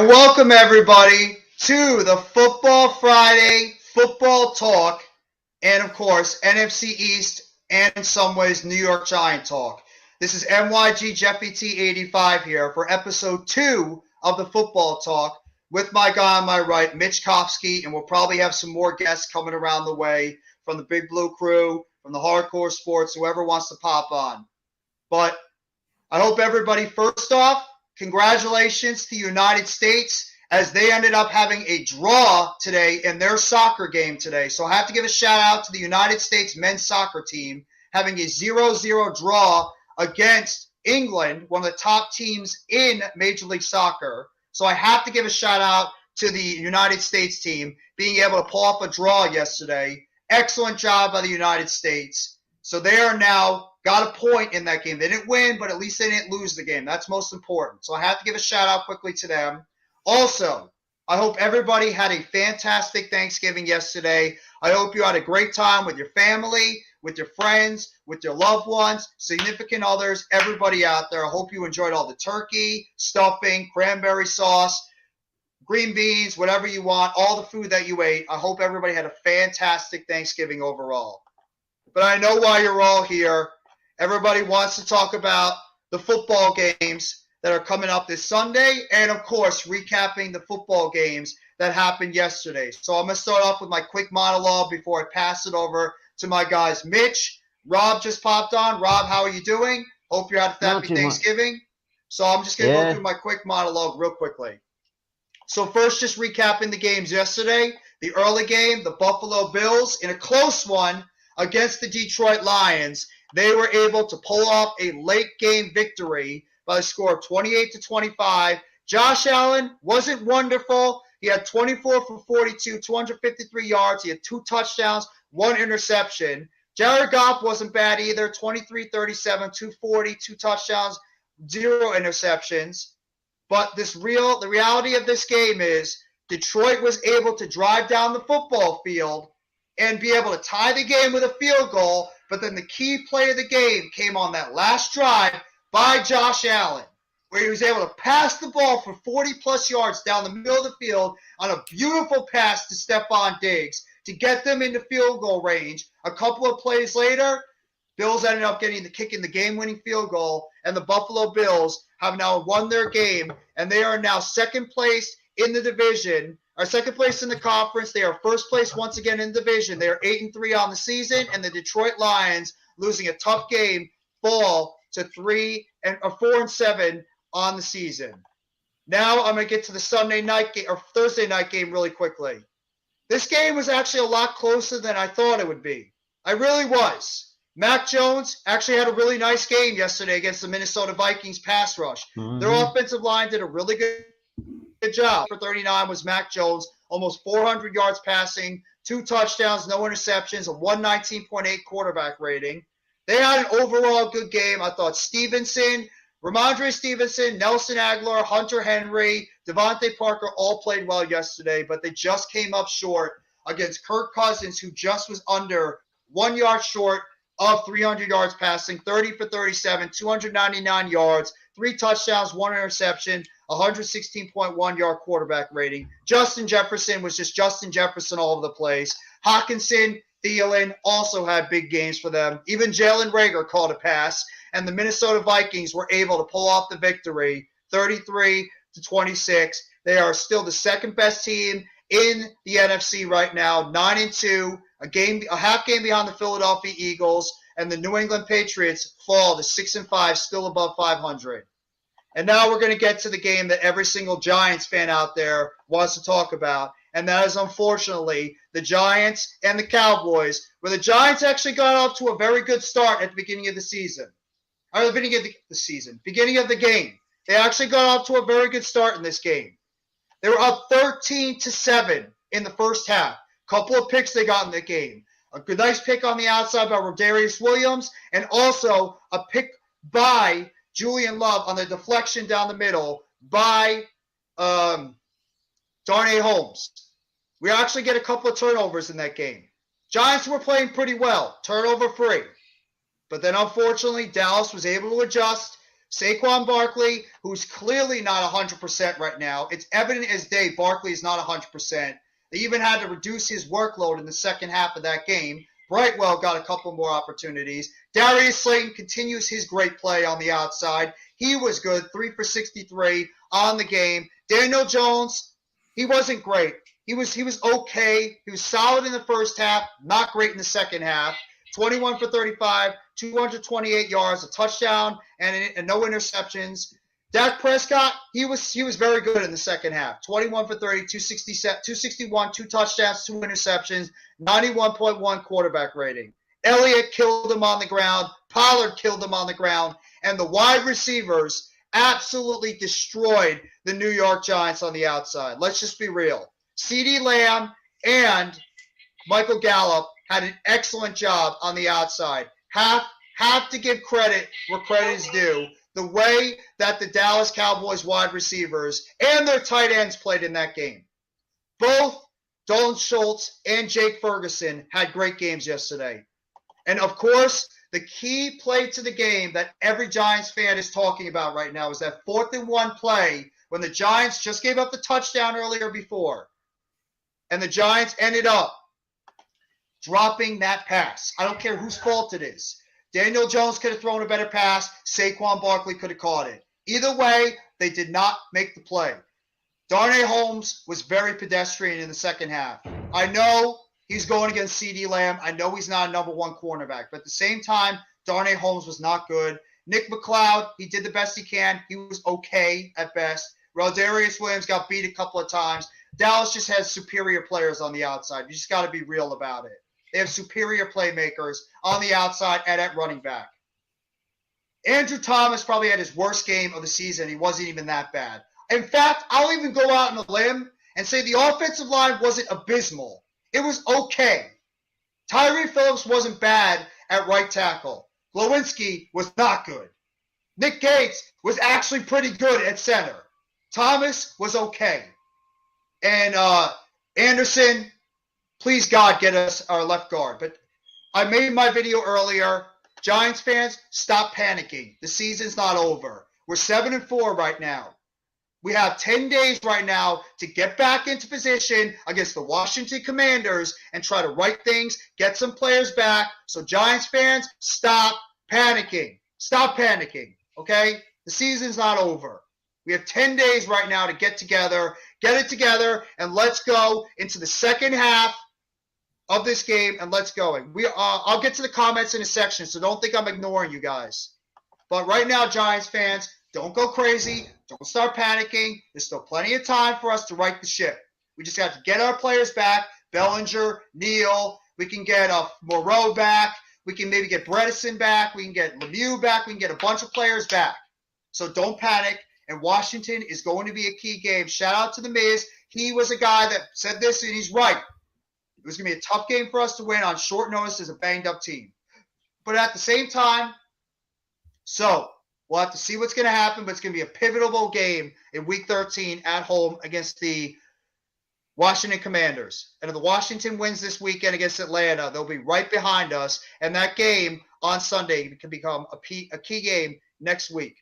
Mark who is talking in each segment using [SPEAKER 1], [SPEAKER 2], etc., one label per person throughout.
[SPEAKER 1] And welcome everybody to the Football Friday Football Talk, and of course NFC East and in some ways New York Giant Talk. This is MYG Jeffy T85 here for episode 2 of the Football Talk with my guy on my right, Mitch Kopsky, and we'll probably have some more guests coming around the way from the Big Blue Crew, from the Hardcore Sports, whoever wants to pop on. But I hope everybody, first off, congratulations to the United States as they ended up having a draw today in their soccer game today. So I have to give a shout out to the United States men's soccer team having a 0-0 draw against England, one of the top teams in Major League Soccer. So I have to give a shout out to the United States team being able to pull off a draw yesterday. Excellent job by the United States. So they are now got a point in that game. They didn't win, but at least they didn't lose the game. That's most important. So I have to give a shout out quickly to them. Also, I hope everybody had a fantastic Thanksgiving yesterday. I hope you had a great time with your family, with your friends, with your loved ones, significant others, everybody out there. I hope you enjoyed all the turkey, stuffing, cranberry sauce, green beans, whatever you want, all the food that you ate. I hope everybody had a fantastic Thanksgiving overall. But I know why you're all here. Everybody wants to talk about the football games that are coming up this Sunday and, of course, recapping the football games that happened yesterday. So I'm going to start off with my quick monologue before I pass it over to my guys. Mitch, Rob just popped on. Rob, how are you doing? Hope you had a happy Thanksgiving. So I'm just going to go through my quick monologue real quickly. So first, just recapping the games yesterday. The early game, the Buffalo Bills, in a close one against the Detroit Lions, they were able to pull off a late game victory by a score of 28-25. Josh Allen wasn't wonderful. He had 24 for 42, 253 yards. He had 2 touchdowns, 1 interception. Jared Goff wasn't bad either, 23-37, 240, 2 touchdowns, 0 interceptions. But the reality of this game is Detroit was able to drive down the football field and be able to tie the game with a field goal. But then the key play of the game came on that last drive by Josh Allen, where he was able to pass the ball for 40-plus yards down the middle of the field on a beautiful pass to Stephon Diggs to get them into field goal range. A couple of plays later, Bills ended up kicking the game-winning field goal, and the Buffalo Bills have now won their game, and they are now second place in the division, or second place in the conference. They are first place once again in the division. They are 8-3 on the season, and the Detroit Lions, losing a tough game, fall to 4-7 on the season. Now I'm going to get to the Sunday night game or Thursday night game really quickly. This game was actually a lot closer than I thought it would be. I really was. Mac Jones actually had a really nice game yesterday against the Minnesota Vikings pass rush. Their offensive line did a really good job. For 39 was Mac Jones, almost 400 yards passing, 2 touchdowns, no interceptions, a 119.8 quarterback rating. They had an overall good game. I thought Ramondre Stevenson, Nelson Aguilar, Hunter Henry, Devontae Parker all played well yesterday, but they just came up short against Kirk Cousins, who just was under 1 yard short of 300 yards passing, 30 for 37, 299 yards, 3 touchdowns, 1 interception, 116.1 yard quarterback rating. Justin Jefferson was just Justin Jefferson all over the place. Hockenson, Thielen also had big games for them. Even Jalen Reagor caught a pass, and the Minnesota Vikings were able to pull off the victory, 33-26. They are still the second best team in the NFC right now, 9-2, a half game behind the Philadelphia Eagles, and the New England Patriots fall to 6-5, still above 500. And now we're going to get to the game that every single Giants fan out there wants to talk about, and that is unfortunately the Giants and the Cowboys, where the Giants actually got off to a very good start at the beginning of the season. Or the beginning of the game. They actually got off to a very good start in this game. They were up 13-7 in the first half. Couple of picks they got in the game. A good, nice pick on the outside by Rodarius Williams, and also a pick by Julian Love on the deflection down the middle by Darnay Holmes. We actually get a couple of turnovers in that game. Giants were playing pretty well, turnover free. But then unfortunately, Dallas was able to adjust. Saquon Barkley, who's clearly not 100% right now. It's evident as day Barkley is not 100%. They even had to reduce his workload in the second half of that game. Brightwell got a couple more opportunities. Darius Slayton continues his great play on the outside. He was good, 3 for 63 on the game. Daniel Jones, he wasn't great. He was okay. He was solid in the first half, not great in the second half. 21 for 35, 228 yards, a touchdown, and no interceptions. Dak Prescott, he was very good in the second half. 21 for 30, 261, 2 touchdowns, 2 interceptions, 91.1 quarterback rating. Elliott killed him on the ground. Pollard killed him on the ground. And the wide receivers absolutely destroyed the New York Giants on the outside. Let's just be real. CeeDee Lamb and Michael Gallup had an excellent job on the outside. Have to give credit where credit is due. The way that the Dallas Cowboys wide receivers and their tight ends played in that game. Both Dalton Schultz and Jake Ferguson had great games yesterday. And, of course, the key play to the game that every Giants fan is talking about right now is that 4th and 1 play when the Giants just gave up the touchdown earlier before. And the Giants ended up dropping that pass. I don't care whose fault it is. Daniel Jones could have thrown a better pass. Saquon Barkley could have caught it. Either way, they did not make the play. Darnay Holmes was very pedestrian in the second half. I know he's going against CeeDee Lamb. I know he's not a number 1 cornerback. But at the same time, Darnay Holmes was not good. Nick McLeod, he did the best he can. He was okay at best. Rodarius Williams got beat a couple of times. Dallas just has superior players on the outside. You just got to be real about it. They have superior playmakers on the outside and at running back. Andrew Thomas probably had his worst game of the season. He wasn't even that bad. In fact, I'll even go out on a limb and say the offensive line wasn't abysmal. It was okay. Tyree Phillips wasn't bad at right tackle. Glowinski was not good. Nick Gates was actually pretty good at center. Thomas was okay. And Anderson, please God, get us our left guard. But I made my video earlier. Giants fans, stop panicking. The season's not over. We're 7-4 right now. We have 10 days right now to get back into position against the Washington Commanders and try to right things, get some players back. So Giants fans, stop panicking. Stop panicking, okay? The season's not over. We have 10 days right now to get it together, and let's go into the second half of this game, and let's go. I'll get to the comments in a section, so don't think I'm ignoring you guys. But right now, Giants fans, don't go crazy. Don't start panicking. There's still plenty of time for us to right the ship. We just have to get our players back. Bellinger, Neal. We can get Moreau back. We can maybe get Bredesen back. We can get Lemieux back. We can get a bunch of players back. So don't panic. And Washington is going to be a key game. Shout out to The Miz. He was a guy that said this, and he's right. It was going to be a tough game for us to win on short notice as a banged-up team. But at the same time, we'll have to see what's going to happen, but it's going to be a pivotal game in Week 13 at home against the Washington Commanders. And if the Washington wins this weekend against Atlanta, they'll be right behind us. And that game on Sunday can become a key game next week.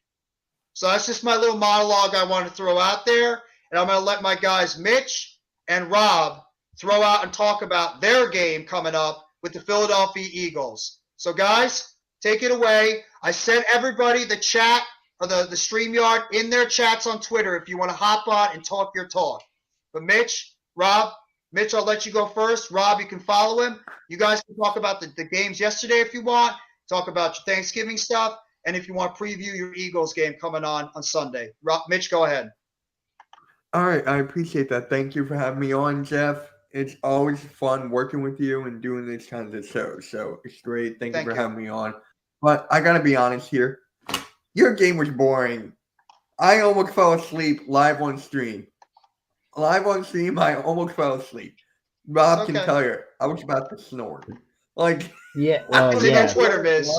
[SPEAKER 1] So that's just my little monologue I wanted to throw out there. And I'm going to let my guys Mitch and Rob throw out and talk about their game coming up with the Philadelphia Eagles. So, guys, take it away. I sent everybody the chat or the StreamYard in their chats on Twitter if you want to hop on and talk your talk. But Mitch, Rob, Mitch, I'll let you go first. Rob, you can follow him. You guys can talk about the games yesterday if you want. Talk about your Thanksgiving stuff. And if you want to preview your Eagles game coming on Sunday. Rob, Mitch, go ahead.
[SPEAKER 2] All right. I appreciate that. Thank you for having me on, Jeff. It's always fun working with you and doing these kinds of shows. So it's great. Thank you for having me on. But I got to be honest here. Your game was boring. I almost fell asleep live on stream. I almost fell asleep. Rob can tell you, I was about to snore. Like,
[SPEAKER 3] yeah.
[SPEAKER 1] On Twitter, Miz.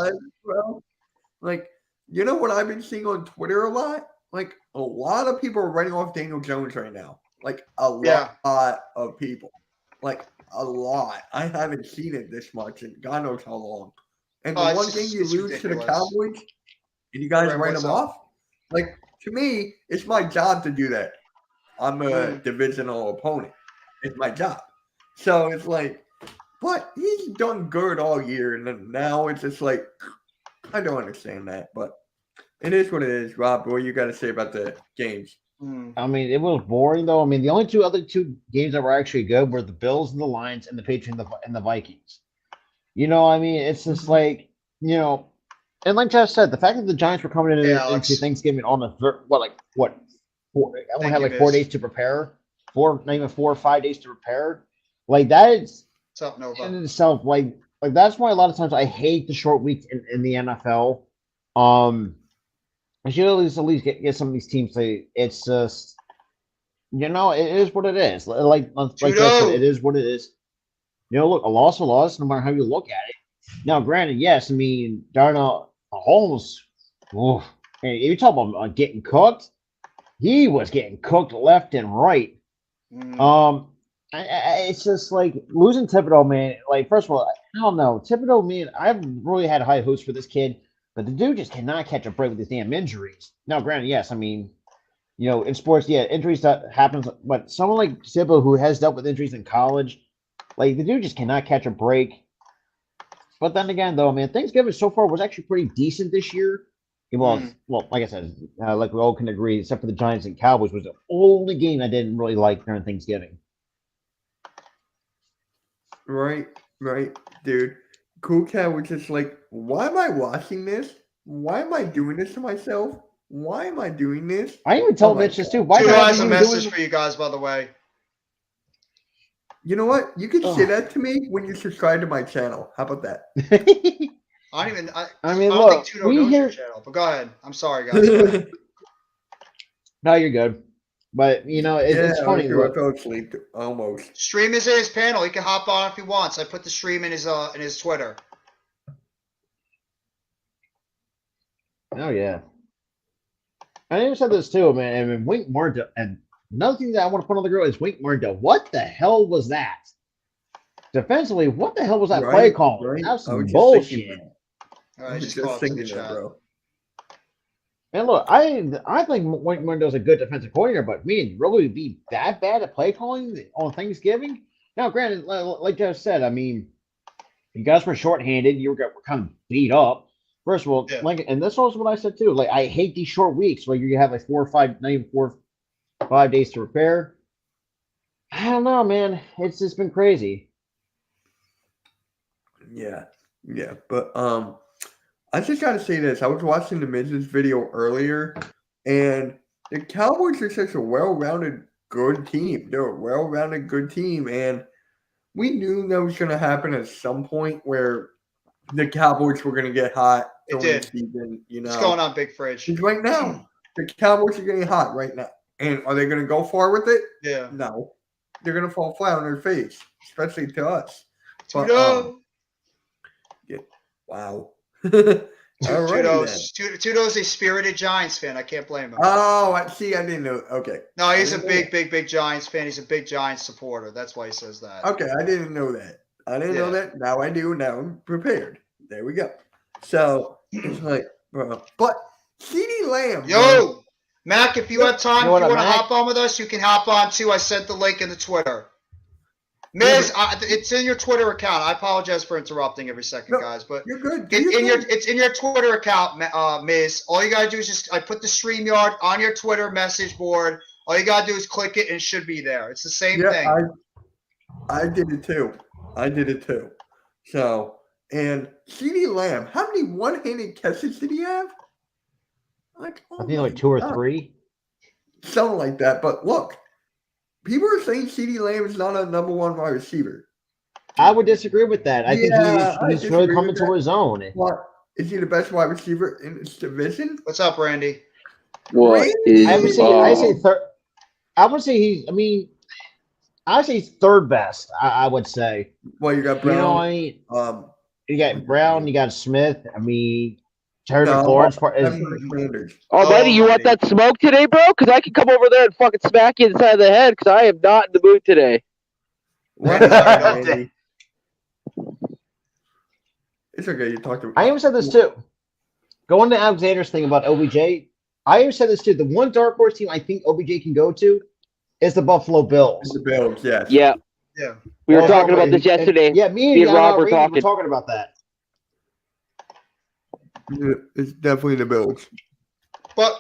[SPEAKER 2] Like, you know what I've been seeing on Twitter a lot? Like, a lot of people are writing off Daniel Jones right now. Like, a lot of people. Like, a lot. I haven't seen it this much in God knows how long. And the one thing you lose to the Cowboys, and you guys write them off, Like, to me, it's my job to do that. I'm a
[SPEAKER 1] Mm.
[SPEAKER 2] divisional opponent. It's my job. So it's like, but he's done good all year, and then now it's just like, I don't understand that, but it is what it is. Rob, what you got to say about the games?
[SPEAKER 3] I mean, it was boring though. I mean, the only other two games that were actually good were the Bills and the Lions and the Patriots and the Vikings. You know, I mean, it's just like, you know, and like Jeff said, the fact that the Giants were coming
[SPEAKER 1] Hey,
[SPEAKER 3] into
[SPEAKER 1] Alex.
[SPEAKER 3] Thanksgiving on the what? Four, I only
[SPEAKER 1] Thank
[SPEAKER 3] had
[SPEAKER 1] you,
[SPEAKER 3] like 4
[SPEAKER 1] Biz.
[SPEAKER 3] days to prepare. Not even 4 or 5 days to prepare. Like that is
[SPEAKER 1] What's up, Nova?
[SPEAKER 3] in itself, like that's why a lot of times I hate the short weeks in the NFL. I should at least get some of these teams. It's just, you know, it is what it is. Like I said,
[SPEAKER 1] Judo.
[SPEAKER 3] it is what it is. You know, look, a loss, no matter how you look at it. Now, granted, yes, I mean, Darnell Holmes, oof, and you talk about getting cooked. He was getting cooked left and right. It's just like losing Thibodeau, man. Like, first of all, I don't know. Thibodeau, man, I've really had high hopes for this kid, but the dude just cannot catch a break with his damn injuries. Now, granted, yes, I mean, you know, in sports, yeah, injuries that happens, but someone like Thibodeau who has dealt with injuries in college, like the dude just cannot catch a break. But then again, though, man, Thanksgiving so far was actually pretty decent this year. Well, like I said, like we all can agree, except for the Giants and Cowboys, was the only game I didn't really like during Thanksgiving.
[SPEAKER 2] Right, dude. Cool Cat was just like, why am I watching this? Why am I doing this to myself? Why am I doing this?
[SPEAKER 3] I even told Mitch this too.
[SPEAKER 1] Why has a message for you guys, by the way.
[SPEAKER 2] You know what? You can say that to me when you subscribe to my channel. How about that?
[SPEAKER 1] I don't
[SPEAKER 3] look,
[SPEAKER 1] think Tudo knows your channel, but go ahead. I'm sorry, guys.
[SPEAKER 3] No, you're good. But, you know, it's funny.
[SPEAKER 2] I fell asleep almost.
[SPEAKER 1] Stream is in his panel. He can hop on if he wants. I put the stream in his Twitter.
[SPEAKER 3] Oh, yeah. I even said this too, man. I mean, Wink Martindale, and another thing that I want to put on the grill is Wink Martindale. What the hell was that? Defensively, what the hell was that play call?
[SPEAKER 2] Right.
[SPEAKER 3] That was some bullshit.
[SPEAKER 1] All right, just thinking that, bro.
[SPEAKER 3] And look, I think Wink Martindale's a good defensive coordinator, but man, really be that bad at play calling on Thanksgiving? Now, granted, like Jeff said, I mean, you guys were shorthanded. You were kind of beat up. First of all, and this was what I said too. Like, I hate these short weeks where you have like 4 or 5 days to prepare. I don't know, man. It's just been crazy.
[SPEAKER 2] Yeah, but I just gotta say this. I was watching the Miz's video earlier, and the Cowboys are such a well-rounded, good team. They're a well-rounded, good team, and we knew that was gonna happen at some point where the Cowboys were gonna get hot.
[SPEAKER 1] It did.
[SPEAKER 2] Season, you know.
[SPEAKER 1] What's going on, Big Fridge?
[SPEAKER 2] Right now, the Cowboys are getting hot right now. And are they going to go far with it?
[SPEAKER 1] Yeah.
[SPEAKER 2] No. They're going to fall flat on their face, especially to us.
[SPEAKER 1] But,
[SPEAKER 2] wow.
[SPEAKER 1] Tudo's a spirited Giants fan. I can't blame him.
[SPEAKER 2] Oh, I didn't know. Okay.
[SPEAKER 1] No, he's a big Giants fan. He's a big Giants supporter. That's why he says that.
[SPEAKER 2] Okay, I didn't know that. Know that. Now I do. Now I'm prepared. There we go. So it's like, bro. But CeeDee Lamb.
[SPEAKER 1] Yo, Mac, if you have time, if you want to hop on with us, you can hop on too. I sent the link in the Twitter. Miz, it's in your Twitter account. I apologize for interrupting every second, guys, but
[SPEAKER 2] you're good.
[SPEAKER 1] It's in your Twitter account, Miz. All you gotta do is I put the StreamYard on your Twitter message board. All you gotta do is click it and it should be there. It's the same thing.
[SPEAKER 2] I did it too. So, and CeeDee Lamb, how many one-handed catches did he have?
[SPEAKER 3] I think like 2 or 3.
[SPEAKER 2] Something like that. But look, people are saying CeeDee Lamb is not a number 1 wide receiver.
[SPEAKER 3] I would disagree with that. I think he's really coming to his own.
[SPEAKER 2] What? Is he the best wide receiver in this division?
[SPEAKER 1] What's up, Randy?
[SPEAKER 3] I would say he's third best. I would say.
[SPEAKER 2] Well, you got Brown.
[SPEAKER 3] You know what I mean? You got Brown. You got Smith. I mean, Terry McLaurin's part.
[SPEAKER 4] Already, you want that smoke today, bro? Because I can come over there and fucking smack you inside the head. Because I am not in the mood today.
[SPEAKER 2] It's okay. You talked to.
[SPEAKER 3] I even said this too. Going to Alexander's thing about OBJ. I have said this too. The one dark horse team I think OBJ can go to is the Buffalo Bills.
[SPEAKER 2] The Bills, yes.
[SPEAKER 4] Yeah.
[SPEAKER 1] Yeah.
[SPEAKER 4] We were
[SPEAKER 3] Well,
[SPEAKER 4] talking about this yesterday.
[SPEAKER 3] Yeah, me
[SPEAKER 4] Me
[SPEAKER 3] and
[SPEAKER 4] and Rob were
[SPEAKER 3] Randy
[SPEAKER 4] talking.
[SPEAKER 3] were talking about that.
[SPEAKER 2] It's definitely the Bills.
[SPEAKER 1] But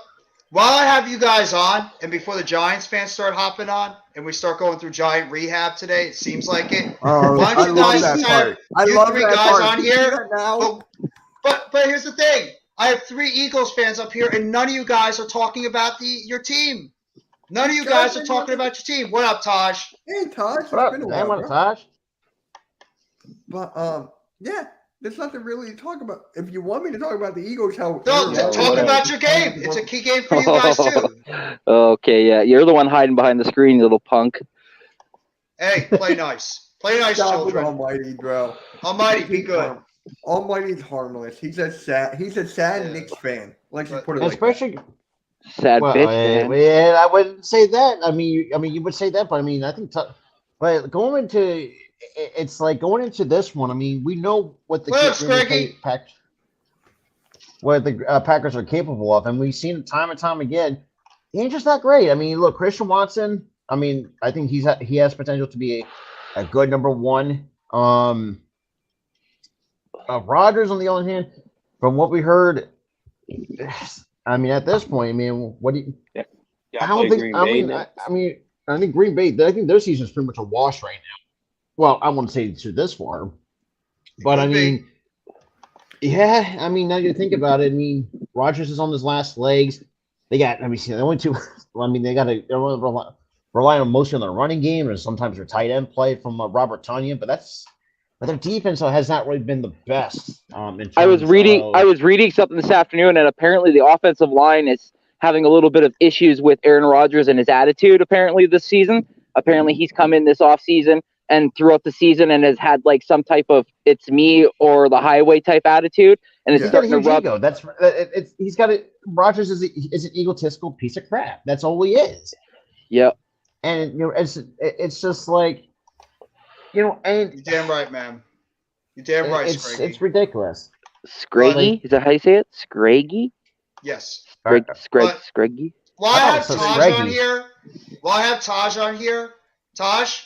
[SPEAKER 1] while I have you guys on, and before the Giants fans start hopping on, and we start going through Giant rehab today, it seems like it.
[SPEAKER 2] Oh,
[SPEAKER 1] Why don't
[SPEAKER 2] I
[SPEAKER 1] you
[SPEAKER 2] love
[SPEAKER 1] guys
[SPEAKER 2] that
[SPEAKER 1] have
[SPEAKER 2] part. I
[SPEAKER 1] you
[SPEAKER 2] love
[SPEAKER 1] three
[SPEAKER 2] that
[SPEAKER 1] guys
[SPEAKER 2] part.
[SPEAKER 1] on
[SPEAKER 2] You see
[SPEAKER 1] here?
[SPEAKER 2] that now?
[SPEAKER 1] But here's the thing. I have 3 Eagles fans up here, and none of you guys are talking about your team. None of you guys are talking about your team. What up, Taj?
[SPEAKER 2] Hey, Taj.
[SPEAKER 3] What up,
[SPEAKER 2] It's been a
[SPEAKER 3] man?
[SPEAKER 2] while,
[SPEAKER 3] What up,
[SPEAKER 2] bro.
[SPEAKER 3] Taj?
[SPEAKER 2] But yeah, there's nothing really to talk about. If you want me to talk about the Eagles, how
[SPEAKER 1] No,
[SPEAKER 4] Yeah,
[SPEAKER 1] talk
[SPEAKER 4] whatever.
[SPEAKER 1] about your game. It's a key game for you guys too.
[SPEAKER 4] Okay, yeah. You're the one hiding behind the screen, you little punk.
[SPEAKER 1] Hey, play nice. Play nice,
[SPEAKER 2] Stop with
[SPEAKER 1] children.
[SPEAKER 2] Almighty, bro.
[SPEAKER 1] Almighty, be good.
[SPEAKER 2] Almighty's harmless. He's a sad
[SPEAKER 1] Yeah.
[SPEAKER 2] Knicks fan. Let's just put it like that.
[SPEAKER 3] Especially,
[SPEAKER 4] Sad
[SPEAKER 3] well,
[SPEAKER 4] bitch, man.
[SPEAKER 3] yeah, I wouldn't say that. I mean, you would say that, but I mean, I think, but going into, it's like going into this one. I mean, we know what the
[SPEAKER 1] What up,
[SPEAKER 3] Green Bay
[SPEAKER 1] Scraggy?
[SPEAKER 3] what the Packers are capable of, and we've seen it time and time again. He ain't just not great. I mean, look, Christian Watson. I mean, I think he has potential to be a good number one. Rodgers, on the other hand, from what we heard, I mean, at this point, I mean, what do you?
[SPEAKER 5] Yeah,
[SPEAKER 3] I don't think. I think Green Bay. I think their season is pretty much a wash right now. Well, I wouldn't say to this far, but I
[SPEAKER 1] could be.
[SPEAKER 3] mean, yeah. I mean, now you think about it. I mean, Rodgers is on his last legs. They got. I mean, the only two. I mean, they got to rely on mostly on their running game and sometimes their tight end play from Robert Tonyan, but their defense has not really been the best.
[SPEAKER 4] I was reading something this afternoon, and apparently the offensive line is having a little bit of issues with Aaron Rodgers and his attitude. Apparently this season, he's come in this offseason and throughout the season and has had like some type of "it's me or the highway" type attitude, and it's
[SPEAKER 3] He's got a
[SPEAKER 4] starting to
[SPEAKER 3] huge
[SPEAKER 4] rub.
[SPEAKER 3] ego. He's got a Rodgers is an egotistical piece of crap. That's all he is.
[SPEAKER 4] Yep.
[SPEAKER 3] And it's just like, and
[SPEAKER 1] You're damn right, man. You're damn right, Scraggy.
[SPEAKER 3] it's ridiculous.
[SPEAKER 4] Scraggy? Is that how you say it? Scraggy?
[SPEAKER 1] Yes.
[SPEAKER 4] Scraggy?
[SPEAKER 1] While
[SPEAKER 3] I
[SPEAKER 1] I
[SPEAKER 3] thought
[SPEAKER 1] have
[SPEAKER 3] it said
[SPEAKER 1] Taj
[SPEAKER 3] Scraggy.
[SPEAKER 1] on here, Taj,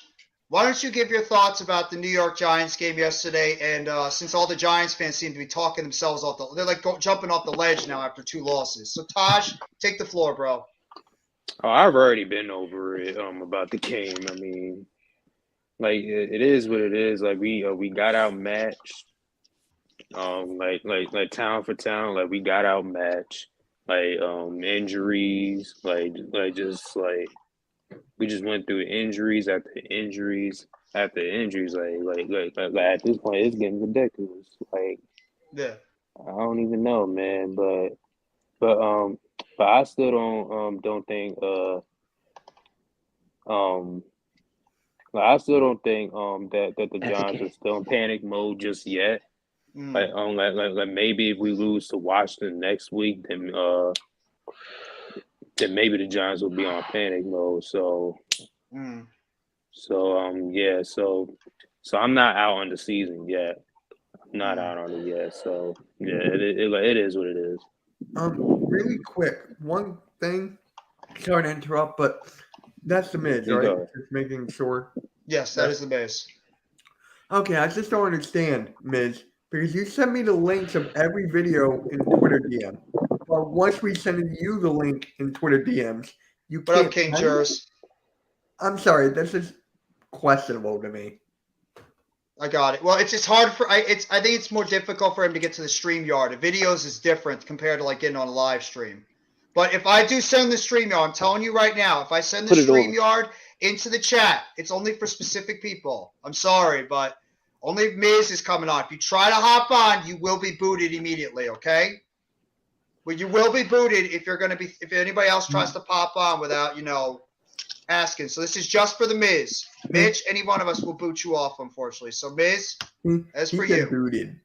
[SPEAKER 1] why don't you give your thoughts about the New York Giants game yesterday? And since all the Giants fans seem to be talking themselves off they're like jumping off the ledge now after 2 losses. So Taj, take the floor, bro.
[SPEAKER 5] Oh, I've already been over it about the game. I mean, like it is what it is. Like we got outmatched. Like town for town, like we got outmatched. Like injuries, like just like we just went through injuries after injuries after injuries. Like at this point, it's getting ridiculous. Like
[SPEAKER 1] Yeah.
[SPEAKER 5] I don't even know, man. But I still don't think like, I still don't think that the
[SPEAKER 3] That's
[SPEAKER 5] Giants
[SPEAKER 3] okay.
[SPEAKER 5] are still in panic mode just yet.
[SPEAKER 1] Mm.
[SPEAKER 5] Like maybe if we lose to Washington next week, then maybe the Giants will be on panic mode. So yeah, so I'm not out on the season yet. I'm not out on it yet. So yeah, it is what it is.
[SPEAKER 2] Really quick, one thing. Sorry to interrupt, but that's the Miz,
[SPEAKER 5] You
[SPEAKER 2] right?
[SPEAKER 5] go.
[SPEAKER 2] Just making sure.
[SPEAKER 1] Yes, that is the base.
[SPEAKER 2] Okay, I just don't understand, Miz, because you sent me the links of every video in Twitter DM. But once we send you the link in Twitter DMs, you
[SPEAKER 1] What
[SPEAKER 2] can't.
[SPEAKER 1] up, King Jers?
[SPEAKER 2] I'm sorry, this is questionable to me.
[SPEAKER 1] I got it. Well, it's just hard for I think it's more difficult for him to get to the StreamYard. The videos is different compared to like getting on a live stream. But if I do send the StreamYard, I'm telling you right now, if I send the
[SPEAKER 4] Put it over.
[SPEAKER 1] StreamYard into the chat, it's only for specific people. I'm sorry, but only if Miz is coming on. If you try to hop on, you will be booted immediately, okay? Well, you will be booted if anybody else tries to pop on without, asking. So this is just for the Miz. Mitch, any one of us will boot you off, unfortunately. So Miz, as for
[SPEAKER 2] He
[SPEAKER 1] you.
[SPEAKER 2] get booted.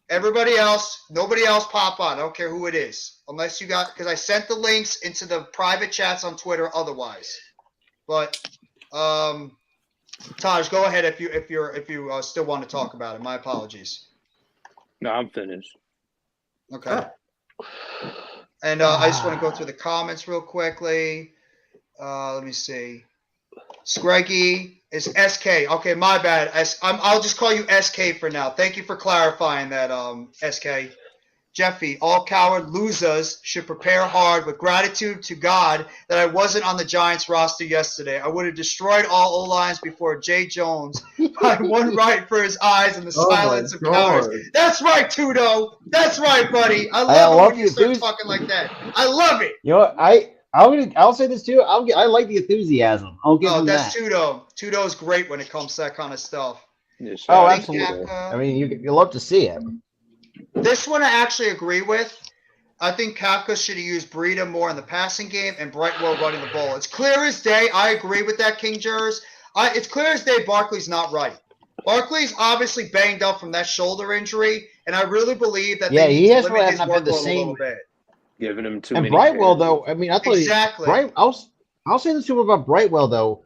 [SPEAKER 1] Everybody else, nobody else pop on. I don't care who it is. Unless you got, because I sent the links into the private chats on Twitter otherwise. But, Taj, go ahead if you still want to talk about it. My apologies.
[SPEAKER 5] No, I'm finished.
[SPEAKER 1] Okay. And I just want to go through the comments real quickly. Let me see. Screggy is SK. Okay, my bad. I'll just call you SK for now. Thank you for clarifying that, SK. Jeffy, all coward losers should prepare hard with gratitude to God that I wasn't on the Giants roster yesterday. I would have destroyed all O-lines before Jay Jones by one right for his eyes and the silence of cowards. That's right, Tudo. That's right, buddy. I love it when you start talking like that. I love it.
[SPEAKER 3] You know what? I'll say this too. I like the enthusiasm. I'll give him
[SPEAKER 1] that's
[SPEAKER 3] that.
[SPEAKER 1] Tudo. Tudo's great when it comes to that kind of stuff.
[SPEAKER 3] Oh, absolutely. I mean, you love to see it.
[SPEAKER 1] This one I actually agree with. I think Kafka should have used Breida more in the passing game and Brightwell running the ball. It's clear as day. I agree with that, King Jers. It's clear as day Barkley's not right. Barkley's obviously banged up from that shoulder injury, and I really believe that they need to limit his workload a little bit.
[SPEAKER 5] Giving him too
[SPEAKER 3] and
[SPEAKER 5] many.
[SPEAKER 3] Brightwell, though, I mean, I thought
[SPEAKER 1] exactly.
[SPEAKER 3] I'll say this too about Brightwell, though.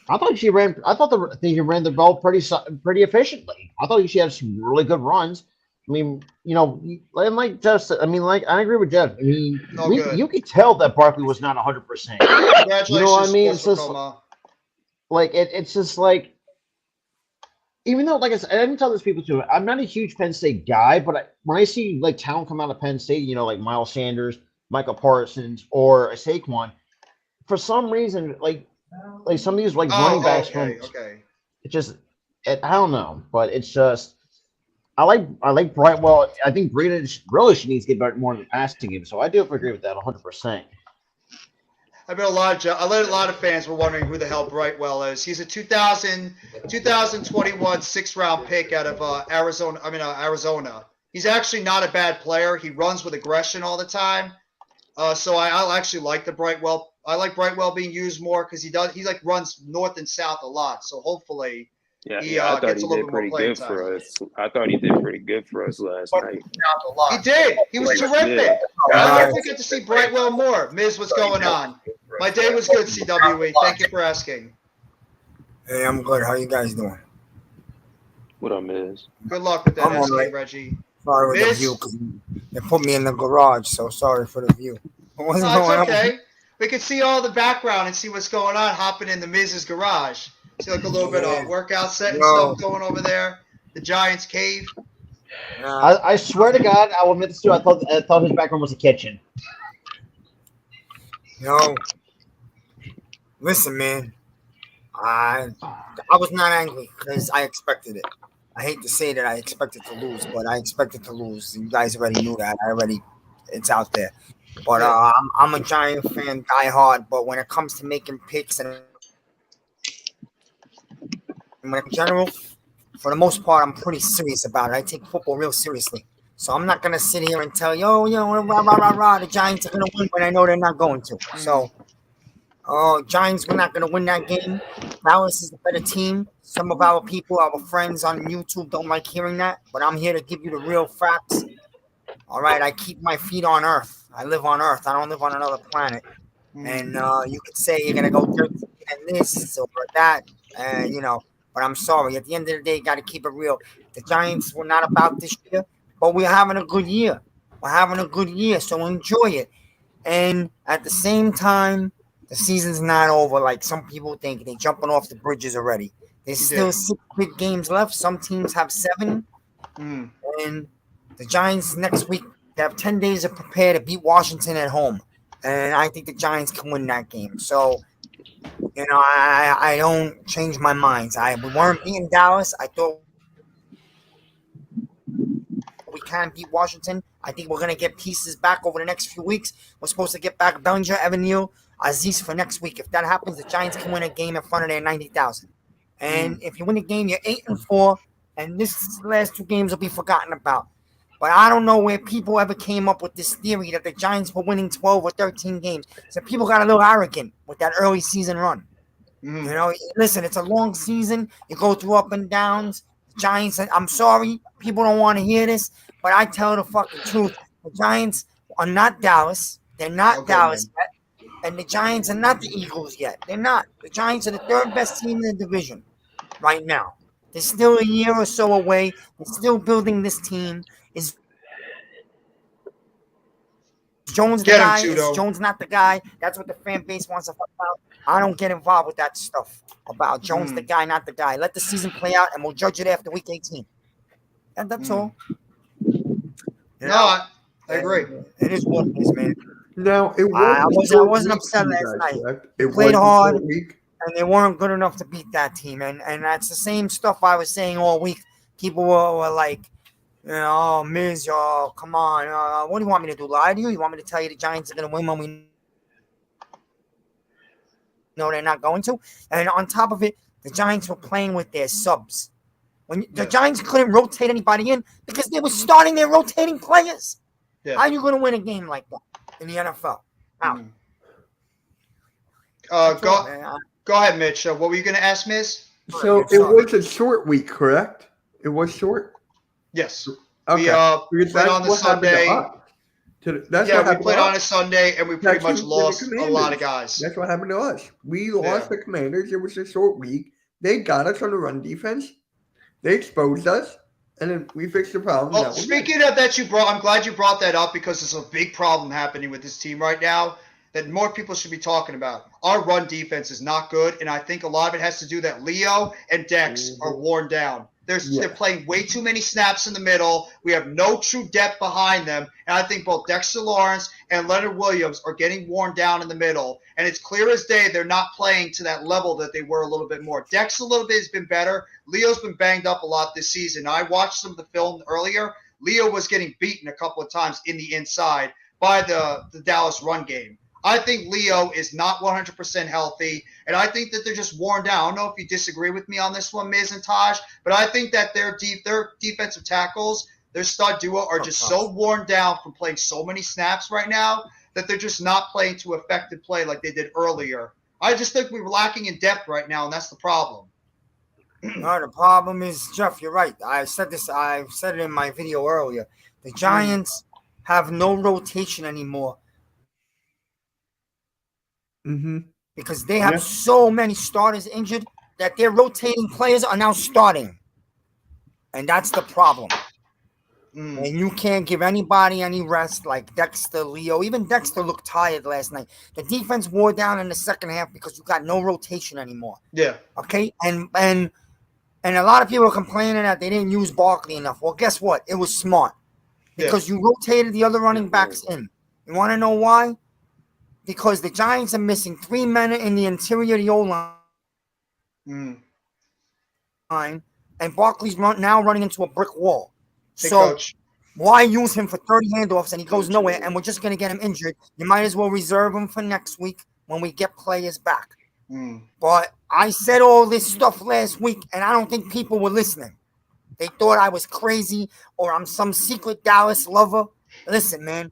[SPEAKER 3] I thought he ran the ball pretty efficiently. I thought she had some really good runs. I mean, you know, and like Jeff said, I mean, like I agree with Jeff. I mean, you could tell that Barkley was not 100%.
[SPEAKER 1] Congratulations,
[SPEAKER 3] you know what I mean?
[SPEAKER 1] It's just
[SPEAKER 3] like it's just like, even though, like I said, I didn't tell this people too. I'm not a huge Penn State guy, but when I see like talent come out of Penn State, you know, like Miles Sanders, Michael Parsons, or a Saquon, for some reason, like some of these running backs it just I don't know, but it's just. I like Brightwell. I think Breida really needs to get back more in the passing game. So I do agree with that 100%.
[SPEAKER 1] I bet a lot of fans were wondering who the hell Brightwell is. He's a 2021 sixth-round pick out of Arizona. He's actually not a bad player. He runs with aggression all the time. So I actually like the Brightwell. I like Brightwell being used more because he runs north and south a lot. So hopefully.
[SPEAKER 5] I thought he did pretty good for us. I thought he did pretty good for us last night.
[SPEAKER 1] He did. He was terrific. I hope we get to see Brightwell more. Miz, what's going on? My day was good, CWE. Thank you for asking.
[SPEAKER 6] Hey, I'm good. How you guys doing?
[SPEAKER 5] What up, Miz?
[SPEAKER 1] Good luck with that, SK, Reggie.
[SPEAKER 6] Sorry with the view because they put me in the garage, so sorry for the view.
[SPEAKER 1] It's okay. We can see all the background and see what's going on hopping in the Miz's garage. See like a little bit of workout set and stuff going over there. The Giants cave.
[SPEAKER 3] I swear to God, I will admit this too. I thought his background was a kitchen.
[SPEAKER 6] No. Listen, man. I was not angry because I expected it. I hate to say that I expected to lose, but I expected to lose. You guys already knew that. It's out there. But I'm a Giant fan, diehard. But when it comes to making picks and in general, for the most part, I'm pretty serious about it. I take football real seriously. So I'm not going to sit here and tell you, the Giants are going to win when I know they're not going to. So, Giants, we're not going to win that game. Dallas is a better team. Some of our people, our friends on YouTube don't like hearing that, but I'm here to give you the real facts. All right, I keep my feet on Earth. I live on Earth. I don't live on another planet. And you could say you're going to go 13 and this or that, But I'm sorry. At the end of the day, you got to keep it real. The Giants were not about this year, but we're having a good year. So enjoy it. And at the same time, the season's not over like some people think. They're jumping off the bridges already. There's still 6 big games left. Some teams have 7. And the Giants next week, they have 10 days to prepare to beat Washington at home. And I think the Giants can win that game. So, I don't change my mind. We weren't beating Dallas. I thought we can beat Washington. I think we're going to get pieces back over the next few weeks. We're supposed to get back Bellinger, Evan Neal, Aziz for next week. If that happens, the Giants can win a game in front of their 90,000. And if you win a game, you're 8-4, and this last 2 games will be forgotten about. But I don't know where people ever came up with this theory that the Giants were winning 12 or 13 games. So people got a little arrogant with that early season run. Listen, it's a long season. You go through up and downs. The Giants, I'm sorry, people don't want to hear this, but I tell the fucking truth. The Giants are not Dallas. They're not Dallas yet. And the Giants are not the Eagles yet. They're not. The Giants are the 3rd best team in the division right now. They're still a year or so away. They're still building this team. It's Jones the
[SPEAKER 1] Get him,
[SPEAKER 6] guy? Is
[SPEAKER 1] Tudo.
[SPEAKER 6] Jones not the guy? That's what the fan base wants to find out. I don't get involved with that stuff about Jones the guy, not the guy. Let the season play out, and we'll judge it after week 18. And that's all.
[SPEAKER 1] No, I agree.
[SPEAKER 6] It is what it is, man.
[SPEAKER 2] Now, it
[SPEAKER 6] I wasn't upset
[SPEAKER 2] for you
[SPEAKER 6] last
[SPEAKER 2] guys,
[SPEAKER 6] night.
[SPEAKER 2] correct? It
[SPEAKER 6] Played
[SPEAKER 2] was a
[SPEAKER 6] hard.
[SPEAKER 2] short week.
[SPEAKER 6] And they weren't good enough to beat that team. And that's the same stuff I was saying all week. People were like, oh, Miz, come on. What do you want me to do, lie to you? You want me to tell you the Giants are going to win when we know they're not going to? And on top of it, the Giants were playing with their subs. The Giants couldn't rotate anybody in because they were starting their rotating players.
[SPEAKER 1] Yeah.
[SPEAKER 6] How are you going to win a game like that in the NFL? How?
[SPEAKER 1] Go ahead, Mitch. What were you going to ask, Miz?
[SPEAKER 2] So it was a short week, correct? It was short?
[SPEAKER 1] Yes.
[SPEAKER 2] Okay.
[SPEAKER 1] We played on the Sunday. We played on a Sunday, and we pretty much lost a lot of guys.
[SPEAKER 2] That's what happened to us. We lost the Commanders. It was a short week. They got us on the run defense. They exposed us, and then we fixed the problem.
[SPEAKER 1] Well, speaking of that, I'm glad you brought that up because there's a big problem happening with this team right now that more people should be talking about. Our run defense is not good, and I think a lot of it has to do that Leo and Dex are worn down. They're playing way too many snaps in the middle. We have no true depth behind them, and I think both Dexter Lawrence and Leonard Williams are getting worn down in the middle, and it's clear as day they're not playing to that level that they were a little bit more. Dex a little bit has been better. Leo's been banged up a lot this season. I watched some of the film earlier. Leo was getting beaten a couple of times in the inside by the Dallas run game. I think Leo is not 100% healthy, and I think that they're just worn down. I don't know if you disagree with me on this one, Miz and Taj, but I think that their defensive tackles, their stud duo, are just so worn down from playing so many snaps right now that they're just not playing to effective play like they did earlier. I just think we're lacking in depth right now, and that's the problem.
[SPEAKER 6] No, the problem is, Jeff, you're right. I said it in my video earlier. The Giants have no rotation anymore. Because they have so many starters injured that their rotating players are now starting. And that's the problem. And you can't give anybody any rest like Dexter, Leo. Even Dexter looked tired last night. The defense wore down in the second half because you got no rotation anymore.
[SPEAKER 1] Yeah.
[SPEAKER 6] Okay? And a lot of people are complaining that they didn't use Barkley enough. Well, guess what? It was smart. Because you rotated the other running backs in. You want to know why? Because the Giants are missing 3 men in the interior of the O-line. And Barkley's now running into a brick wall.
[SPEAKER 1] Hey,
[SPEAKER 6] so
[SPEAKER 1] Coach.
[SPEAKER 6] Why use him for 30 handoffs and he goes nowhere and we're just going to get him injured? You might as well reserve him for next week when we get players back. But I said all this stuff last week and I don't think people were listening. They thought I was crazy or I'm some secret Dallas lover. Listen, man.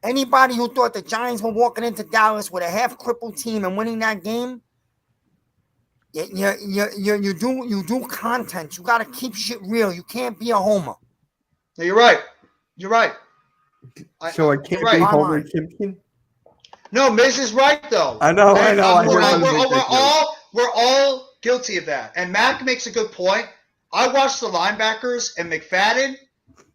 [SPEAKER 6] Anybody who thought the Giants were walking into Dallas with a half-crippled team and winning that game, you do content. You got to keep shit real. You can't be a homer.
[SPEAKER 1] No, you're right. You're right.
[SPEAKER 2] So I can't be Homer Simpson?
[SPEAKER 1] No, Miz is right, though.
[SPEAKER 2] I know.
[SPEAKER 1] We're all guilty of that. And Mac makes a good point. I watched the linebackers and McFadden.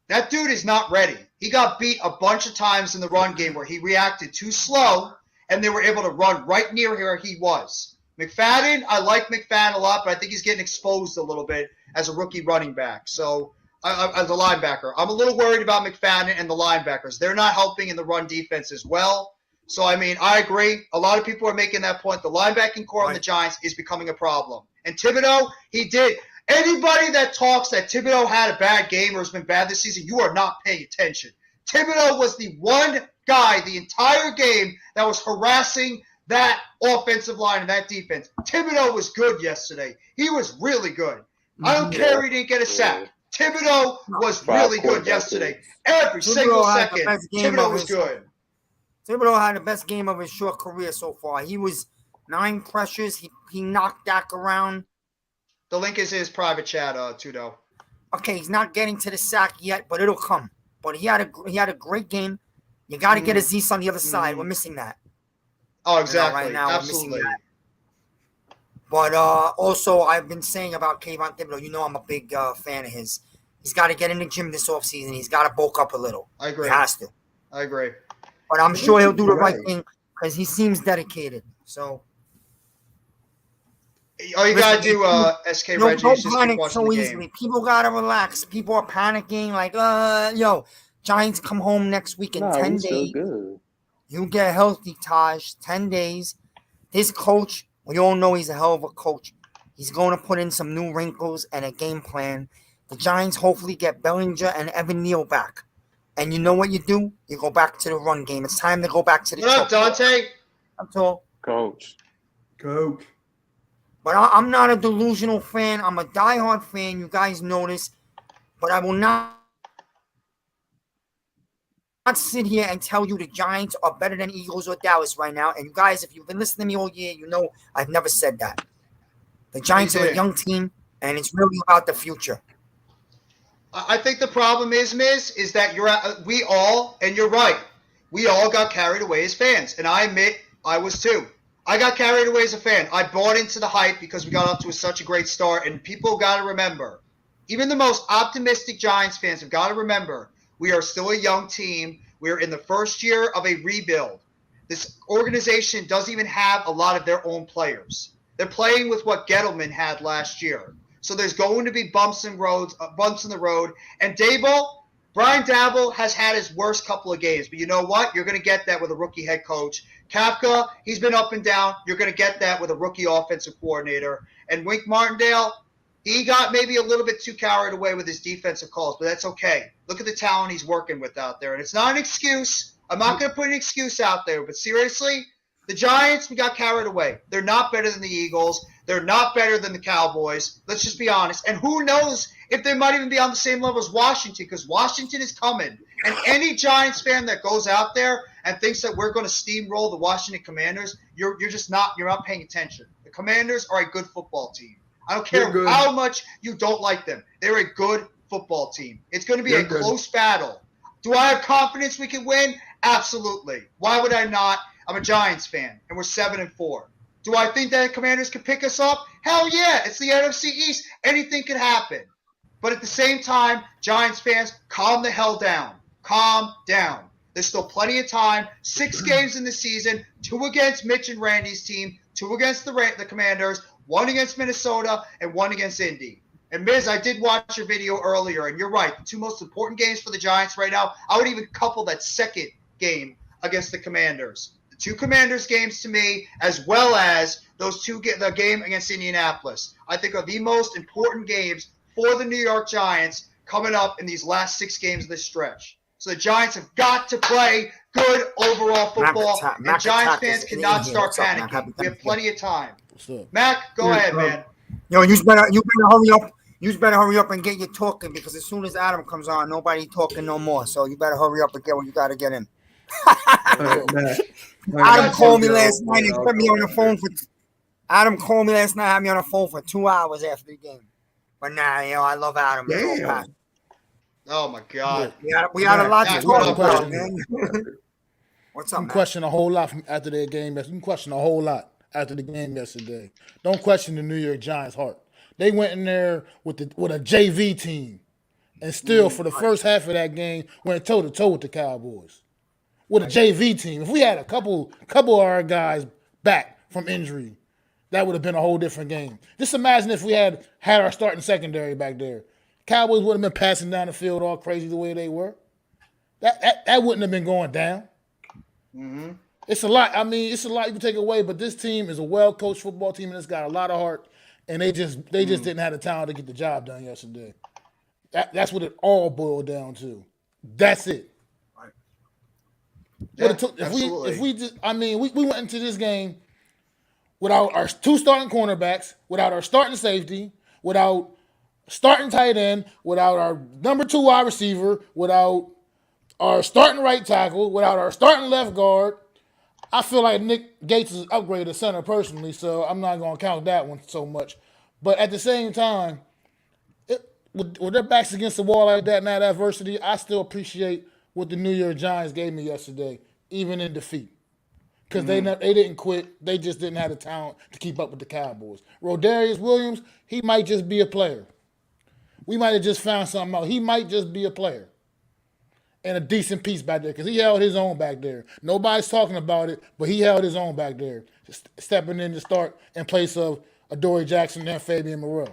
[SPEAKER 1] That dude is not ready. He got beat a bunch of times in the run game where he reacted too slow, and they were able to run right near where he was. McFadden, I like McFadden a lot, but I think he's getting exposed a little bit as a rookie running back. So, as a linebacker, I'm a little worried about McFadden and the linebackers. They're not helping in the run defense as well. So, I mean, I agree. A lot of people are making that point. The linebacking core on the Giants is becoming a problem. And Thibodeau, he did. Anybody that talks that Thibodeau had a bad game or has been bad this season, you are not paying attention. Thibodeau was the one guy the entire game that was harassing that offensive line and that defense. Thibodeau was good yesterday. He was really good. I don't care he didn't get a sack. Thibodeau was really good yesterday. Every single second, Thibodeau was good.
[SPEAKER 6] Thibodeau had the best game of his short career so far. He was 9 pressures. He knocked Dak around.
[SPEAKER 1] The link is his private chat, Tudo.
[SPEAKER 6] Okay, he's not getting to the sack yet, but it'll come. But he had a great game. You got to get Azeez on the other side. We're missing that.
[SPEAKER 1] Oh, exactly.
[SPEAKER 6] Right now,
[SPEAKER 1] absolutely.
[SPEAKER 6] We're missing that. But also, I've been saying about Kayvon Thibodeau, you know I'm a big fan of his. He's got to get in the gym this offseason. He's got to bulk up a little.
[SPEAKER 1] I agree.
[SPEAKER 6] He has to.
[SPEAKER 1] I agree.
[SPEAKER 6] but I'm sure he'll do the right
[SPEAKER 2] Right.
[SPEAKER 6] thing because he seems dedicated. So
[SPEAKER 1] All you gotta do, SK Reggie,
[SPEAKER 6] don't
[SPEAKER 1] is just keep
[SPEAKER 6] panic
[SPEAKER 1] watching
[SPEAKER 6] so
[SPEAKER 1] the
[SPEAKER 6] easily.
[SPEAKER 1] game.
[SPEAKER 6] People gotta relax. People are panicking like, Giants come home next week in 10
[SPEAKER 5] we
[SPEAKER 6] days.
[SPEAKER 5] still good.
[SPEAKER 6] You get healthy, Taj. 10 days. This coach, we all know he's a hell of a coach. He's going to put in some new wrinkles and a game plan. The Giants hopefully get Bellinger and Evan Neal back. And you know what you do? You go back to the run game. It's time to go back to the
[SPEAKER 1] What up, Dante?
[SPEAKER 6] That's all.
[SPEAKER 5] Coach.
[SPEAKER 6] But I'm not a delusional fan. I'm a diehard fan. You guys know this. But I will not sit here and tell you the Giants are better than Eagles or Dallas right now. And you guys, if you've been listening to me all year, you know I've never said that. The Giants are a young team, and it's really about the future.
[SPEAKER 1] I think the problem is, Miz, is that we all, and you're right, we all got carried away as fans. And I admit I was too. I got carried away as a fan. I bought into the hype because we got off to such a great start. And people got to remember, even the most optimistic Giants fans have got to remember, we are still a young team. We're in the first year of a rebuild. This organization doesn't even have a lot of their own players. They're playing with what Gettleman had last year. So there's going to be bumps in the road. And Brian Daboll has had his worst couple of games. But you know what? You're going to get that with a rookie head coach. Kafka, he's been up and down. You're going to get that with a rookie offensive coordinator. And Wink Martindale, he got maybe a little bit too carried away with his defensive calls, but that's okay. Look at the talent he's working with out there. And it's not an excuse. I'm not going to put an excuse out there. But seriously, the Giants, we got carried away. They're not better than the Eagles. They're not better than the Cowboys. Let's just be honest. And who knows if they might even be on the same level as Washington, because Washington is coming. And any Giants fan that goes out there and thinks that we're going to steamroll the Washington Commanders, you're not paying attention. The Commanders are a good football team. I don't care how much you don't like them. They're a good football team. It's going to be a close battle. Do I have confidence we can win? Absolutely. Why would I not? I'm a Giants fan, and we're 7-4. Do I think that the Commanders can pick us up? Hell yeah. It's the NFC East. Anything could happen. But at the same time, Giants fans, calm the hell down. Calm down. There's still plenty of time. 6 games in the season, 2 against Mitch and Randy's team, 2 against the Commanders, 1 against Minnesota, and 1 against Indy. And Miz, I did watch your video earlier, and you're right. The 2 most important games for the Giants right now, I would even couple that second game against the Commanders. The 2 Commanders games to me, as well as the game against Indianapolis, I think are the most important games for the New York Giants coming up in these last 6 games of this stretch. So the Giants have got to play good overall football, and Giants fans cannot start panicking. We have plenty of time. Mac, go ahead, man.
[SPEAKER 6] Yo, you better hurry up. You better hurry up and get your talking, because as soon as Adam comes on, nobody talking no more. So you better hurry up and get what you got to get in. Adam called me last night and put me on the phone Adam called me last night, had me on the phone for 2 hours after the game. But I love Adam.
[SPEAKER 2] Damn.
[SPEAKER 1] Oh my God.
[SPEAKER 6] We had a lot to talk about, man. What's up, man?
[SPEAKER 7] You question a whole lot after their game. You can question a whole lot after the game yesterday. Don't question the New York Giants' heart. They went in there with a JV team, and still for the first half of that game went toe to toe with the Cowboys with a JV team. If we had a couple of our guys back from injury, that would have been a whole different game. Just imagine if we had our starting secondary back there. Cowboys wouldn't have been passing down the field all crazy the way they were. That wouldn't have been going down.
[SPEAKER 1] Mm-hmm.
[SPEAKER 7] It's a lot. I mean, it's a lot you can take away, but this team is a well-coached football team, and it's got a lot of heart, and they just didn't have the talent to get the job done yesterday. That's what it all boiled down to. That's it.
[SPEAKER 1] Yeah,
[SPEAKER 7] we went into this game without our 2 starting cornerbacks, without our starting safety, without starting tight end, without our number 2 wide receiver, without our starting right tackle, without our starting left guard. I feel like Nick Gates is upgraded to center personally, so I'm not going to count that one so much. But at the same time, with their backs against the wall like that and that adversity, I still appreciate what the New York Giants gave me yesterday, even in defeat. Because they didn't quit. They just didn't have the talent to keep up with the Cowboys. Rodarius Williams, he might just be a player. We might have just found something out. He might just be a player. and a decent piece back there because he held his own back there. Nobody's talking about it, but he held his own back there, just stepping in to start in place of Adoree Jackson and Fabian Moreau.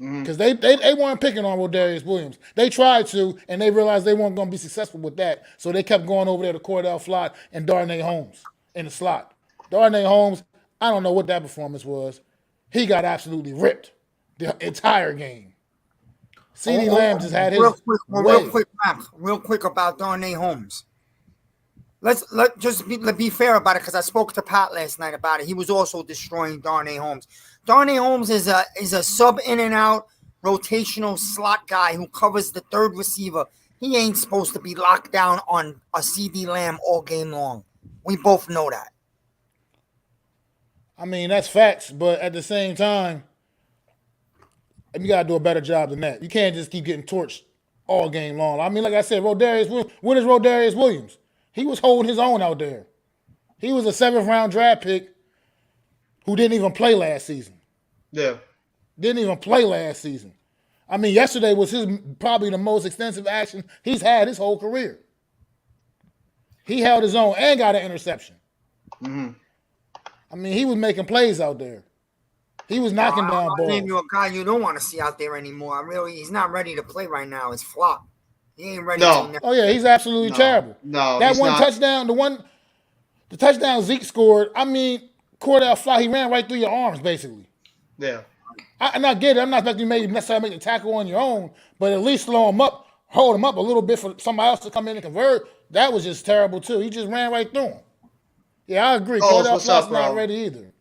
[SPEAKER 7] Because they weren't picking on Rodarius Williams. They tried to, and they realized they weren't going to be successful with that, so they kept going over there to Cordell Flott and Darnay Holmes in the slot. Darnay Holmes, I don't know what that performance was. He got absolutely ripped the entire game. CeeDee Lamb just had his
[SPEAKER 6] real quick about Darnay Holmes. Let's be fair about it because I spoke to Pat last night about it. He was also destroying Darnay Holmes. Darnay Holmes is a sub in and out rotational slot guy who covers the third receiver. He ain't supposed to be locked down on a CeeDee Lamb all game long. We both know that.
[SPEAKER 7] I mean, that's facts, but at the same time, you got to do a better job than that. You can't just keep getting torched all game long. I mean, like I said, when is Rodarius Williams? He was holding his own out there. He was a 7th-round draft pick who didn't even play last season.
[SPEAKER 1] Yeah.
[SPEAKER 7] Didn't even play last season. I mean, yesterday was probably the most extensive action he's had his whole career. He held his own and got an interception.
[SPEAKER 1] Mm-hmm.
[SPEAKER 7] I mean, he was making plays out there. He was knocking down balls.
[SPEAKER 6] I'll name you a guy you don't want to see out there anymore. He's not ready to play right now. It's Flott. He ain't ready to.
[SPEAKER 7] Oh, yeah, he's absolutely terrible.
[SPEAKER 1] No,
[SPEAKER 7] that one touchdown, the touchdown Zeke scored, I mean, Cordell Flott, he ran right through your arms, basically.
[SPEAKER 1] Yeah.
[SPEAKER 7] And I get it. I'm not expecting you necessarily make the tackle on your own, but at least slow him up, hold him up a little bit for somebody else to come in and convert. That was just terrible, too. He just ran right through him. Yeah, I agree. Cordell Flott's not ready either.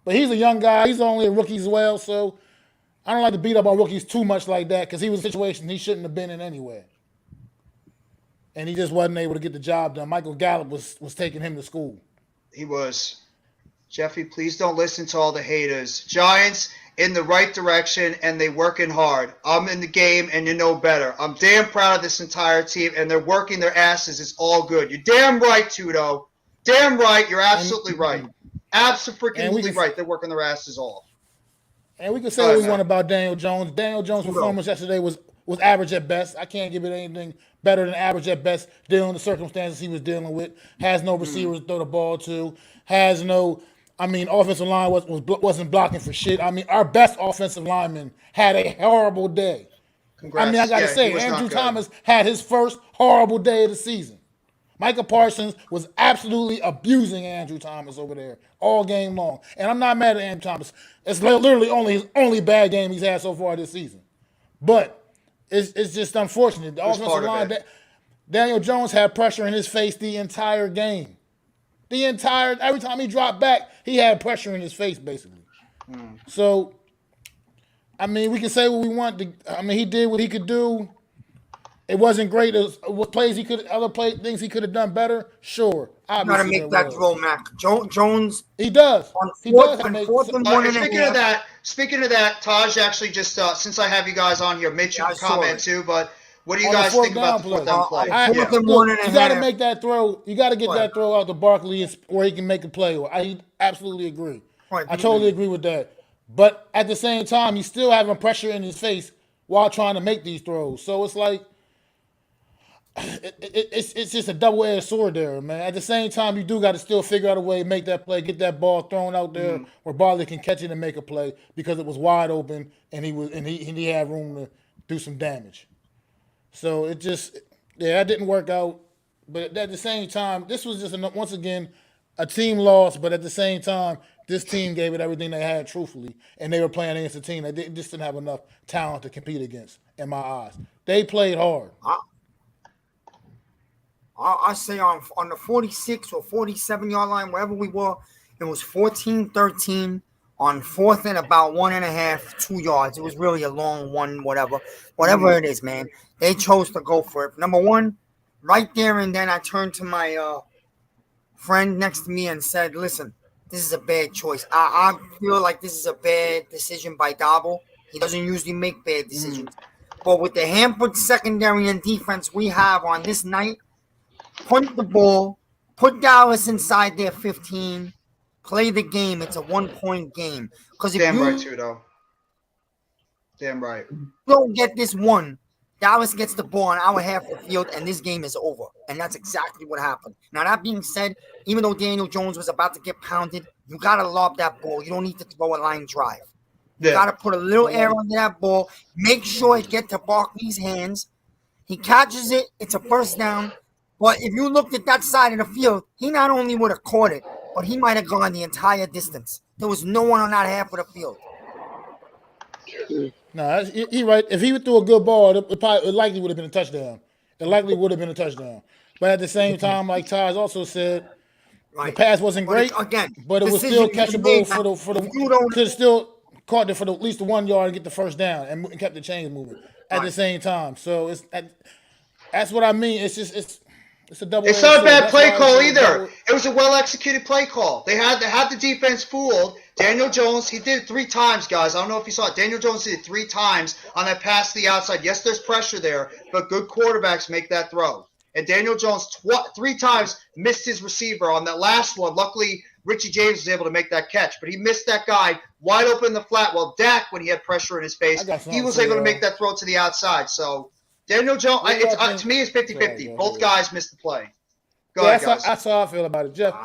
[SPEAKER 7] But he's a young guy. He's only a rookie as well, so I don't like to beat up on rookies too much like that because he was in a situation he shouldn't have been in anyway. And he just wasn't able to get the job done. Michael Gallup was taking him to school.
[SPEAKER 1] He was. Jeffy, please don't listen to all the haters. Giants in the right direction, and they working hard. I'm in the game, and you know better. I'm damn proud of this entire team, and they're working their asses. It's all good. You're damn right, Tudo. Damn right. You're absolutely right. Absolutely right. They're working their asses off.
[SPEAKER 7] And we can say what we want about Daniel Jones. Daniel Jones' performance yesterday was average at best. I can't give it anything better than average at best, dealing with the circumstances he was dealing with. Has no receivers to throw the ball to. Has no, offensive line wasn't blocking for shit. I mean, our best offensive lineman had a horrible day.
[SPEAKER 1] Congrats.
[SPEAKER 7] I got to say, Andrew Thomas had his first horrible day of the season. Micah Parsons was absolutely abusing Andrew Thomas over there all game long. And I'm not mad at Andrew Thomas. It's literally his only bad game he's had so far this season. But it's just unfortunate. The offensive line, Daniel Jones had pressure in his face the entire game. Every time he dropped back, he had pressure in his face, basically. So, we can say what we want. He did what he could do. It wasn't great. What things he could have done better? Sure.
[SPEAKER 6] Got to make that throw, Mac. Jones.
[SPEAKER 7] He does.
[SPEAKER 1] Speaking of that, Taj actually just since I have you guys on here, Mitch, you can comment too. But what do you guys think about the fourth down play?
[SPEAKER 7] You got to make that throw. You got to get that throw out to Barkley where he can make a play. I absolutely agree. I totally agree with that. But at the same time, he's still having pressure in his face while trying to make these throws. So it's like. It's just a double-edged sword there, man. At the same time, you do got to still figure out a way to make that play, get that ball thrown out there where Barkley can catch it and make a play because it was wide open and he had room to do some damage. So it just that didn't work out. But at the same time, this was just once again a team loss. But at the same time, this team gave it everything they had, truthfully, and they were playing against a team that just didn't have enough talent to compete against. In my eyes, they played hard.
[SPEAKER 6] I say on the 46 or 47-yard line, wherever we were, it was 14-13 on 4th and about 1.5, 2 yards. It was really a long one, whatever it is, man. They chose to go for it. Number one, right there and then I turned to my friend next to me and said, listen, this is a bad choice. I feel like this is a bad decision by Dabo. He doesn't usually make bad decisions. But with the hampered secondary and defense we have on this night, punt the ball, put Dallas inside their 15, play the game. It's a 1-point game. Because if
[SPEAKER 1] Damn right, Tudo. Damn right.
[SPEAKER 6] Don't get this one, Dallas gets the ball on our half of the field, and this game is over. And that's exactly what happened. Now, that being said, even though Daniel Jones was about to get pounded, you got to lob that ball. You don't need to throw a line drive. You got to put a little air on that ball. Make sure it gets to Barkley's hands. He catches it. It's a first down. But if you looked at that side of the field, he not only would have caught it, but he might have gone the entire distance. There was no one on that half of the field.
[SPEAKER 7] No, he right. If he threw a good ball, it likely would have been a touchdown. It likely would have been a touchdown. But at the same time, like Taj also said, the pass wasn't great, but it was still catchable for the could still caught it for at least the 1 yard and get the first down and kept the chains moving at the same time. So that's what I mean. It's just it's a double.
[SPEAKER 1] It's not a bad play call either. It was a well executed play call. They had the defense fooled. Daniel Jones, he did it 3 times, guys. I don't know if you saw it. Daniel Jones did it 3 times on that pass to the outside. Yes, there's pressure there, but good quarterbacks make that throw. And Daniel Jones 3 times missed his receiver on that last one. Luckily, Richie James was able to make that catch, but he missed that guy wide open in the flat. Well, Dak, when he had pressure in his face, he was able to make that throw to the outside. So Daniel Jones, to me, it's 50-50. Both guys missed the play. Go ahead, guys.
[SPEAKER 7] That's how I feel about it, Jeff.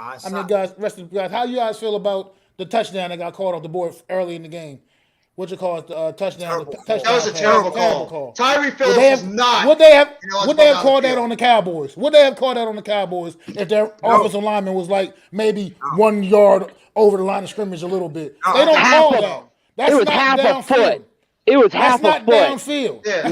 [SPEAKER 7] Guys, rest of the guys, how you guys feel about the touchdown that got called off the board early in the game? What you call it, the touchdown?
[SPEAKER 1] That was a terrible call. Tyree Phillips is not.
[SPEAKER 7] Would they have called that on the Cowboys? Would they have called that on the Cowboys if their offensive lineman was like maybe 1 yard over the line of scrimmage a little bit? They don't call that. That's not downfield.
[SPEAKER 4] It was half a foot.
[SPEAKER 7] That's not downfield.
[SPEAKER 1] Yeah.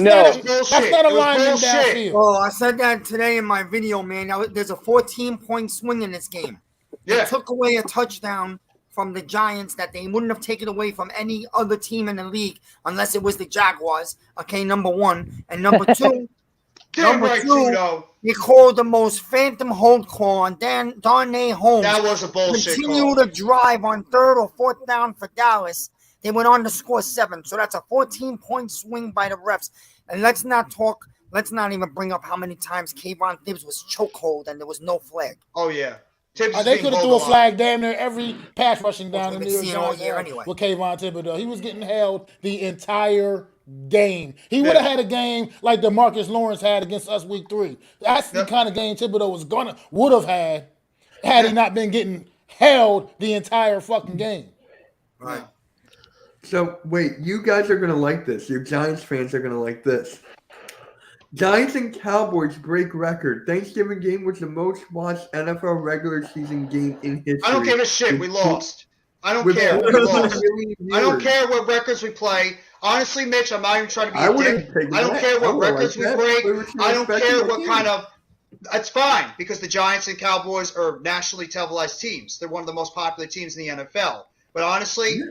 [SPEAKER 7] That's not a lineman downfield.
[SPEAKER 6] Oh, I said that today in my video, man. Now, there's a 14-point swing in this game. They took away a touchdown from the Giants that they wouldn't have taken away from any other team in the league unless it was the Jaguars. Okay, number 1. And number 2, they called the most phantom hold call on Darnay Holmes.
[SPEAKER 1] That was a bullshit
[SPEAKER 6] Continue to drive on 3rd or 4th down for Dallas. They went on to score 7. So that's a 14-point swing by the refs. And let's not even bring up how many times Kayvon Thibbs was chokehold and there was no flag.
[SPEAKER 1] Oh, yeah.
[SPEAKER 7] They could have threw a flag damn near every pass rushing down in the New York Giants
[SPEAKER 6] anyway.
[SPEAKER 7] with Kayvon Thibodeau. He was getting held the entire game. He would have had a game like DeMarcus Lawrence had against us week 3. That's the kind of game Thibodeau would have had he not been getting held the entire fucking game.
[SPEAKER 6] Right.
[SPEAKER 2] So, wait, you guys are going to like this. You Giants fans are going to like this. Giants and Cowboys break record. Thanksgiving game was the most watched NFL regular season game in history.
[SPEAKER 1] I don't give a shit. We lost. I don't care. We lost. I don't care what records we play. Honestly, Mitch, I'm not even trying to be a dick. I don't care what records we break. I don't care what kind of – it's fine because the Giants and Cowboys are nationally televised teams. They're one of the most popular teams in the NFL. But honestly,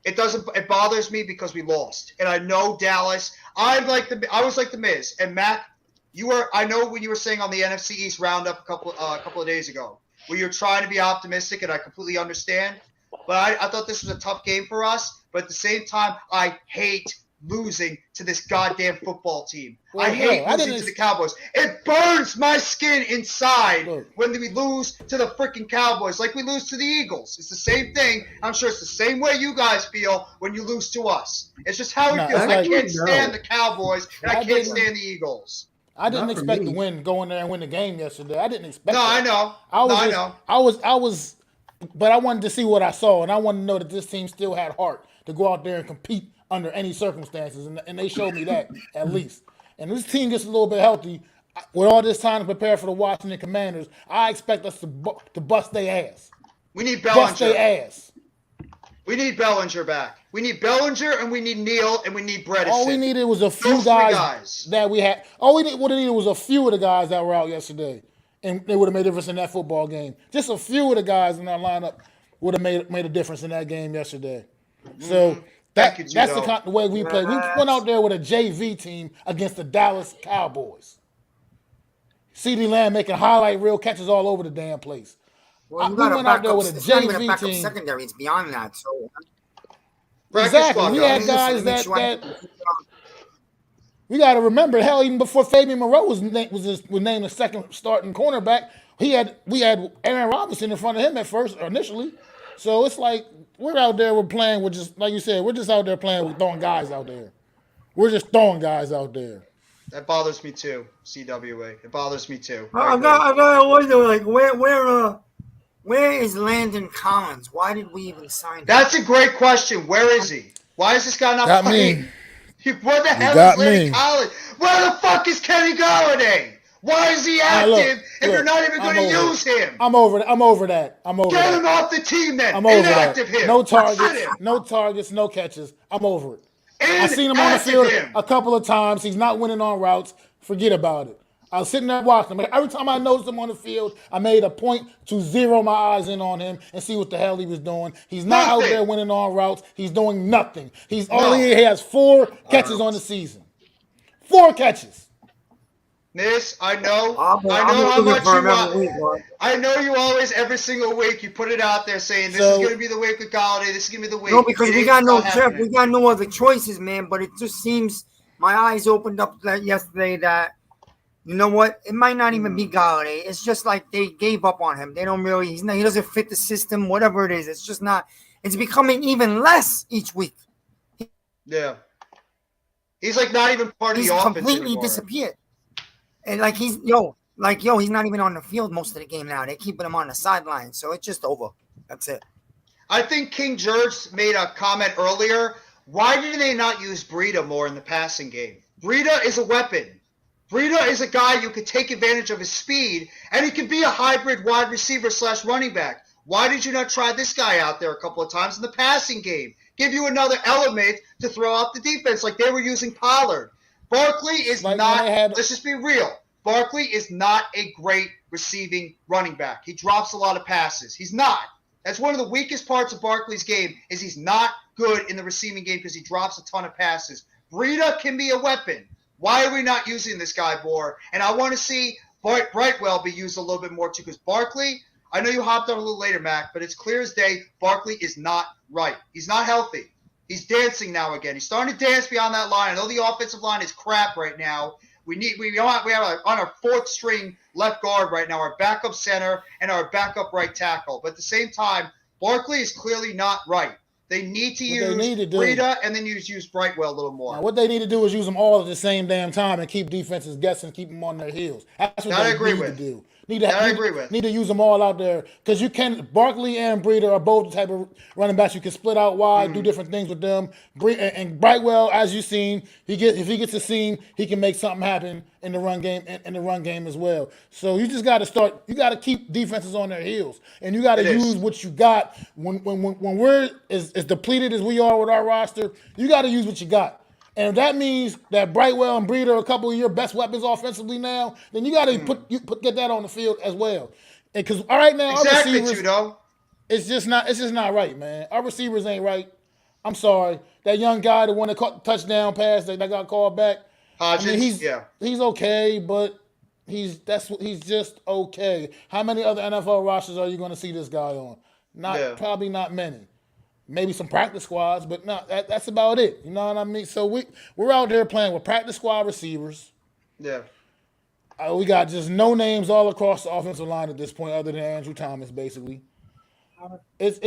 [SPEAKER 1] it bothers me because we lost. And I know Dallas – I was like the Miz. And Mac, I know when you were saying on the NFC East roundup a couple of days ago, where you're trying to be optimistic, and I completely understand. But I thought this was a tough game for us. But at the same time, I hate losing to this goddamn football team. I hate losing to the Cowboys. It burns my skin inside when we lose to the freaking Cowboys, like we lose to the Eagles. It's the same thing. I'm sure it's the same way you guys feel when you lose to us. It's just how it feels. I can't stand the Cowboys, and I can't stand the Eagles.
[SPEAKER 7] I didn't expect to go in there and win the game yesterday. I didn't expect.
[SPEAKER 1] No, I know.
[SPEAKER 7] I was, but I wanted to see what I saw, and I wanted to know that this team still had heart to go out there and compete under any circumstances, and they showed me that at least. And this team gets a little bit healthy with all this time to prepare for the Washington Commanders. I expect us to bust their ass.
[SPEAKER 1] We need Bellinger.
[SPEAKER 7] Bust their ass.
[SPEAKER 1] We need Bellinger back. We need Bellinger, and we need Neal, and we need Bredesen.
[SPEAKER 7] All we needed was a few guys that we had. All we would have needed was a few of the guys that were out yesterday, and they would have made a difference in that football game. Just a few of the guys in our lineup would have made a difference in that game yesterday. So that's the way we played. We went out there with a JV team against the Dallas Cowboys. CeeDee Lamb making highlight reel catches all over the damn place.
[SPEAKER 6] Well, we went out there with a JV team. Secondary, it's beyond that. So
[SPEAKER 7] exactly, we had guys that we got to remember. Hell, even before Fabian Moreau was named the second starting cornerback, we had Aaron Robinson in front of him initially. So it's like we're out there. We're playing with just like you said. We're just out there playing with throwing guys out there. We're just throwing guys out there.
[SPEAKER 1] That bothers me too, CWA. It bothers me too.
[SPEAKER 6] I gotta wonder, like, where is Landon Collins? Why did we even sign him?
[SPEAKER 1] That's a great question. Where is he? Why is this guy not
[SPEAKER 7] Got
[SPEAKER 1] playing?
[SPEAKER 7] me.
[SPEAKER 1] Where the hell
[SPEAKER 7] got
[SPEAKER 1] is Landon
[SPEAKER 7] me.
[SPEAKER 1] Collins? Where the fuck is Kenny Galladay? Why is he active if you're not even going to use him?
[SPEAKER 7] I'm over that. I'm over
[SPEAKER 1] Get
[SPEAKER 7] that.
[SPEAKER 1] him off the team then.
[SPEAKER 7] I'm over
[SPEAKER 1] Inactive
[SPEAKER 7] that.
[SPEAKER 1] him.
[SPEAKER 7] No
[SPEAKER 1] Sit
[SPEAKER 7] targets,
[SPEAKER 1] him.
[SPEAKER 7] no targets, no catches. I'm over it. I've seen him on the
[SPEAKER 1] Inactive
[SPEAKER 7] field
[SPEAKER 1] him.
[SPEAKER 7] a couple of times. He's not winning on routes. Forget about it. I was sitting there watching him. Every time I noticed him on the field, I made a point to zero my eyes in on him and see what the hell he was doing. He's not out there winning on routes. He's doing nothing. He has 4 catches on the season. 4 catches.
[SPEAKER 1] Miss, I know
[SPEAKER 6] I'm
[SPEAKER 1] how much you
[SPEAKER 6] every
[SPEAKER 1] want.
[SPEAKER 6] week,
[SPEAKER 1] I know you always, every single week, you put it out there saying this is going to be the week with Galladay. This is going to be the week.
[SPEAKER 6] No, because
[SPEAKER 1] It
[SPEAKER 6] we
[SPEAKER 1] ain't
[SPEAKER 6] got no
[SPEAKER 1] not happening.
[SPEAKER 6] we got no other choices, man. But it just seems my eyes opened up yesterday that, you know what, it might not even be Galladay. It's just like they gave up on him. They don't really. He doesn't fit the system. Whatever it is, it's just not. It's becoming even less each week.
[SPEAKER 1] Yeah. He's like not even part of
[SPEAKER 6] He's
[SPEAKER 1] the offense
[SPEAKER 6] completely
[SPEAKER 1] anymore.
[SPEAKER 6] disappeared. And like he's not even on the field most of the game now. They're keeping him on the sideline, so it's just over. That's it.
[SPEAKER 1] I think King George made a comment earlier. Why did they not use Breida more in the passing game? Breida is a weapon. Breida is a guy you could take advantage of his speed, and he could be a hybrid wide receiver / running back. Why did you not try this guy out there a couple of times in the passing game? Give you another element to throw off the defense like they were using Pollard. Barkley is let's just be real. Barkley is not a great receiving running back. He drops a lot of passes. He's not. That's one of the weakest parts of Barkley's game is he's not good in the receiving game because he drops a ton of passes. Breida can be a weapon. Why are we not using this guy more? And I want to see Brightwell be used a little bit more too because Barkley, I know you hopped on a little later, Mac, but it's clear as day Barkley is not right. He's not healthy. He's dancing now again. He's starting to dance beyond that line. I know the offensive line is crap right now. We have on our 4th string left guard right now, our backup center and our backup right tackle. But at the same time, Barkley is clearly not right. They need to use Breida and then use Brightwell a little more.
[SPEAKER 7] Now, what they need to do is use them all at the same damn time and keep defenses guessing, keep them on their heels. That's what they need to do. Need to use them all out there because you can. Barkley and Breida are both the type of running backs you can split out wide, do different things with them. And Brightwell, as you've seen, if he gets a seam, he can make something happen in the run game as well. So you just got to start. You got to keep defenses on their heels, and you got to use what you got when we're as depleted as we are with our roster. You got to use what you got. And if that means that Brightwell and Breida are a couple of your best weapons offensively now, then you got to get that on the field as well. Because right now, our receivers, it's just not right, man. Our receivers ain't right. I'm sorry. That young guy, the one that caught the touchdown pass that got called back.
[SPEAKER 1] Hodges,
[SPEAKER 7] I mean, he's okay, but he's just okay. How many other NFL rosters are you going to see this guy on? Probably not many. Maybe some practice squads, but no, that's about it. You know what I mean? So we're out there playing with practice squad receivers.
[SPEAKER 1] Yeah.
[SPEAKER 7] We got just no names all across the offensive line at this point, other than Andrew Thomas, basically. It's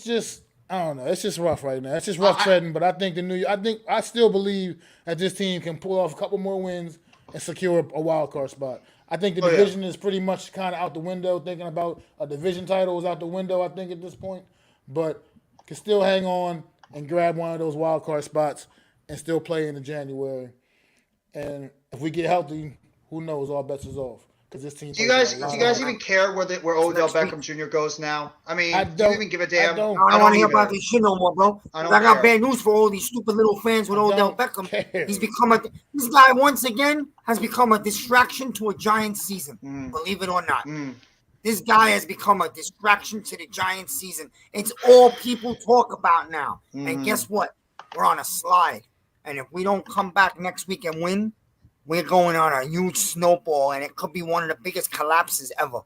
[SPEAKER 7] just I don't know. It's just rough right now. It's just rough treading. But I think I still believe that this team can pull off a couple more wins and secure a wild card spot. I think the division is pretty much kind of out the window. Thinking about a division title is out the window. I think at this point. But can still hang on and grab one of those wild card spots and still play in the January. And if we get healthy, who knows? All bets is off. Because this team.
[SPEAKER 1] Do you guys even care where Odell Beckham Jr. goes now? I mean, do you even give a damn?
[SPEAKER 6] I don't want to hear about this shit no more, bro. I got bad news for all these stupid little fans with Odell Beckham. This guy once again has become a distraction to a Giants season. Believe it or not. This guy has become a distraction to the Giants season. It's all people talk about now. And guess what? We're on a slide. And if we don't come back next week and win, we're going on a huge snowball, and it could be one of the biggest collapses ever.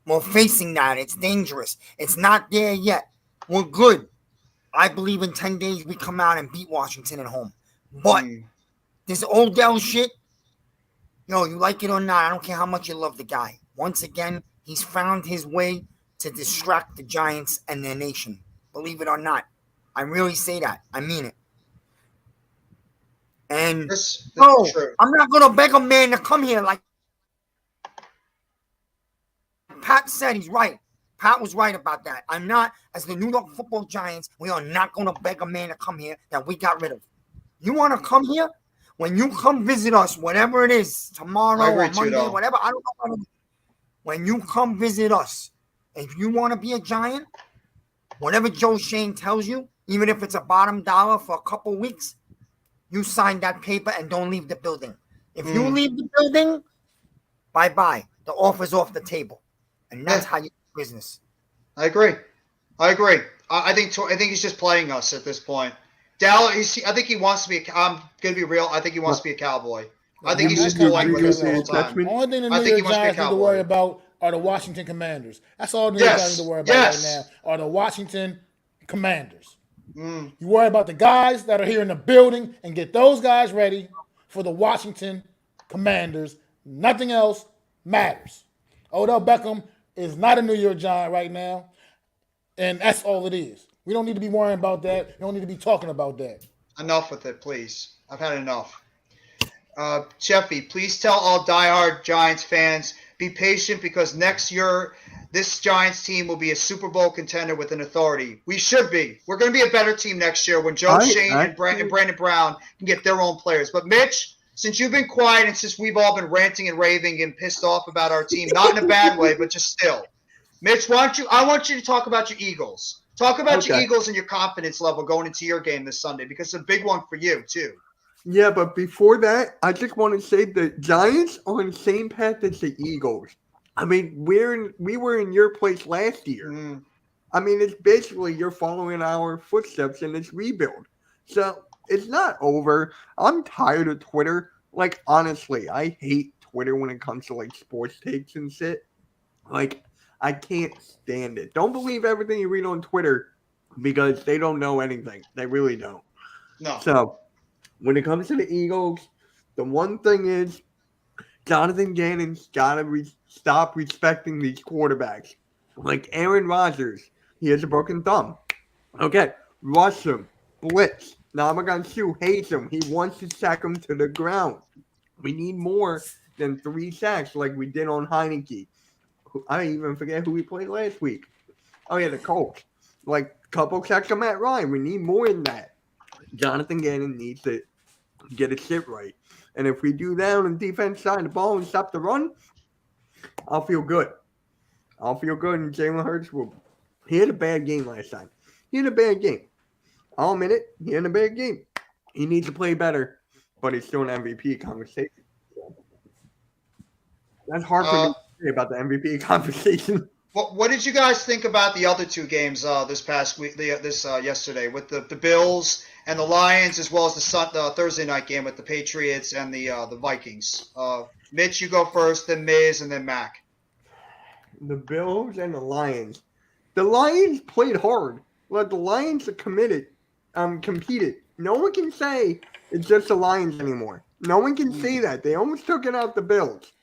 [SPEAKER 6] We're facing that. It's dangerous. It's not there yet. We're good. I believe in 10 days we come out and beat Washington at home. But this Odell shit, you like it or not, I don't care how much you love the guy. Once again, he's found his way to distract the Giants and their nation. Believe it or not. I really say that. I mean it. And
[SPEAKER 1] This
[SPEAKER 6] no,
[SPEAKER 1] is true.
[SPEAKER 6] I'm not gonna beg a man to come here. Like Pat said, he's right. Pat was right about that. I'm not, as the New York Football Giants, we are not gonna beg a man to come here that we got rid of. You want to come here? When you come visit us, whatever it is, tomorrow or Monday, whatever, I don't know. When you come visit us, if you want to be a Giant, whatever Joe Shane tells you, even if it's a bottom dollar for a couple weeks, you sign that paper and don't leave the building. If you leave the building, bye-bye. The offer's off the table. And that's how you do business.
[SPEAKER 1] I agree. I think he's just playing us at this point. Dallas, I think he wants to be. I'm gonna be real. I think he wants to be a Cowboy. I think he's just toying with us the whole time.
[SPEAKER 7] The only thing the New York Giants need to worry about are the Washington Commanders. That's all the New York Giants need to worry about right now. Are the Washington Commanders. You worry about the guys that are here in the building and get those guys ready for the Washington Commanders. Nothing else matters. Odell Beckham is not a New York Giant right now, and that's all it is. We don't need to be worrying about that. We don't need to be talking about that.
[SPEAKER 1] Enough with it, please. I've had enough. Jeffy, please tell all diehard Giants fans, be patient because next year this Giants team will be a Super Bowl contender with an authority. We should be. We're going to be a better team next year when Joe Shane and Brandon Brown can get their own players. But Mitch, since you've been quiet and since we've all been ranting and raving and pissed off about our team, not in a bad way, but just still. Mitch, I want you to talk about your Eagles. Talk about your Eagles and your confidence level going into your game this Sunday because it's a big one for you, too.
[SPEAKER 2] Yeah, but before that, I just want to say the Giants are on the same path as the Eagles. I mean, we were in your place last year. I mean, it's basically you're following our footsteps in this rebuild. So it's not over. I'm tired of Twitter. Like, honestly, I hate Twitter when it comes to, like, sports takes and shit. Like, I can't stand it. Don't believe everything you read on Twitter because they don't know anything. They really don't.
[SPEAKER 1] No.
[SPEAKER 2] So, when it comes to the Eagles, the one thing is Jonathan Gannon's got to stop respecting these quarterbacks. Like Aaron Rodgers, he has a broken thumb. Okay, rush him, blitz. Ndamukong Suh hates him. He wants to sack him to the ground. We need more than 3 sacks like we did on Heineke. I even forget who we played last week. Oh, yeah, the Colts. Like, a couple sacks of Matt Ryan. We need more than that. Jonathan Gannon needs to get his shit right. And if we do that on the defense side of the ball and stop the run, I'll feel good. And Jalen Hurts he had a bad game last time. He had a bad game. I'll admit it. He had a bad game. He needs to play better, but he's still an MVP conversation. That's hard for me to say about the MVP conversation.
[SPEAKER 1] What did you guys think about the other 2 games this past week? Yesterday with the Bills and the Lions, as well as the Thursday night game with the Patriots and the Vikings. Mitch, you go first, then Miz, and then Mac.
[SPEAKER 2] The Bills and the Lions. The Lions played hard. Like the Lions are competed. No one can say it's just the Lions anymore. No one can say that. They almost took it out the Bills.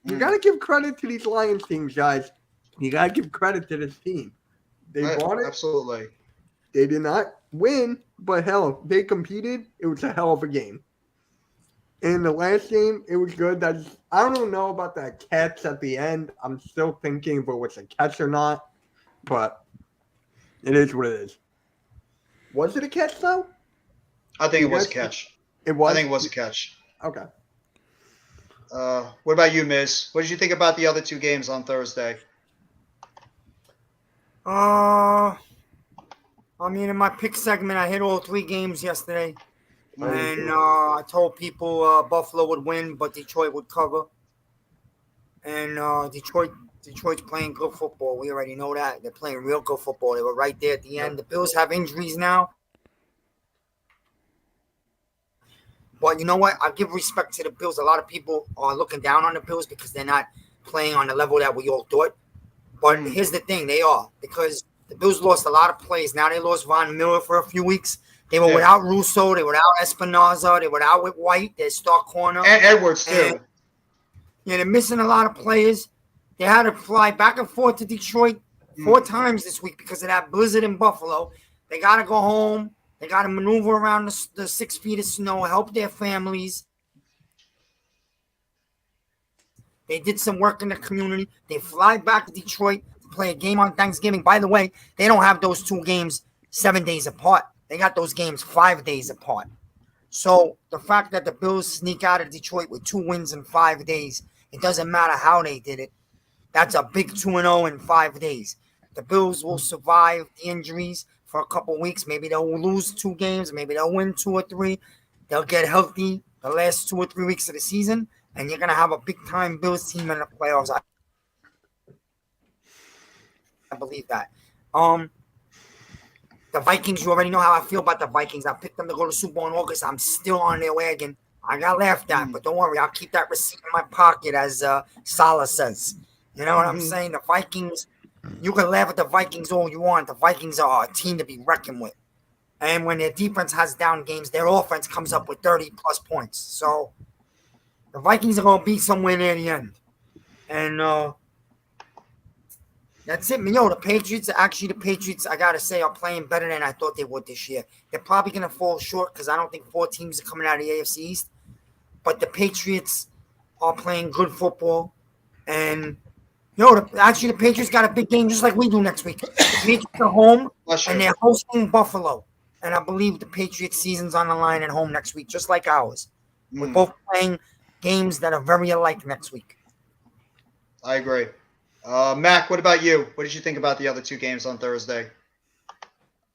[SPEAKER 2] You got to give credit to these Lions teams, guys. You got to give credit to this team. They bought it.
[SPEAKER 1] Absolutely.
[SPEAKER 2] They did not win, but hell, they competed. It was a hell of a game. In the last game, it was good. I don't know about that catch at the end. I'm still thinking if it was a catch or not, but it is what it is. Was it a catch, though?
[SPEAKER 1] I think it was a catch.
[SPEAKER 2] It was?
[SPEAKER 1] I think it was a catch.
[SPEAKER 2] Okay.
[SPEAKER 1] What about you, Miz? What did you think about the other 2 games on Thursday?
[SPEAKER 6] I mean, in my pick segment, I hit all 3 games yesterday. And I told people Buffalo would win, but Detroit would cover. And Detroit's playing good football. We already know that. They're playing real good football. They were right there at the end. The Bills have injuries now. But you know what? I give respect to the Bills. A lot of people are looking down on the Bills because they're not playing on the level that we all thought. But here's the thing. They are. Because the Bills lost a lot of plays. Now they lost Von Miller for a few weeks. They were without Russo. They were without Espinoza. They were out with White, their star corner.
[SPEAKER 1] And Edwards, too.
[SPEAKER 6] They're missing a lot of players. They had to fly back and forth to Detroit 4 times this week because of that blizzard in Buffalo. They got to go home They got to maneuver around the 6 feet of snow, help their families. They did some work in the community. They fly back to Detroit to play a game on Thanksgiving. By the way, they don't have those 2 games 7 days apart. They got those games 5 days apart. So the fact that the Bills sneak out of Detroit with 2 wins in 5 days, it doesn't matter how they did it. That's a big 2-0 in 5 days. The Bills will survive the injuries for a couple weeks. Maybe they'll lose 2 games. Maybe they'll win 2 or 3. They'll get healthy the last 2 or 3 weeks of the season, and you're going to have a big-time Bills team in the playoffs. I believe that. The Vikings, you already know how I feel about the Vikings. I picked them to go to Super Bowl in August. I'm still on their wagon. I got laughed at, but don't worry. I'll keep that receipt in my pocket, as Salah says. You know what I'm saying? The Vikings, you can laugh at the Vikings all you want. The Vikings are a team to be reckoned with. And when their defense has down games, their offense comes up with 30-plus points. So the Vikings are going to be somewhere near the end. And that's it. The Patriots, I got to say, are playing better than I thought they would this year. They're probably going to fall short because I don't think 4 teams are coming out of the AFC East. But the Patriots are playing good football. And, the Patriots got a big game just like we do next week. The Patriots are home, and they're hosting Buffalo. And I believe the Patriots' season's on the line at home next week, just like ours. We're both playing games that are very alike next week.
[SPEAKER 1] I agree. Mac, what about you? What did you think about the other 2 games on Thursday?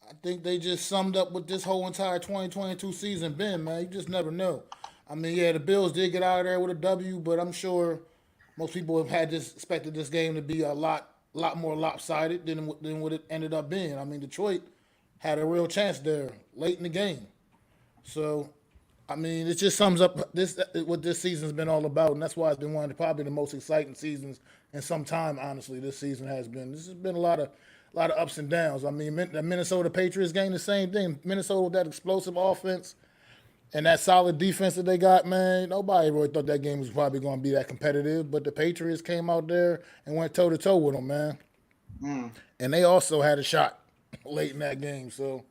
[SPEAKER 7] I think they just summed up what this whole entire 2022 season been, man. You just never know. I mean, yeah, the Bills did get out of there with a W, but I'm sure most people have expected this game to be a lot more lopsided than what it ended up being. I mean, Detroit had a real chance there late in the game. So, I mean, it just sums up what this season's been all about, and that's why it's been one of probably the most exciting seasons in some time. Honestly, this season has been. This has been a lot of ups and downs. I mean, the Minnesota Patriots game, the same thing. Minnesota with that explosive offense and that solid defense that they got, man. Nobody really thought that game was probably going to be that competitive, but the Patriots came out there and went toe to toe with them, man. And they also had a shot late in that game, so.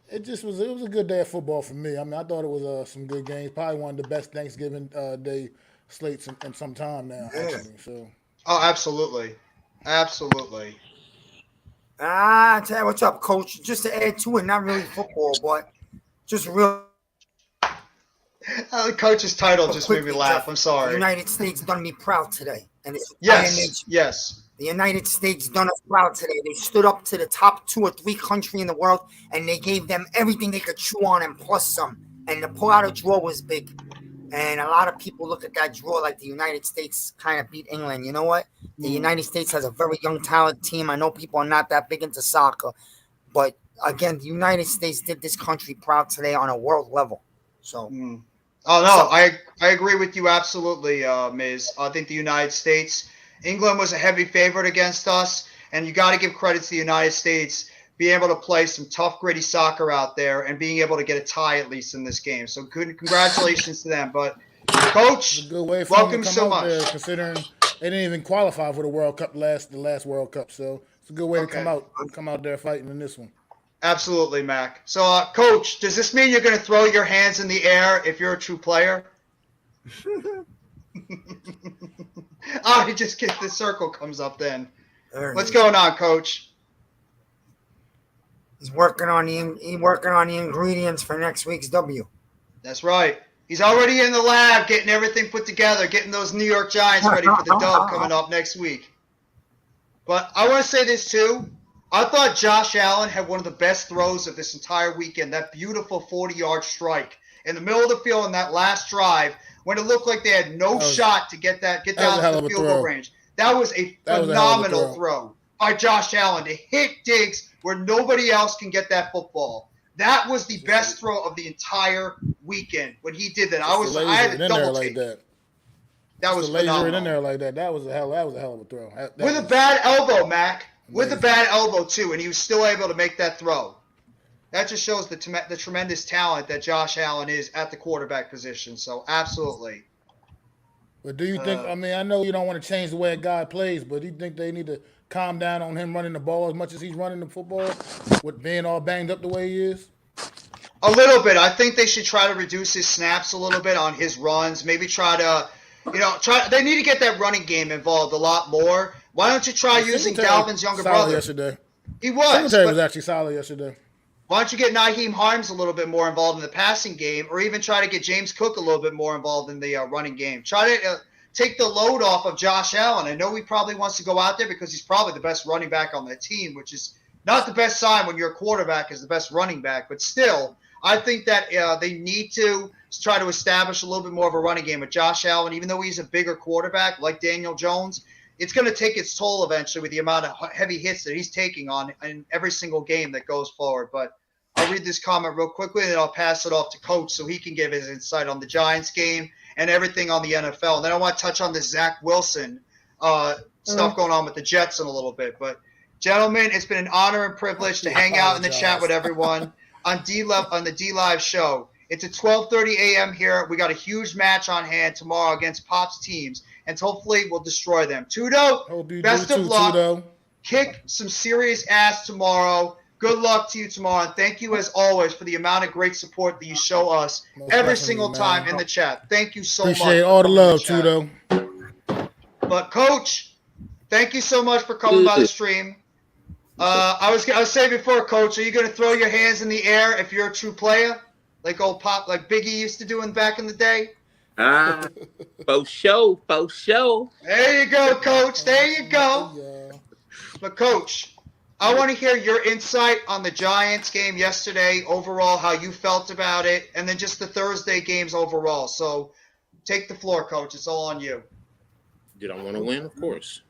[SPEAKER 7] It was a good day of football for me. I mean, I thought it was some good games. Probably one of the best Thanksgiving Day slates in some time now, actually. So.
[SPEAKER 1] Oh, absolutely. Absolutely.
[SPEAKER 6] I tell you what's up, Coach. Just to add to it, not really football, but just real.
[SPEAKER 1] The coach's title just made me laugh. I'm sorry.
[SPEAKER 6] The United States done me proud today. And it's
[SPEAKER 1] yes.
[SPEAKER 6] The United States done us proud today. They stood up to the top 2 or 3 country in the world, and they gave them everything they could chew on and plus some. And to pull out a draw was big. And a lot of people look at that draw like the United States kind of beat England. You know what? The United States has a very young, talented team. I know people are not that big into soccer. But, again, the United States did this country proud today on a world level. So.
[SPEAKER 1] Oh, no, I agree with you absolutely, Miz. I think the United States – England was a heavy favorite against us, and you got to give credit to the United States being able to play some tough, gritty soccer out there and being able to get a tie at least in this game. So congratulations to them. But, Coach, welcome so much.
[SPEAKER 7] There, considering they didn't even qualify for the World Cup, the last World Cup. So it's a good way to come out there fighting in this one.
[SPEAKER 1] Absolutely, Mac. So, Coach, does this mean you're going to throw your hands in the air if you're a true player? He just gets the circle comes up then. What's going on, Coach?
[SPEAKER 6] He's working on the ingredients for next week's W.
[SPEAKER 1] That's right. He's already in the lab getting everything put together, getting those New York Giants ready for the dub coming up next week. But I want to say this too. I thought Josh Allen had one of the best throws of this entire weekend, that beautiful 40-yard strike in the middle of the field in that last drive when it looked like they had no shot to get down to the field goal range. That was a phenomenal throw by Josh Allen to hit Diggs where nobody else can get that football. That was the best throw of the entire weekend when he did that. I had to double take. That was phenomenal.
[SPEAKER 7] In there like that. That was a hell of a throw.
[SPEAKER 1] With a bad elbow, Mac. With a bad elbow too, and he was still able to make that throw. That just shows the tremendous talent that Josh Allen is at the quarterback position. So, absolutely.
[SPEAKER 7] But do you think, I mean, I know you don't want to change the way a guy plays, but do you think they need to calm down on him running the ball as much as he's running the football with being all banged up the way he is?
[SPEAKER 1] A little bit. I think they should try to reduce his snaps a little bit on his runs. Maybe try to, they need to get that running game involved a lot more. Why don't you try using Dalvin's younger brother?
[SPEAKER 7] Yesterday.
[SPEAKER 1] He was.
[SPEAKER 7] Singletary was actually solid yesterday.
[SPEAKER 1] Why don't you get Nyheim Hines a little bit more involved in the passing game, or even try to get James Cook a little bit more involved in the running game? Try to take the load off of Josh Allen. I know he probably wants to go out there because he's probably the best running back on the team, which is not the best sign when your quarterback is the best running back. But still, I think that they need to try to establish a little bit more of a running game with Josh Allen. Even though he's a bigger quarterback like Daniel Jones, it's going to take its toll eventually with the amount of heavy hits that he's taking on in every single game that goes forward. But I'll read this comment real quickly, and then I'll pass it off to Coach so he can give his insight on the Giants game and everything on the NFL. And then I want to touch on this Zach Wilson stuff going on with the Jets in a little bit. But, gentlemen, it's been an honor and privilege to hang out in the chat with everyone on the D-Live show. It's at 12:30 a.m. here. We got a huge match on hand tomorrow against Pop's teams, and hopefully we'll destroy them. Tudo, best of luck. Tudo. Kick some serious ass tomorrow. Good luck to you tomorrow, and thank you as always for the amount of great support that you show us every single time in the chat. Thank you so much.
[SPEAKER 7] Appreciate all the love, Tudo.
[SPEAKER 1] But Coach, thank you so much for coming by the stream. I was saying before, Coach, are you going to throw your hands in the air if you're a true player, like old Pop, like Biggie used to do back in the day?
[SPEAKER 8] For sure.
[SPEAKER 1] There you go, Coach. There you go.
[SPEAKER 7] Yeah.
[SPEAKER 1] But Coach, I want to hear your insight on the Giants game yesterday, overall, how you felt about it, and then just the Thursday games overall. So take the floor, Coach. It's all on you.
[SPEAKER 8] Did I want to win? Of course.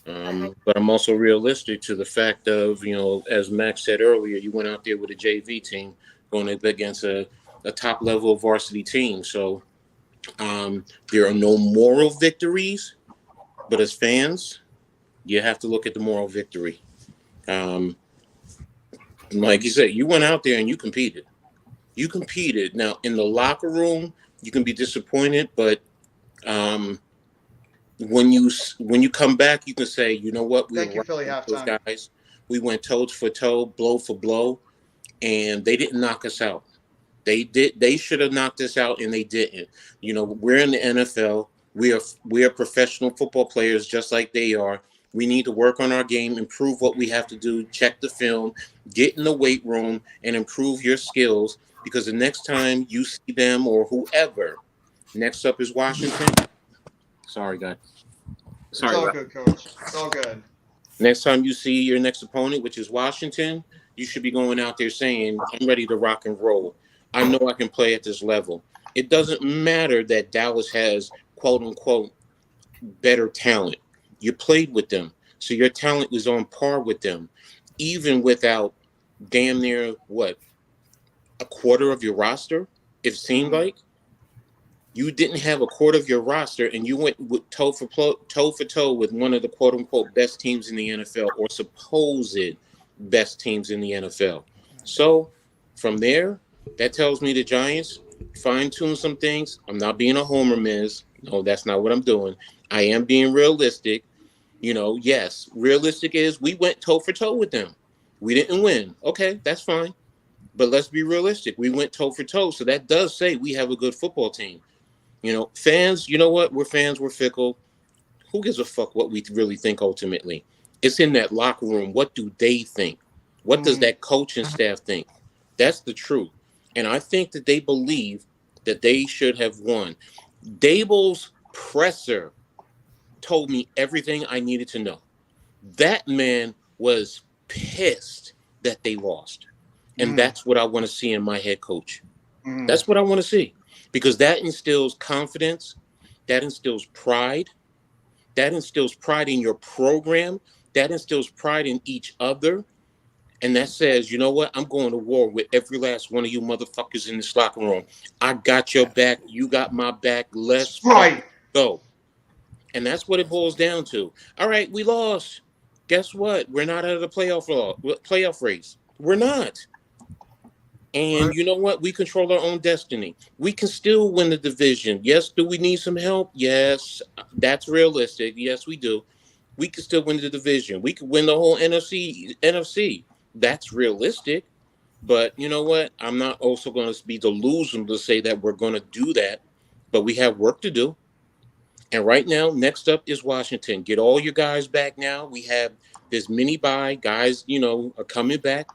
[SPEAKER 8] But I'm also realistic to the fact of, as Max said earlier, you went out there with a JV team going up against a top level varsity team. So there are no moral victories, but as fans, you have to look at the moral victory. Like you said, you went out there and you competed. Now in the locker room, you can be disappointed, but when you come back, you can say, you know what,
[SPEAKER 1] Thank you, Philly
[SPEAKER 8] those
[SPEAKER 1] halftime.
[SPEAKER 8] guys. We went toe for toe, blow for blow, and they didn't knock us out. They should have knocked us out, and they didn't. We're in the NFL. We are professional football players just like they are. We need to work on our game, improve what we have to do, check the film, get in the weight room, and improve your skills, because the next time you see them or whoever, next up is Washington. Sorry, guys. Sorry.
[SPEAKER 1] It's all good, Coach. It's all good.
[SPEAKER 8] Next time you see your next opponent, which is Washington, you should be going out there saying, I'm ready to rock and roll. I know I can play at this level. It doesn't matter that Dallas has, quote unquote, better talent. You played with them, so your talent was on par with them, even without damn near, a quarter of your roster, it seemed like. You didn't have a quarter of your roster, and you went with toe for toe with one of the quote-unquote best teams in the NFL, or supposed best teams in the NFL. So from there, that tells me the Giants fine-tune some things. I'm not being a homer, Miz. No, that's not what I'm doing. I am being realistic. Yes, realistic is we went toe for toe with them. We didn't win. Okay, that's fine. But let's be realistic. We went toe for toe. So that does say we have a good football team. Fans, you know what? We're fans. We're fickle. Who gives a fuck what we really think ultimately? It's in that locker room. What do they think? What does that coaching staff think? That's the truth. And I think that they believe that they should have won. Dable's presser told me everything I needed to know. That man was pissed that they lost. And that's what I want to see in my head coach. That's what I want to see. Because that instills confidence. That instills pride. That instills pride in your program. That instills pride in each other. And that says, you know what? I'm going to war with every last one of you motherfuckers in this locker room. I got your back. You got my back. Let's go. And that's what it boils down to. All right, we lost. Guess what? We're not out of the playoff race. We're not. And you know what? We control our own destiny. We can still win the division. Yes, do we need some help? Yes, that's realistic. Yes, we do. We can still win the division. We could win the whole NFC. That's realistic. But you know what? I'm not also going to be delusional to say that we're going to do that, but we have work to do. And right now, next up is Washington. Get all your guys back now. We have this mini bye. Guys, are coming back.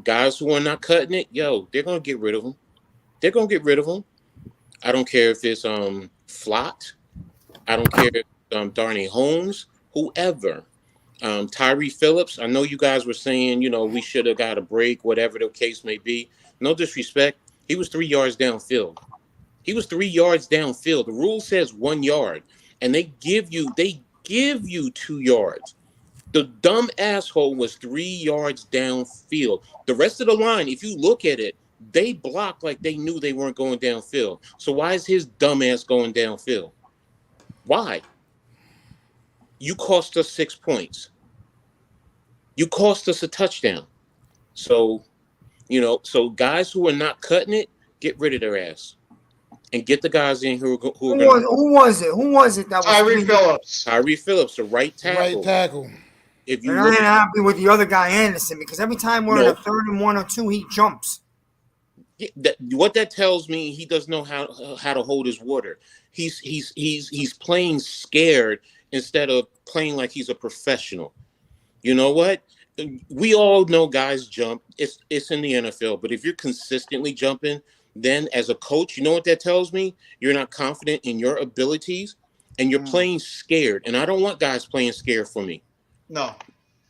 [SPEAKER 8] Guys who are not cutting it, they're going to get rid of them. They're going to get rid of them. I don't care if it's Flott. I don't care if Darnay Holmes, whoever. Tyree Phillips, I know you guys were saying, we should have got a break, whatever the case may be. No disrespect. He was 3 yards downfield. The rule says 1 yard, and they give you 2 yards. The dumb asshole was 3 yards downfield. The rest of the line, if you look at it, they blocked like they knew they weren't going downfield. So why is his dumb ass going downfield? Why? You cost us 6 points. You cost us a touchdown. So, so guys who are not cutting it, get rid of their ass. And get the guys in who
[SPEAKER 6] was it? Who was it that was
[SPEAKER 1] Tyree Phillips?
[SPEAKER 8] Tyree Phillips, the right tackle.
[SPEAKER 7] Right tackle.
[SPEAKER 8] If you
[SPEAKER 6] and I ain't happy with the other guy, Anderson, because every time we're in a 3rd and 1 or 2, he jumps.
[SPEAKER 8] What that tells me, he doesn't know how to hold his water. He's playing scared instead of playing like he's a professional. You know what? We all know guys jump. It's in the NFL, but if you're consistently jumping, then as a coach, you know what that tells me? You're not confident in your abilities and you're playing scared. And I don't want guys playing scared for me.
[SPEAKER 1] No.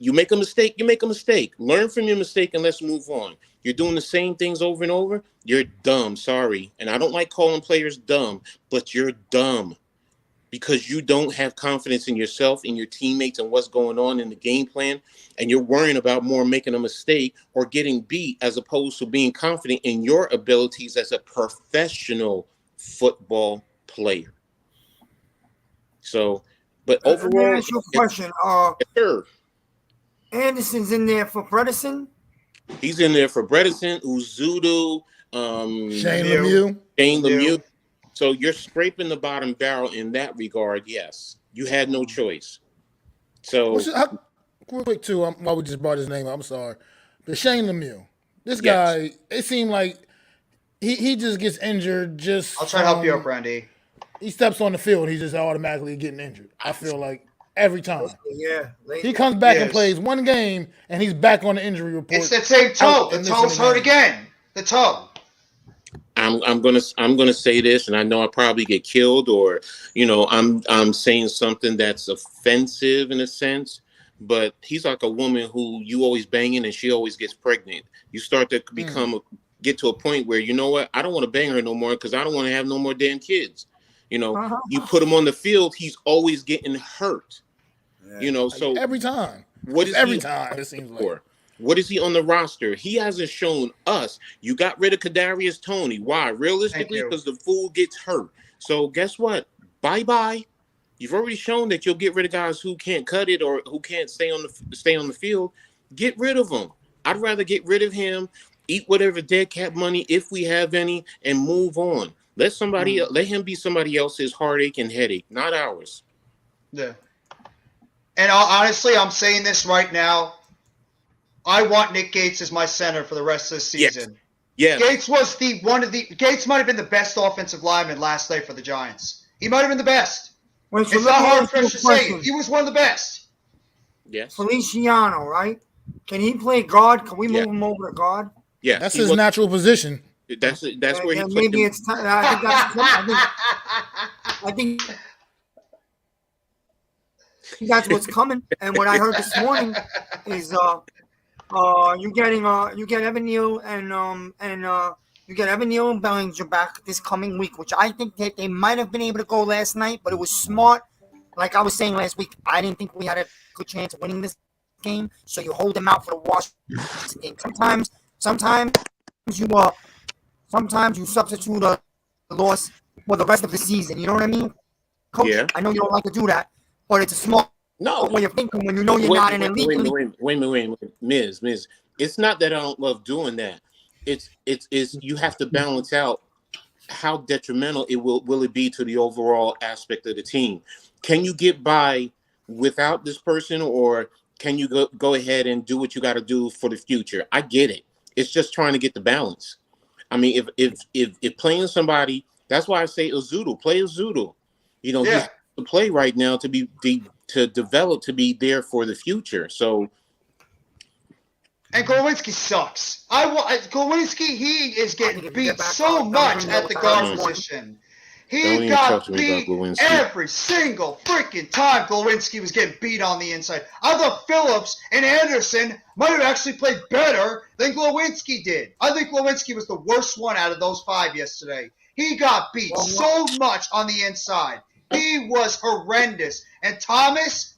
[SPEAKER 8] You make a mistake, you make a mistake. Learn from your mistake and let's move on. You're doing the same things over and over. You're dumb. Sorry. And I don't like calling players dumb, but you're dumb because you don't have confidence in yourself, in your teammates, and what's going on in the game plan. And you're worrying about more making a mistake or getting beat as opposed to being confident in your abilities as a professional football player. So, but overall,
[SPEAKER 6] let me ask you a question.
[SPEAKER 8] Sure.
[SPEAKER 6] Anderson's in there for Bredesen?
[SPEAKER 8] He's in there for Bredesen, Uzudu,
[SPEAKER 7] Shane Lemieux.
[SPEAKER 8] So you're scraping the bottom barrel in that regard. Yes, you had no choice. So
[SPEAKER 7] real quick too, while we just brought his name up, I'm sorry, but Shane Lemieux, this guy, it seemed like he just gets injured.
[SPEAKER 1] I'll try to help you out, Brandy.
[SPEAKER 7] He steps on the field, he's just automatically getting injured. I feel like every time.
[SPEAKER 6] Yeah,
[SPEAKER 7] he comes back and plays one game, and he's back on the injury report.
[SPEAKER 1] It's the same toe. The toe's hurt again. The toe.
[SPEAKER 8] I'm gonna say this, and I know I probably get killed, or I'm saying something that's offensive in a sense. But he's like a woman who you always banging, and she always gets pregnant. You start to get to a point where, you know what, I don't want to bang her no more because I don't want to have no more damn kids. You put him on the field, he's always getting hurt. So
[SPEAKER 7] every time.
[SPEAKER 8] Every
[SPEAKER 7] time it seems like.
[SPEAKER 8] What is he on the roster? He hasn't shown us. You got rid of Kadarius Toney. Why? Realistically, because the fool gets hurt. So guess what? Bye-bye. You've already shown that you'll get rid of guys who can't cut it or who can't stay on the field. Get rid of them. I'd rather get rid of him, eat whatever dead cap money if we have any, and move on. Let him be somebody else's heartache and headache, not ours.
[SPEAKER 1] Yeah. And honestly, I'm saying this right now. I want Nick Gates as my center for the rest of the season.
[SPEAKER 8] Yes.
[SPEAKER 1] Gates was Gates might have been the best offensive lineman last night for the Giants. He might have been the best.
[SPEAKER 6] Wait, so
[SPEAKER 1] it's not hard for us to say. He was one of the best.
[SPEAKER 8] Yes.
[SPEAKER 6] Feliciano, right? Can he play guard? Can we move him over to guard?
[SPEAKER 8] Yeah.
[SPEAKER 7] That's his natural position.
[SPEAKER 8] That's where he
[SPEAKER 6] maybe it's time. I think that's what's coming. And what I heard this morning is you get Evan Neal and you get Evan Neal and Bellinger back this coming week, which I think that they might have been able to go last night, but it was smart. Like I was saying last week, I didn't think we had a good chance of winning this game, so you hold them out for the Washington game. Sometimes you substitute a loss for the rest of the season. You know what I mean? Coach,
[SPEAKER 8] yeah.
[SPEAKER 6] I know you don't like to do that, but it's a smart way of thinking when you know you're not in a league.
[SPEAKER 8] Wait a minute. Ms. It's not that I don't love doing that. It's you have to balance out how detrimental will it be to the overall aspect of the team. Can you get by without this person, or can you go ahead and do what you got to do for the future? I get it. It's just trying to get the balance. I mean, if playing somebody, that's why I say Ozuna, play Ozuna. You know, he's to play right now to to develop to be there for the future. So.
[SPEAKER 1] And Glowinski sucks. Glowinski, he is getting beat so much at the guard position. He got beat every single freaking time Glowinski was getting beat on the inside. I thought Phillips and Anderson might have actually played better than Glowinski did. I think Glowinski was the worst one out of those 5 yesterday. He got beat so much on the inside. He was horrendous. And Thomas,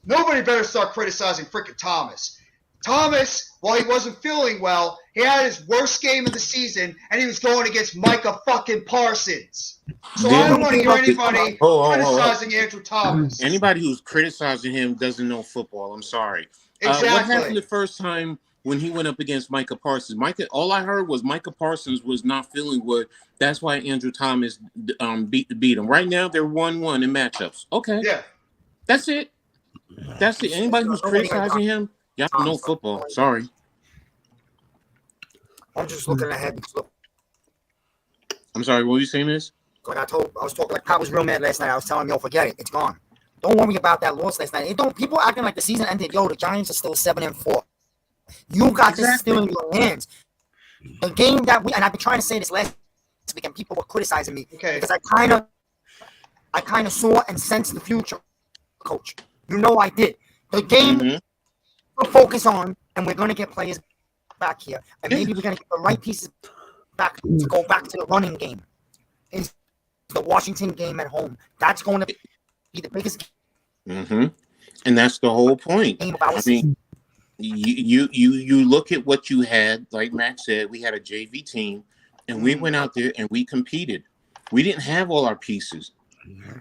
[SPEAKER 1] nobody better start criticizing freaking Thomas. Thomas, while he wasn't feeling well, he had his worst game of the season, and he was going against Micah fucking Parsons. So I don't want to hear anybody criticizing Andrew Thomas.
[SPEAKER 8] Anybody who's criticizing him doesn't know football. I'm sorry.
[SPEAKER 1] Exactly.
[SPEAKER 8] What happened the first time when he went up against Micah Parsons? All I heard was Micah Parsons was not feeling good. That's why Andrew Thomas beat him. Right now, they're 1-1 in matchups. Okay.
[SPEAKER 1] Yeah.
[SPEAKER 8] That's it. That's it. Anybody who's criticizing him, y'all don't know football. Sorry.
[SPEAKER 6] I'm just looking ahead.
[SPEAKER 8] I'm sorry. What were you saying, Miss?
[SPEAKER 6] Like I was talking like I was real mad last night. I was telling him, forget it. It's gone. Don't worry about that loss last night. People acting like the season ended. The Giants are still 7-4. You got this still in your hands. The game that and I've been trying to say this last week, and people were criticizing me because I kind of saw and sensed the future, Coach. You know I did. The game we'll focus on, and we're going to get players back here, and maybe we're going to get the right pieces back to go back to the running game. Is the Washington game at home? That's going to be the biggest.
[SPEAKER 8] And that's the whole point. I mean, you look at what you had. Like Max said, we had a JV team, and we went out there and we competed. We didn't have all our pieces,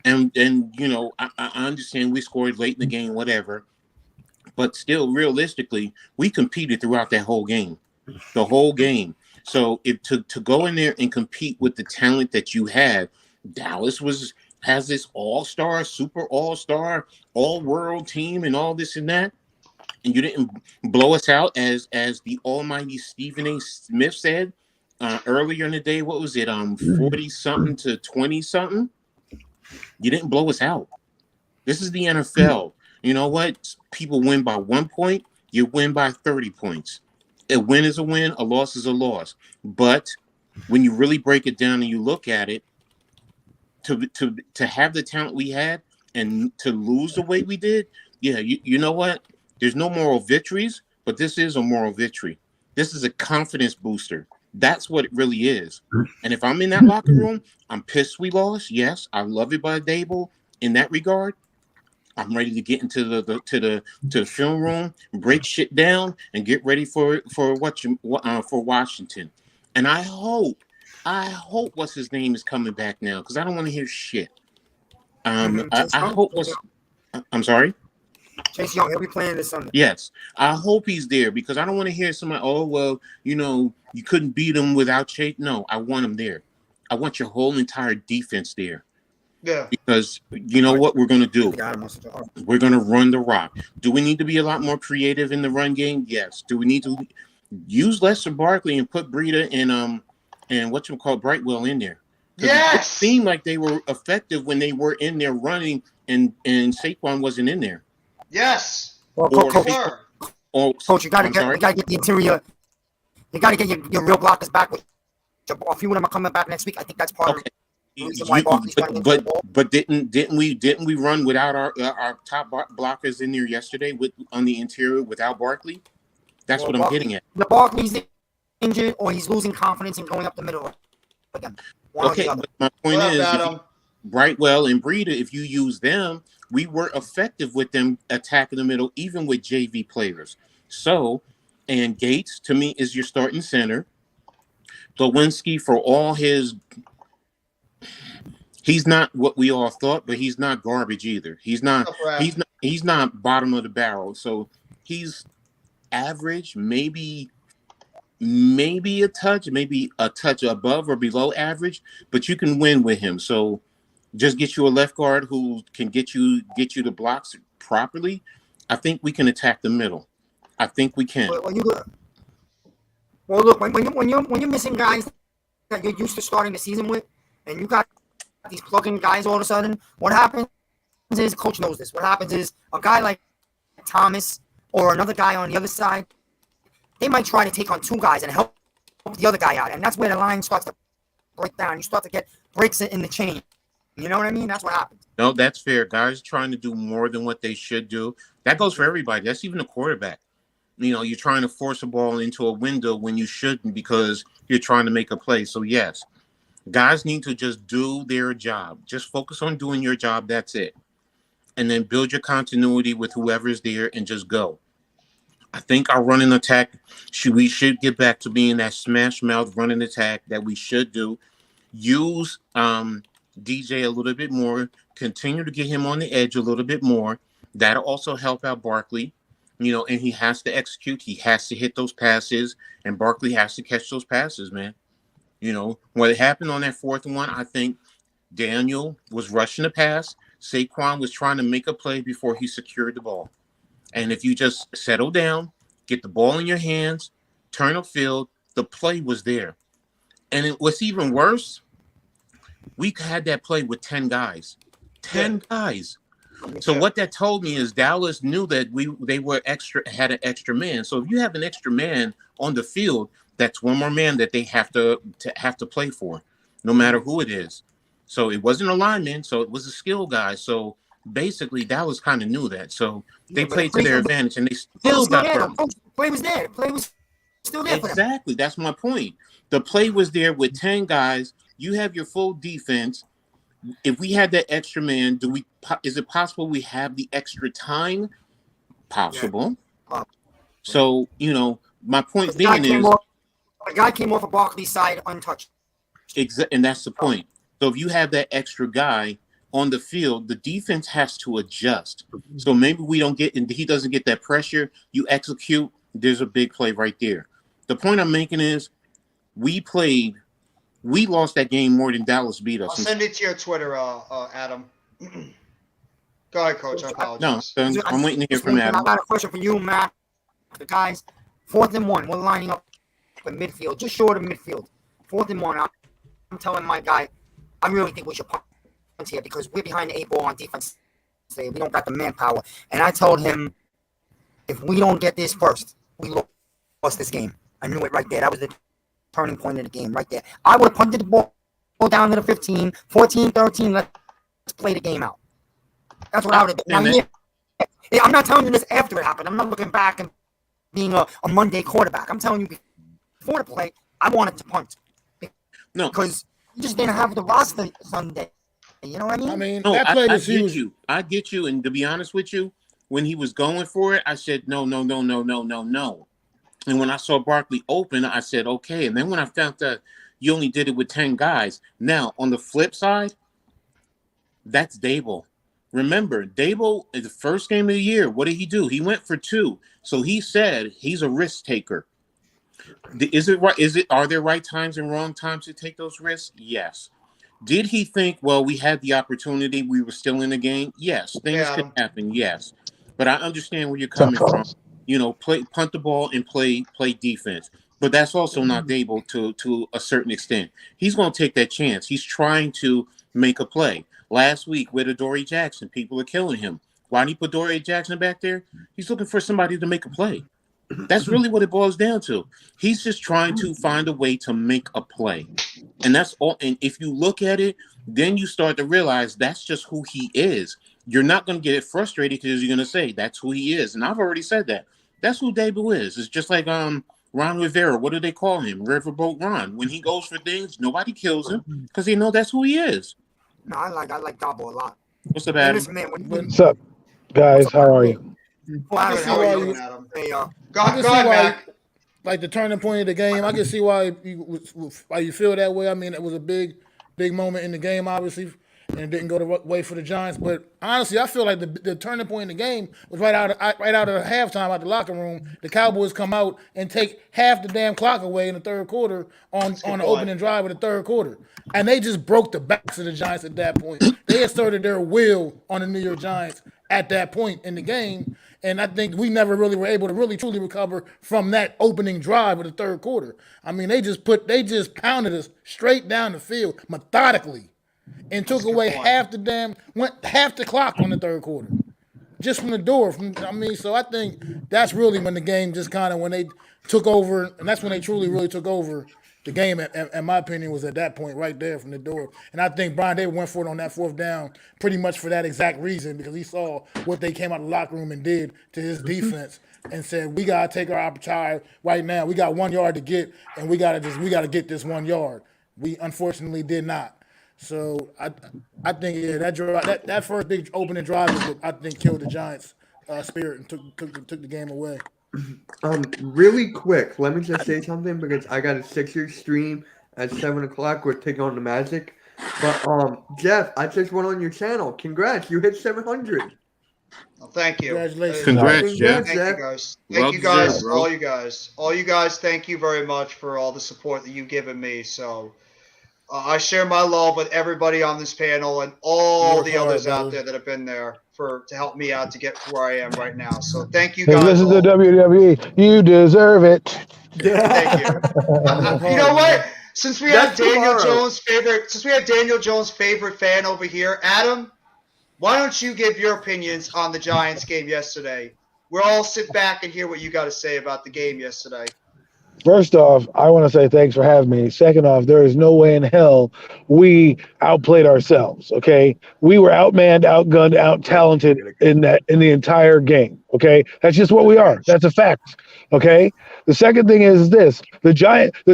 [SPEAKER 8] and you know, I understand we scored late in the game, whatever. But still, realistically, we competed throughout that whole game, the whole game. So to go in there and compete with the talent that you had, Dallas has this all-star, super all-star, all-world team and all this and that, and you didn't blow us out as the almighty Stephen A. Smith said earlier in the day. What was it? 40-something to 20-something. You didn't blow us out. This is the NFL. You know what? People win by 1 point. You win by 30 points. A win is a win. A loss is a loss. But when you really break it down and you look at it, to have the talent we had and to lose the way we did, yeah, you know what? There's no moral victories, but this is a moral victory. This is a confidence booster. That's what it really is. And if I'm in that locker room, I'm pissed we lost. Yes, I love it by Dable in that regard. I'm ready to get into the film room, break shit down, and get ready for Washington. And I hope what's his name is coming back now, because I don't want to hear shit. I hope I'm sorry.
[SPEAKER 6] Chase Young, he'll be playing this Sunday.
[SPEAKER 8] Yes, I hope he's there, because I don't want to hear somebody, oh, well, you know, you couldn't beat him without Chase. No, I want him there. I want your whole entire defense there.
[SPEAKER 1] Yeah.
[SPEAKER 8] Because you know what we're going to do? We're going to run the rock. Do we need to be a lot more creative in the run game? Yes. Do we need to use Lester Barkley and put Breida and Brightwell in there?
[SPEAKER 1] Yes.
[SPEAKER 8] It seemed like they were effective when they were in there running and Saquon wasn't in there.
[SPEAKER 1] Yes.
[SPEAKER 6] Well, Coach, you got to get the interior. You got to get your real blockers back. A few of them are coming back next week. I think that's part of it.
[SPEAKER 8] But didn't we run without our top blockers in there yesterday on the interior without Barkley? That's what I'm getting at.
[SPEAKER 6] The Barkley's injured or he's losing confidence in going up the middle again.
[SPEAKER 8] Okay, but my point is, Brightwell and Breida, if you use them, we were effective with them attacking the middle, even with JV players. So, and Gates to me is your starting center. Glowinski, for all his. He's not what we all thought, but he's not garbage either. He's not bottom of the barrel. So he's average, maybe a touch above or below average, but you can win with him. So just get you a left guard who can get you the blocks properly. I think we can attack the middle. I think we can.
[SPEAKER 6] Well, look, when you're missing guys that you're used to starting the season with, and you got these plug-in guys all of a sudden, what happens is, coach knows this. What happens is a guy like Thomas or another guy on the other side, they might try to take on two guys and help the other guy out, and that's where the line starts to break down. You start to get breaks in the chain. You know what I mean? That's what happens.
[SPEAKER 8] No, that's fair. Guys trying to do more than what they should do. That goes for everybody. That's even a quarterback. You know, you're trying to force a ball into a window when you shouldn't because you're trying to make a play. So, yes, guys need to just do their job. Just focus on doing your job. That's it. And then build your continuity with whoever's there and just go. I think our running attack, we should get back to being that smash mouth running attack that we should do. Use DJ a little bit more. Continue to get him on the edge a little bit more. That'll also help out Barkley. You know, and he has to execute. He has to hit those passes, and Barkley has to catch those passes, man. You know, what happened on that fourth one, I think Daniel was rushing the pass. Saquon was trying to make a play before he secured the ball. And if you just settle down, get the ball in your hands, turn the field, the play was there. And what's even worse, we had that play with 10 guys. 10 guys. So what that told me is Dallas knew that they had an extra man. So if you have an extra man on the field, that's one more man that they have to play for, no matter who it is. So it wasn't a lineman, so it was a skill guy. So basically, Dallas kind of knew that. So they played to their advantage, and they still got hurt.
[SPEAKER 6] The play was there. The play was still there.
[SPEAKER 8] Exactly. That's my point. The play was there with 10 guys. You have your full defense. If we had that extra man, is it possible we have the extra time? Possible. Yeah. So, you know, my point being is
[SPEAKER 6] the guy came off of Barkley's side untouched.
[SPEAKER 8] And that's the point. So if you have that extra guy on the field, the defense has to adjust. So maybe he doesn't get that pressure. You execute, there's a big play right there. The point I'm making is we lost that game more than Dallas beat us.
[SPEAKER 1] I'll send it to your Twitter, Adam. Go ahead, Coach. I apologize.
[SPEAKER 8] No, I'm waiting to hear from Adam.
[SPEAKER 6] I got a question for you, Matt. The guys, 4th and 1, we're lining up in midfield, just short of midfield. 4th and 1, I'm telling my guy, I really think we should punt here because we're behind the 8 ball on defense. We don't got the manpower. And I told him, if we don't get this first, we lost this game. I knew it right there. That was the turning point of the game right there. I would have punted the ball down to the 15, 14, 13. Let's play the game out. That's what I would have done. I'm not telling you this after it happened. I'm not looking back and being a Monday quarterback. I'm telling you before the play, I wanted to punt.
[SPEAKER 8] No.
[SPEAKER 6] Because you just didn't have the roster Sunday. You know what I mean?
[SPEAKER 7] I mean,
[SPEAKER 8] no,
[SPEAKER 7] that play was
[SPEAKER 8] huge. I get you. And to be honest with you, when he was going for it, I said, no. And when I saw Barkley open, I said, okay. And then when I found that you only did it with 10 guys. Now, on the flip side, that's Dable. Remember, Dable, in the first game of the year, what did he do? He went for 2. So he said he's a risk taker. Is it right? Are there right times and wrong times to take those risks? Yes. Did he think, well, we had the opportunity, we were still in the game? Yes. Things could happen, yes. But I understand where you're coming from. You know, punt the ball and play defense. But that's also not Dable to a certain extent. He's going to take that chance. He's trying to make a play. Last week with Adoree Jackson, people are killing him. Why did he put Adoree Jackson back there? He's looking for somebody to make a play. That's really what it boils down to. He's just trying to find a way to make a play. And that's all. And if you look at it, then you start to realize that's just who he is. You're not going to get frustrated because you're going to say that's who he is. And I've already said that. That's who Dable is. It's just like Ron Rivera. What do they call him? Riverboat Ron. When he goes for things, nobody kills him because they know that's who he is.
[SPEAKER 6] No, I like Dabo a lot.
[SPEAKER 8] What's up, Adam?
[SPEAKER 9] What's up, guys? How are you?
[SPEAKER 1] How are you, Adam? Go ahead, Mac.
[SPEAKER 7] Like the turning point of the game, I can see why you feel that way. I mean, it was a big moment in the game, obviously. and it didn't go the way for the Giants. But honestly, I feel like the turning point in the game was right out of halftime out the locker room. The Cowboys come out and take half the damn clock away in the third quarter on the opening drive of the third quarter. And they just broke the backs of the Giants at that point. They asserted their will on the New York Giants at that point in the game. And I think we never really were able to really truly recover from that opening drive of the third quarter. I mean, they just pounded us straight down the field methodically and took away half the clock on the third quarter. Just from the door. So I think that's really when the game just kind of when they took over, and that's when they truly really took over the game, in my opinion, was at that point right there from the door. And I think Brian Daboll went for it on that fourth down pretty much for that exact reason, because he saw what they came out of the locker room and did to his defense and said, we got to take our opportunity right now. We got 1 yard to get, and we got to get this 1 yard. We unfortunately did not. So I think that first big opening drive I think killed the Giants' spirit and took the game away.
[SPEAKER 2] Really quick, let me just say something because I got a Sixers stream at 7:00. We're taking on the Magic. But Jeff, I just went on your channel. Congrats, you hit 700.
[SPEAKER 1] Well, thank you.
[SPEAKER 7] Congratulations.
[SPEAKER 8] Congrats, Jeff.
[SPEAKER 1] Thank you guys. Thank you guys, all you guys. All you guys, thank you very much for all the support that you've given me. So I share my love with everybody on this panel and all the others out there that have been there to help me out to get to where I am right now. So thank you guys.
[SPEAKER 9] This is the WWE. You deserve it.
[SPEAKER 1] Thank you. You know what? Since we have Daniel Jones' favorite fan over here, Adam, why don't you give your opinions on the Giants game yesterday? We'll all sit back and hear what you got to say about the game yesterday.
[SPEAKER 9] First off, I want to say thanks for having me. Second off, there is no way in hell we outplayed ourselves. Okay, we were outmanned, outgunned, out-talented in the entire game. Okay, that's just what we are. That's a fact. Okay. The second thing is this: the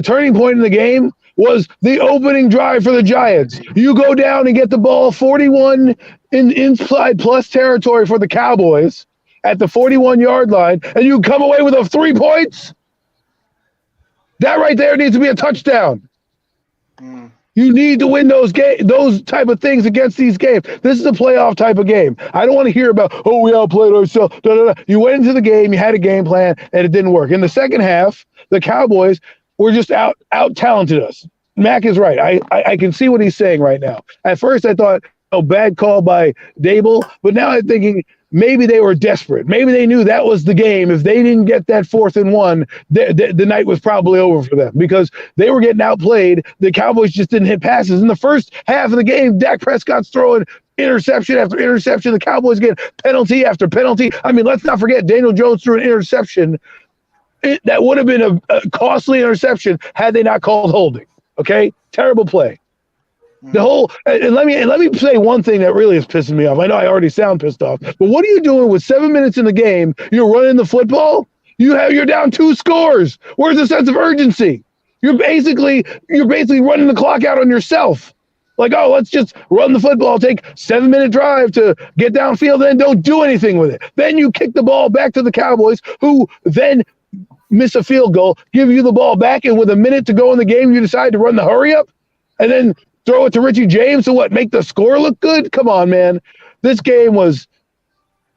[SPEAKER 9] turning point in the game was the opening drive for the Giants. You go down and get the ball 41 in inside plus territory for the Cowboys at the 41-yard line, and you come away with 3 points. That right there needs to be a touchdown. You need to win those type of things against these games. This is a playoff type of game. I don't want to hear about, we outplayed ourselves. You went into the game, you had a game plan, and it didn't work. In the second half, the Cowboys were just out-talented us. Mac is right. I can see what he's saying right now. At first, I thought, bad call by Daboll, but now I'm thinking maybe they were desperate. Maybe they knew that was the game. If they didn't get that 4th and 1, the night was probably over for them because they were getting outplayed. The Cowboys just didn't hit passes. In the first half of the game, Dak Prescott's throwing interception after interception. The Cowboys get penalty after penalty. I mean, let's not forget Daniel Jones threw an interception. That would have been a costly interception had they not called holding. Okay? Terrible play. The whole and let me say one thing that really is pissing me off. I know I already sound pissed off, but what are you doing with 7 minutes in the game? You're running the football. You're down 2 scores. Where's the sense of urgency? You're basically running the clock out on yourself. Like, let's just run the football, take 7-minute drive to get downfield, then don't do anything with it. Then you kick the ball back to the Cowboys, who then miss a field goal, give you the ball back, and with a minute to go in the game, you decide to run the hurry up, and then throw it to Richie James to make the score look good? Come on, man. This game was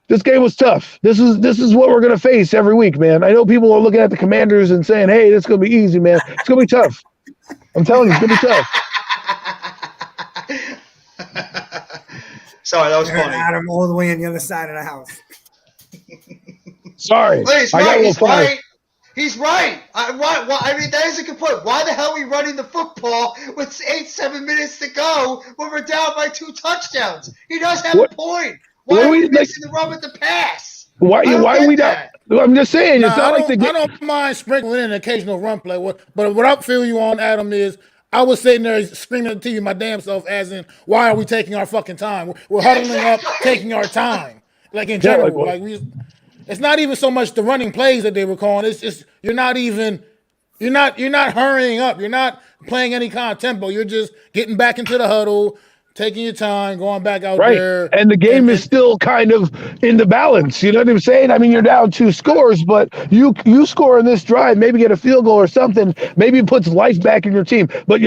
[SPEAKER 9] tough. This is what we're gonna face every week, man. I know people are looking at the Commanders and saying, "Hey, this is gonna be easy, man." It's gonna be tough. I'm telling you, it's gonna be tough.
[SPEAKER 1] Sorry, that was funny.
[SPEAKER 6] Adam all the way on the other side of the house.
[SPEAKER 9] Sorry.
[SPEAKER 1] He's right. He's right. I mean, that is a good point. Why the hell are we running the football with 7 minutes to go when we're down by 2 touchdowns? He does have a point. Why are we mixing the run with the pass?
[SPEAKER 9] Why are we not? I'm just saying. It's not like the game.
[SPEAKER 7] I don't mind sprinkling in an occasional run play. But what I feel you on, Adam, is I was sitting there screaming at the TV my damn self as in, why are we taking our fucking time? We're huddling up, taking our time. Like in general. It's not even so much the running plays that they were calling. It's just you're not hurrying up. You're not playing any kind of tempo. You're just getting back into the huddle, taking your time, going back out there.
[SPEAKER 9] And the game is still kind of in the balance. You know what I'm saying? I mean, you're down 2 scores, but you score in this drive, maybe get a field goal or something. Maybe it puts life back in your team. But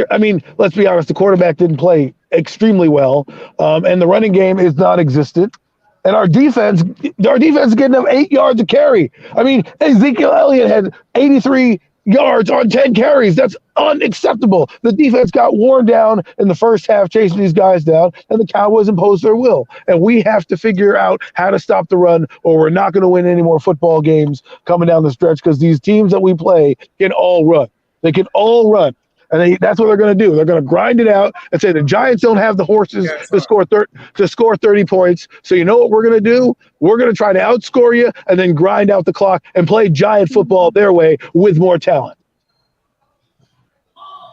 [SPEAKER 9] let's be honest, the quarterback didn't play extremely well, and the running game is non-existent. And our defense is getting them 8 yards a carry. I mean, Ezekiel Elliott had 83 yards on 10 carries. That's unacceptable. The defense got worn down in the first half chasing these guys down, and the Cowboys imposed their will. And we have to figure out how to stop the run, or we're not going to win any more football games coming down the stretch, because these teams that we play can all run. They can all run. And that's what they're going to do. They're going to grind it out and say the Giants don't have the horses to score 30 points. So you know what we're going to do? We're going to try to outscore you and then grind out the clock and play Giant football their way with more talent.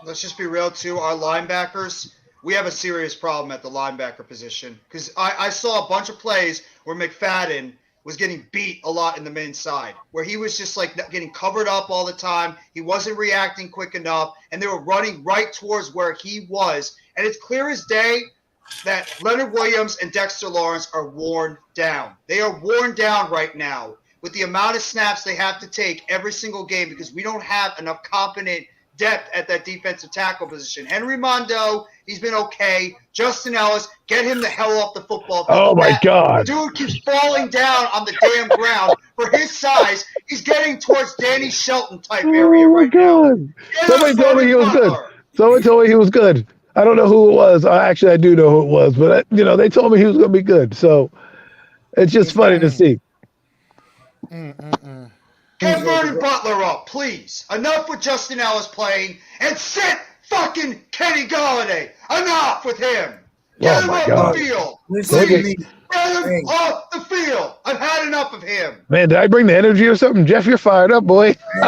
[SPEAKER 1] Let's just be real, too. Our linebackers, we have a serious problem at the linebacker position. Because I saw a bunch of plays where McFadden was getting beat a lot in the inside, where he was just like getting covered up all the time. He wasn't reacting quick enough, and they were running right towards where he was. And it's clear as day that Leonard Williams and Dexter Lawrence are worn down. They are worn down right now with the amount of snaps they have to take every single game, because we don't have enough competent depth at that defensive tackle position. Henry Mondo, he's been okay. Justin Ellis, get him the hell off the football field.
[SPEAKER 9] Oh, my God.
[SPEAKER 1] Dude keeps falling down on the damn ground. For his size, he's getting towards Danny Shelton type area right now.
[SPEAKER 9] Somebody told me he was good. Someone told me he was good. I don't know who it was. Actually, I do know who it was, but they told me he was going to be good. So it's just funny to see.
[SPEAKER 1] Get Vernon Butler up, please. Enough with Justin Ellis playing, and sit fucking Kenny Golladay. Enough with him. Get him off the field. Please. Get him off the field. I've had enough of him.
[SPEAKER 9] Man, did I bring the energy or something? Jeff, you're fired up, boy.
[SPEAKER 1] Why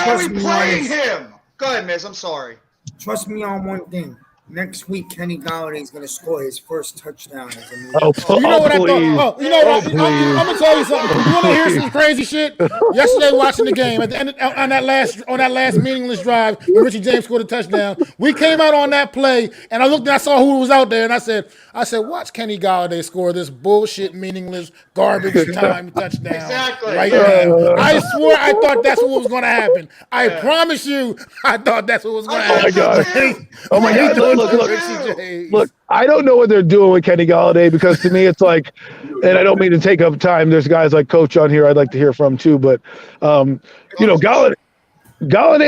[SPEAKER 1] are we playing him? Go ahead, Miz. I'm sorry.
[SPEAKER 6] Trust me on one thing. Next week, Kenny Golladay is going to score his first touchdown.
[SPEAKER 7] You know what I thought? You know what? I'm going to tell you something. You want to hear some crazy shit? Yesterday, watching the game at the end on that last meaningless drive when Richie James scored a touchdown, we came out on that play, and I looked and I saw who was out there, and I said, watch Kenny Golladay score this bullshit, meaningless, garbage time touchdown right now. I swore I thought that's what was going to happen. I promise you, I thought that's what was going to happen.
[SPEAKER 9] Oh my God! Look, I don't know what they're doing with Kenny Golladay, because to me it's like, and I don't mean to take up time. There's guys like Coach on here I'd like to hear from too, but Golladay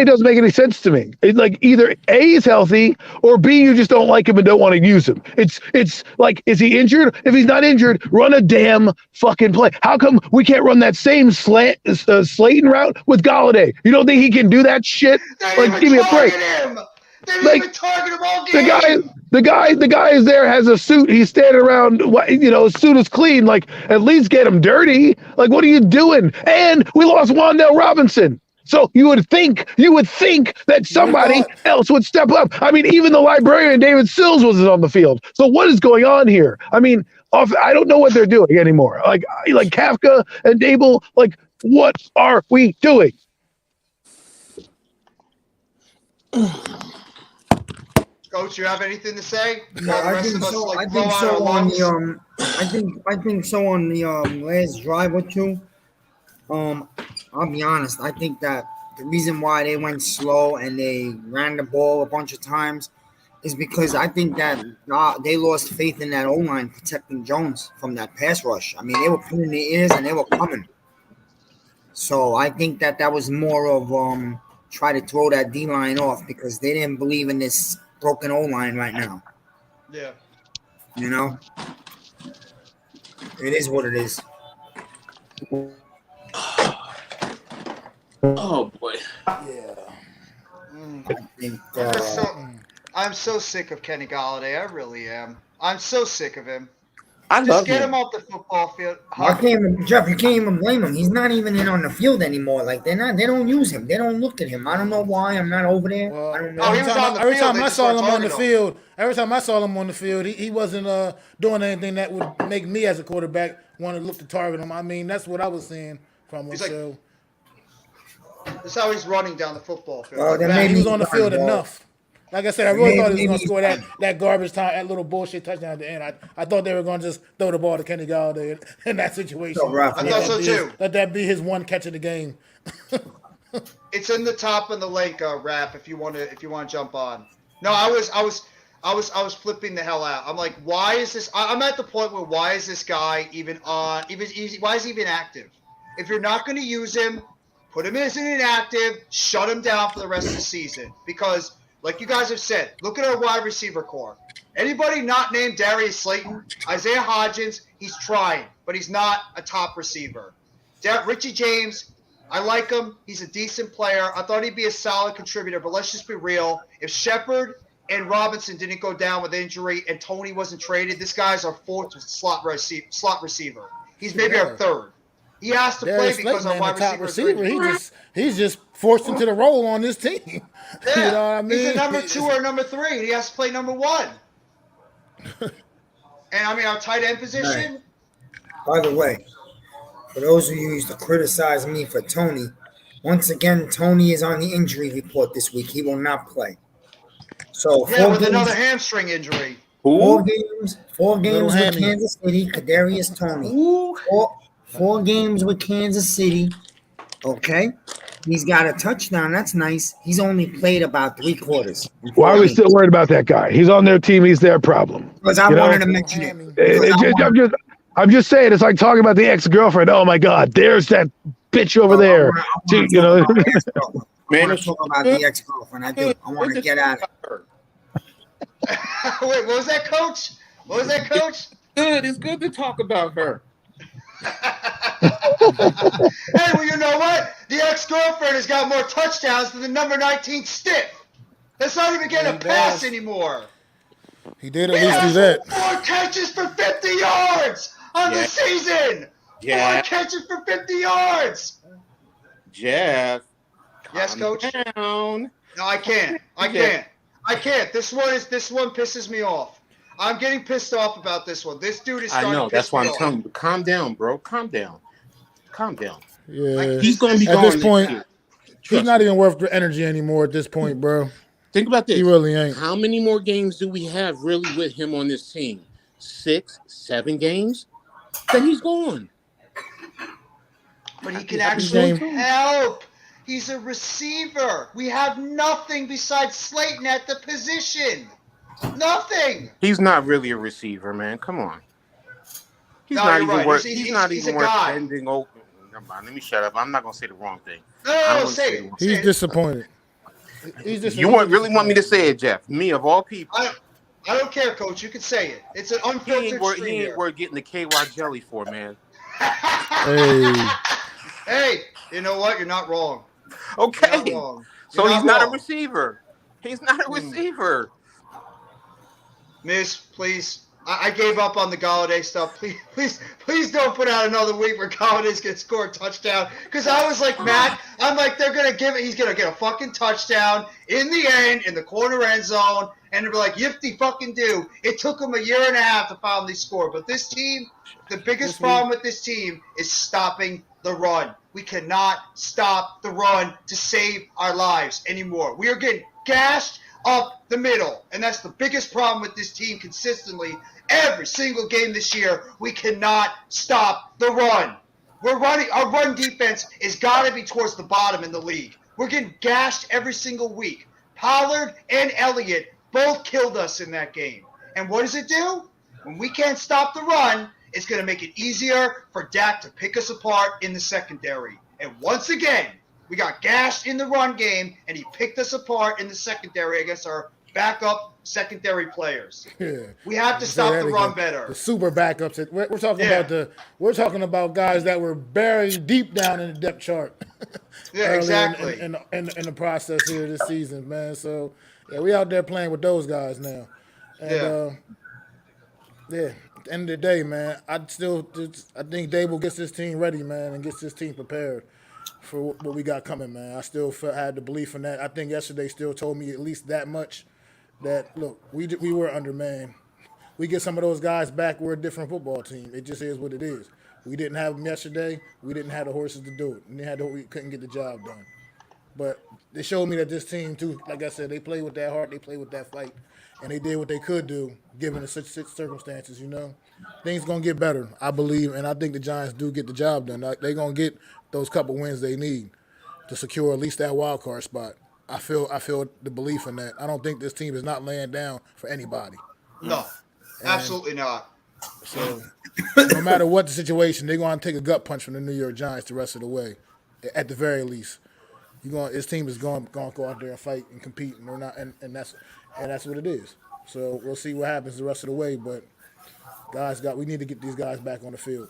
[SPEAKER 9] doesn't make any sense to me. It's like either A, he's healthy, or B, you just don't like him and don't want to use him. It's like, is he injured? If he's not injured, run a damn fucking play. How come we can't run that same Slayton route with Golladay? You don't think he can do that shit? Like, give me a break. Like, the guy is there, has a suit. He's standing around, his suit is clean. Like, at least get him dirty. Like, what are you doing? And we lost Wan'Dale Robinson. So you would think that somebody else would step up. I mean, even the librarian, David Sills, wasn't on the field. So what is going on here? I mean, I don't know what they're doing anymore. Like Kafka and Dable, like, what are we doing?
[SPEAKER 1] Coach, you have anything to say?
[SPEAKER 6] No, I think so on the last drive or two. I'll be honest. I think that the reason why they went slow and they ran the ball a bunch of times is because I think that they lost faith in that O-line protecting Jones from that pass rush. I mean, they were putting their ears and they were coming. So I think that was more of try to throw that D-line off because they didn't believe in this broken O-line right now.
[SPEAKER 1] Yeah.
[SPEAKER 6] You know? It is what it is.
[SPEAKER 8] Oh boy.
[SPEAKER 1] Yeah. I'm so sick of Kenny Golladay. I really am. I'm so sick of him. Just get him off the football field.
[SPEAKER 6] Jeff, you can't even blame him. He's not even in on the field anymore. Like they don't use him. They don't look at him. I don't know why. I'm not over there.
[SPEAKER 7] Well,
[SPEAKER 6] I don't know.
[SPEAKER 7] Every time I saw him on the field, he wasn't doing anything that would make me as a quarterback want to look to target him. I mean, that's what I was seeing from him.
[SPEAKER 1] That's how he's running down the football field.
[SPEAKER 7] He was on the field enough. Like I said, I really thought he was going to score that garbage time, that little bullshit touchdown at the end. I thought they were going to just throw the ball to Kenny Golladay in that situation.
[SPEAKER 1] I thought so too.
[SPEAKER 7] Let that be his one catch of the game.
[SPEAKER 1] It's in the top of the link, rap. If you want to jump on. No, I was I was flipping the hell out. I'm like, why is this? I'm at the point where why is this guy even on? Why is he even active? If you're not going to use him, put him as an inactive. Shut him down for the rest of the season. Because, like you guys have said, look at our wide receiver core. Anybody not named Darius Slayton, Isaiah Hodgins, he's trying, but he's not a top receiver. Richie James, I like him. He's a decent player. I thought he'd be a solid contributor, but let's just be real. If Shepard and Robinson didn't go down with injury and Tony wasn't traded, this guy's our fourth slot receiver. He's maybe our third. He has to play because our wide receiver.
[SPEAKER 7] He's just forced into the role on this team.
[SPEAKER 1] Yeah.
[SPEAKER 7] You know what I mean?
[SPEAKER 1] He's a number 2 or number 3, and he has to play number 1. And I mean, our tight end position.
[SPEAKER 6] By the way, for those of you who used to criticize me for Tony, once again, Tony is on the injury report this week. He will not play. So
[SPEAKER 1] with another hamstring injury.
[SPEAKER 6] 4 games with Kansas City. Kadarius Toney. 4 games with Kansas City. Okay. He's got a touchdown. That's nice. He's only played about 3 quarters.
[SPEAKER 9] Why are we still worried about that guy? He's on their team. He's their problem.
[SPEAKER 6] Because I wanted to mention it.
[SPEAKER 9] I'm just saying, it's like talking about the ex-girlfriend. Oh my God, there's that bitch over there.
[SPEAKER 6] Man, I want to talk about the ex-girlfriend. I do. I want to get at it.
[SPEAKER 1] Wait, what was that, Coach?
[SPEAKER 8] Good. It's good to talk about her.
[SPEAKER 1] Hey, well, you know what? The ex-girlfriend has got more touchdowns than the number 19 stiff. That's not even getting a pass anymore.
[SPEAKER 7] He did at least do that.
[SPEAKER 1] 4 catches for 50 yards on the season. 4 catches for 50 yards.
[SPEAKER 8] Jeff.
[SPEAKER 1] Yes, Coach.
[SPEAKER 8] Down.
[SPEAKER 1] No, I can't. This one pisses me off. I'm getting pissed off about this one. This dude is starting to piss me off.
[SPEAKER 8] I know. That's why I'm telling you. Calm down, bro. Calm down.
[SPEAKER 7] Yeah.
[SPEAKER 8] He's going to be
[SPEAKER 7] at this point. He's not even worth the energy anymore at this point, bro.
[SPEAKER 8] Think about this.
[SPEAKER 7] He really ain't.
[SPEAKER 8] How many more games do we have really with him on this team? 6, 7 games? Then he's gone.
[SPEAKER 1] But he can actually help. He's a receiver. We have nothing besides Slayton at the position. Nothing.
[SPEAKER 8] He's not really a receiver, man. Come on. He's not even worth. He's not even worth bending over. Let me shut up. I'm not gonna say the wrong thing.
[SPEAKER 1] No, say it.
[SPEAKER 7] He's disappointed.
[SPEAKER 8] You really want me to say it, Jeff? Me of all people.
[SPEAKER 1] I don't care, Coach. You can say it. It's an unfiltered stream.
[SPEAKER 8] He ain't worth getting the KY jelly for, man.
[SPEAKER 1] Hey, you know what? You're not wrong.
[SPEAKER 8] Okay. So he's not a receiver. He's not a receiver.
[SPEAKER 1] Miss, please. I gave up on the Golladay stuff. Please don't put out another week where Galladay's gonna score a touchdown. Because I was like, Matt, I'm like, they're gonna give it. He's gonna get a fucking touchdown in the end in the corner end zone, and they'll be like, yifty fucking do. It took him a year and a half to finally score. But this team, the biggest problem with this team is stopping the run. We cannot stop the run to save our lives anymore. We are getting gashed up the middle, and that's the biggest problem with this team consistently. Every single game this year, we cannot stop the run. We're running. Our run defense has got to be towards the bottom in the league. We're getting gashed every single week. Pollard and Elliott both killed us in that game. And what does it do? When we can't stop the run, it's going to make it easier for Dak to pick us apart in the secondary. And once again, we got gashed in the run game, and he picked us apart in the secondary against our backup secondary players.
[SPEAKER 7] Yeah.
[SPEAKER 1] We have to stop the run better.
[SPEAKER 7] The super backups. We're talking about guys that were buried deep down in the depth chart.
[SPEAKER 1] Yeah, exactly.
[SPEAKER 7] In the process here this season, man. So yeah, we out there playing with those guys now. And at the end of the day, man, I think Dable gets this team ready, man, and gets this team prepared for what we got coming, man. I still had the belief in that. I think yesterday still told me at least that much. That look, we were undermanned. We get some of those guys back, we're a different football team. It just is what it is. We didn't have them yesterday. We didn't have the horses to do it. We couldn't get the job done. But they showed me that this team too, like I said, they play with that heart, they play with that fight, and they did what they could do given the such circumstances. You know, things gonna get better, I believe, and I think the Giants do get the job done. They're gonna get those couple wins they need to secure at least that wild card spot. I feel the belief in that. I don't think this team is not laying down for anybody.
[SPEAKER 1] No, absolutely not.
[SPEAKER 7] So no matter what the situation, they're going to take a gut punch from the New York Giants the rest of the way, at the very least. This team is going to go out there and fight and compete, and they're not, and that's what it is. So we'll see what happens the rest of the way. But we need to get these guys back on the field.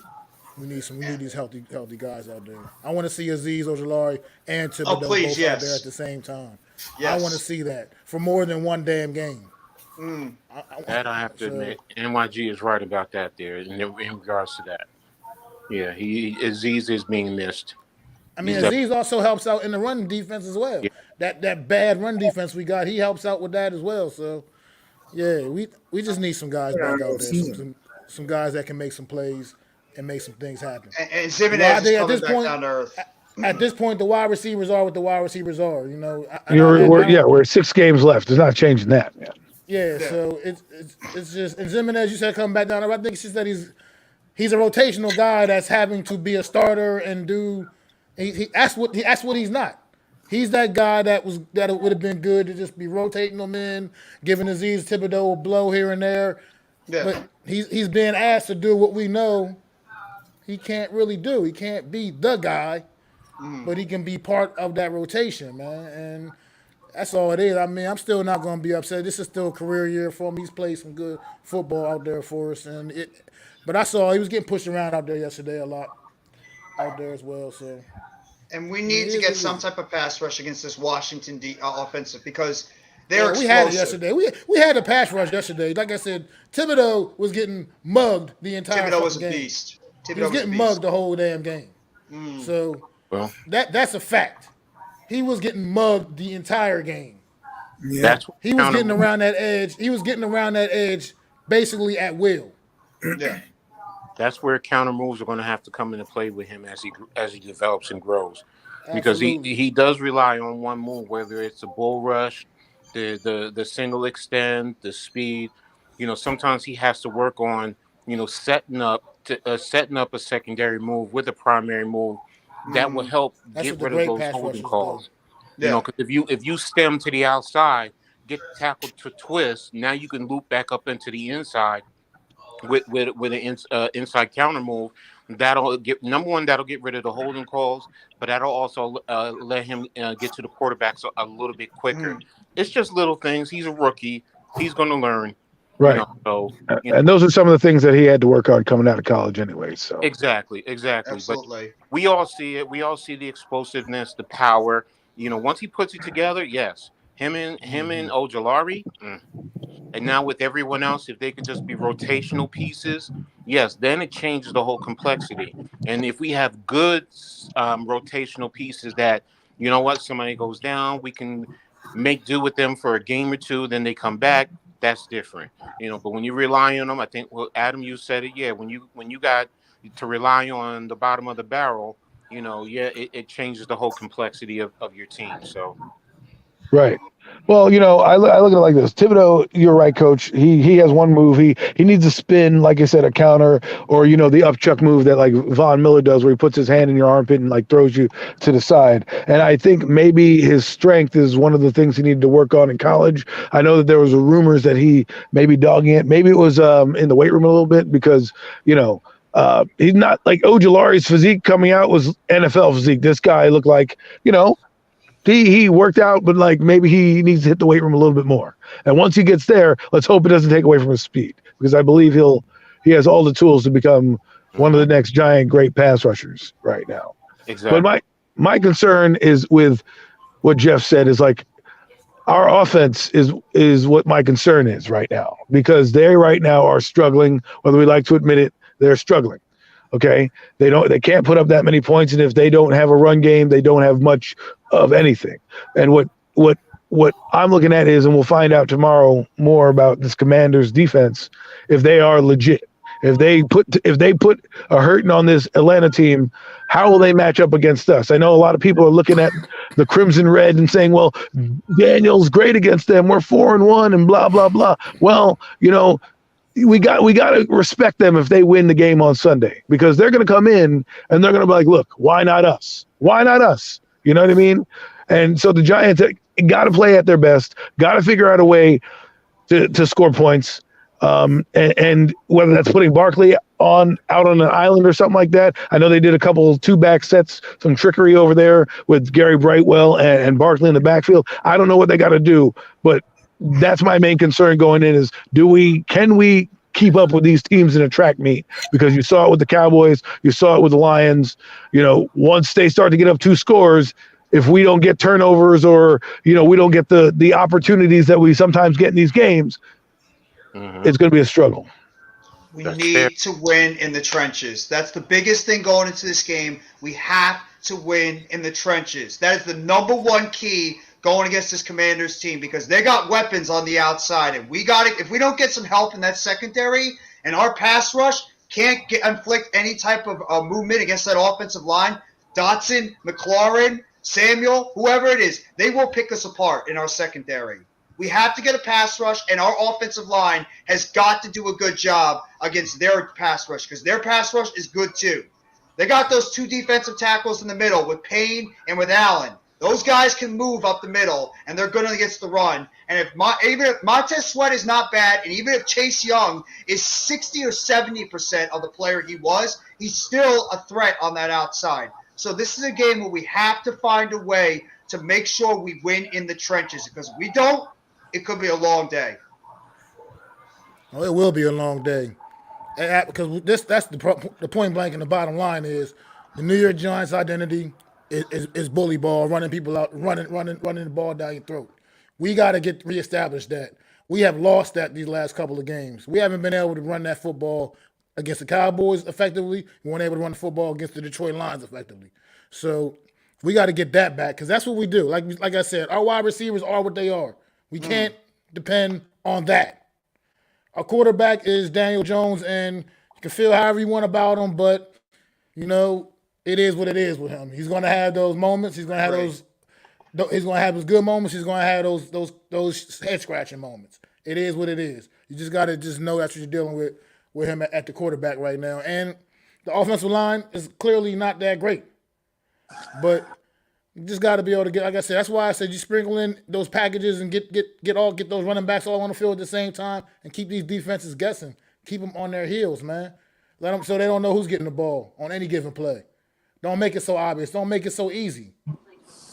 [SPEAKER 7] We need these healthy guys out there. I want to see Azeez Ojulari and Thibodeau both out there at the same time. Yes. I want to see that for more than one damn game.
[SPEAKER 8] That I have to admit, NYG is right about that there in regards to that. Yeah, Azeez is being missed.
[SPEAKER 7] I mean, Azeez also helps out in the run defense as well. Yeah. That bad run defense we got, he helps out with that as well. So, yeah, we just need some guys back out there, some guys that can make some plays and make some things happen.
[SPEAKER 1] And Zimenez is coming back down to earth.
[SPEAKER 7] At this point, the wide receivers are what the wide receivers are. You know,
[SPEAKER 9] we're 6 games left. It's not changing that, man.
[SPEAKER 7] Yeah, so it's just, and Zimenez, you said coming back down. I think it's just that he's a rotational guy that's having to be a starter and do. That's what he's not. He's that guy that would have been good to just be rotating them in, giving Azeez Thibodeau a blow here and there. Yeah. But he's being asked to do what we know he can't really do. He can't be the guy, but he can be part of that rotation, man. And that's all it is. I mean, I'm still not going to be upset. This is still a career year for him. He's played some good football out there for us, but I saw he was getting pushed around out there yesterday a lot, out there as well. So,
[SPEAKER 1] and we need to get some type of pass rush against this Washington offensive because they're explosive.
[SPEAKER 7] We had it yesterday. We had a pass rush yesterday. Like I said, Thibodeau was getting mugged the entire game.
[SPEAKER 1] Thibodeau was a beast.
[SPEAKER 7] He was getting mugged the whole damn game. So that's a fact. He was getting mugged the entire game.
[SPEAKER 8] Yeah.
[SPEAKER 7] He was getting around that edge. He was getting around that edge basically at will.
[SPEAKER 1] Yeah.
[SPEAKER 8] That's where counter moves are going to have to come into play with him as he develops and grows, because he does rely on one move, whether it's a bull rush, the single extend, the speed. You know, sometimes he has to work on setting up a secondary move with a primary move. That will help get rid of those holding calls. Yeah. You know, because if you stem to the outside, get the tackle to twist, now you can loop back up into the inside with an inside counter move. That'll get rid of the holding calls, but that'll also let him get to the quarterbacks a little bit quicker. It's just little things. He's a rookie. He's going to learn.
[SPEAKER 9] Right. And those are some of the things that he had to work on coming out of college anyway. So
[SPEAKER 8] Exactly.
[SPEAKER 1] Absolutely.
[SPEAKER 8] But we all see it. We all see the explosiveness, the power. You know, once he puts it together, yes. Him and Ojulari, and now with everyone else, if they could just be rotational pieces, yes, then it changes the whole complexity. And if we have good rotational pieces that, you know what, somebody goes down, we can make do with them for a game or two, then they come back. That's different, but when you rely on them, I think, well, Adam, you said it. Yeah. When you got to rely on the bottom of the barrel, it changes the whole complexity of your team. So.
[SPEAKER 9] Right. Well, I look at it like this. Thibodeau, you're right, Coach. He has one move. He needs a spin, like I said, a counter, or the up chuck move that like Von Miller does, where he puts his hand in your armpit and like throws you to the side. And I think maybe his strength is one of the things he needed to work on in college. I know that there was rumors that he may be dogging it. Maybe it was in the weight room a little bit because he's not like Ojulari's physique coming out was NFL physique. This guy looked like He worked out, but like maybe he needs to hit the weight room a little bit more. And once he gets there, let's hope it doesn't take away from his speed, because I believe he has all the tools to become one of the next giant great pass rushers right now.
[SPEAKER 8] Exactly.
[SPEAKER 9] But my concern is with what Jeff said is like our offense is what my concern is right now, because they right now are struggling, whether we like to admit it, they're struggling. Okay, they can't put up that many points, and if they don't have a run game, they don't have much of anything. And what I'm looking at is, and we'll find out tomorrow more about this Commanders defense, if they are legit. If they put a hurting on this Atlanta team, how will they match up against us? I know a lot of people are looking at the Crimson Red and saying, well, Daniel's great against them. We're 4-1 and blah, blah, blah. Well, we got to respect them if they win the game on Sunday, because they're going to come in and they're going to be like, look, why not us? Why not us? You know what I mean? And so the Giants, got to play at their best, got to figure out a way to score points. And whether that's putting Barkley out on an island or something like that. I know they did a couple 2-back sets, some trickery over there with Gary Brightwell and Barkley in the backfield. I don't know what they got to do, but that's my main concern going in is can we keep up with these teams in a track meet? Because you saw it with the Cowboys, you saw it with the Lions. Once they start to get up 2 scores, if we don't get turnovers or we don't get the opportunities that we sometimes get in these games, it's going to be a struggle.
[SPEAKER 1] We need to win in the trenches. That's the biggest thing going into this game. We have to win in the trenches. That is the number one key going against this Commanders team, because they got weapons on the outside, and if we don't get some help in that secondary and our pass rush can't inflict any type of movement against that offensive line, Dotson, McLaurin, Samuel, whoever it is, they will pick us apart in our secondary. We have to get a pass rush, and our offensive line has got to do a good job against their pass rush, because their pass rush is good too. They got those 2 defensive tackles in the middle with Payne and with Allen. Those guys can move up the middle, and they're good against the run. And even if Montez Sweat is not bad, and even if Chase Young is 60 or 70% of the player he was, he's still a threat on that outside. So this is a game where we have to find a way to make sure we win in the trenches, because if we don't, it could be a long day.
[SPEAKER 7] Oh, it will be a long day. Because that's the point blank and the bottom line is the New York Giants' identity is bully ball, running people out, running the ball down your throat. We got to reestablish that. We have lost that these last couple of games. We haven't been able to run that football against the Cowboys effectively. We weren't able to run the football against the Detroit Lions effectively. So we got to get that back, because that's what we do. Like I said, our wide receivers are what they are. We can't depend on that. Our quarterback is Daniel Jones, and you can feel however you want about him, but, it is what it is with him. He's going to have those moments. He's going to have He's going to have his good moments. He's going to have those head-scratching moments. It is what it is. You just got to know that's what you're dealing with him at the quarterback right now. And the offensive line is clearly not that great. But you just got to be able to get, like I said, that's why I said you sprinkle in those packages and get those running backs all on the field at the same time and keep these defenses guessing. Keep them on their heels, man. Let them so they don't know who's getting the ball on any given play. Don't make it so obvious. Don't make it so easy.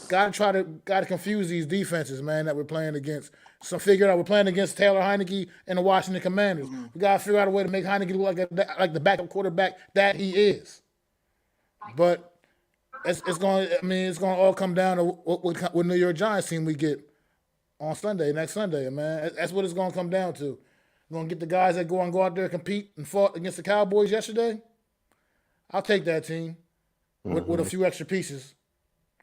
[SPEAKER 7] Got to confuse these defenses, man, that we're playing against. So figure out we're playing against Taylor Heineke and the Washington Commanders. We got to figure out a way to make Heineke look like the backup quarterback that he is. But it's going to all come down to what New York Giants team we get on next Sunday, man. That's what it's going to come down to. We're going to get the guys that go out there and compete and fought against the Cowboys yesterday. I'll take that team with a few extra pieces.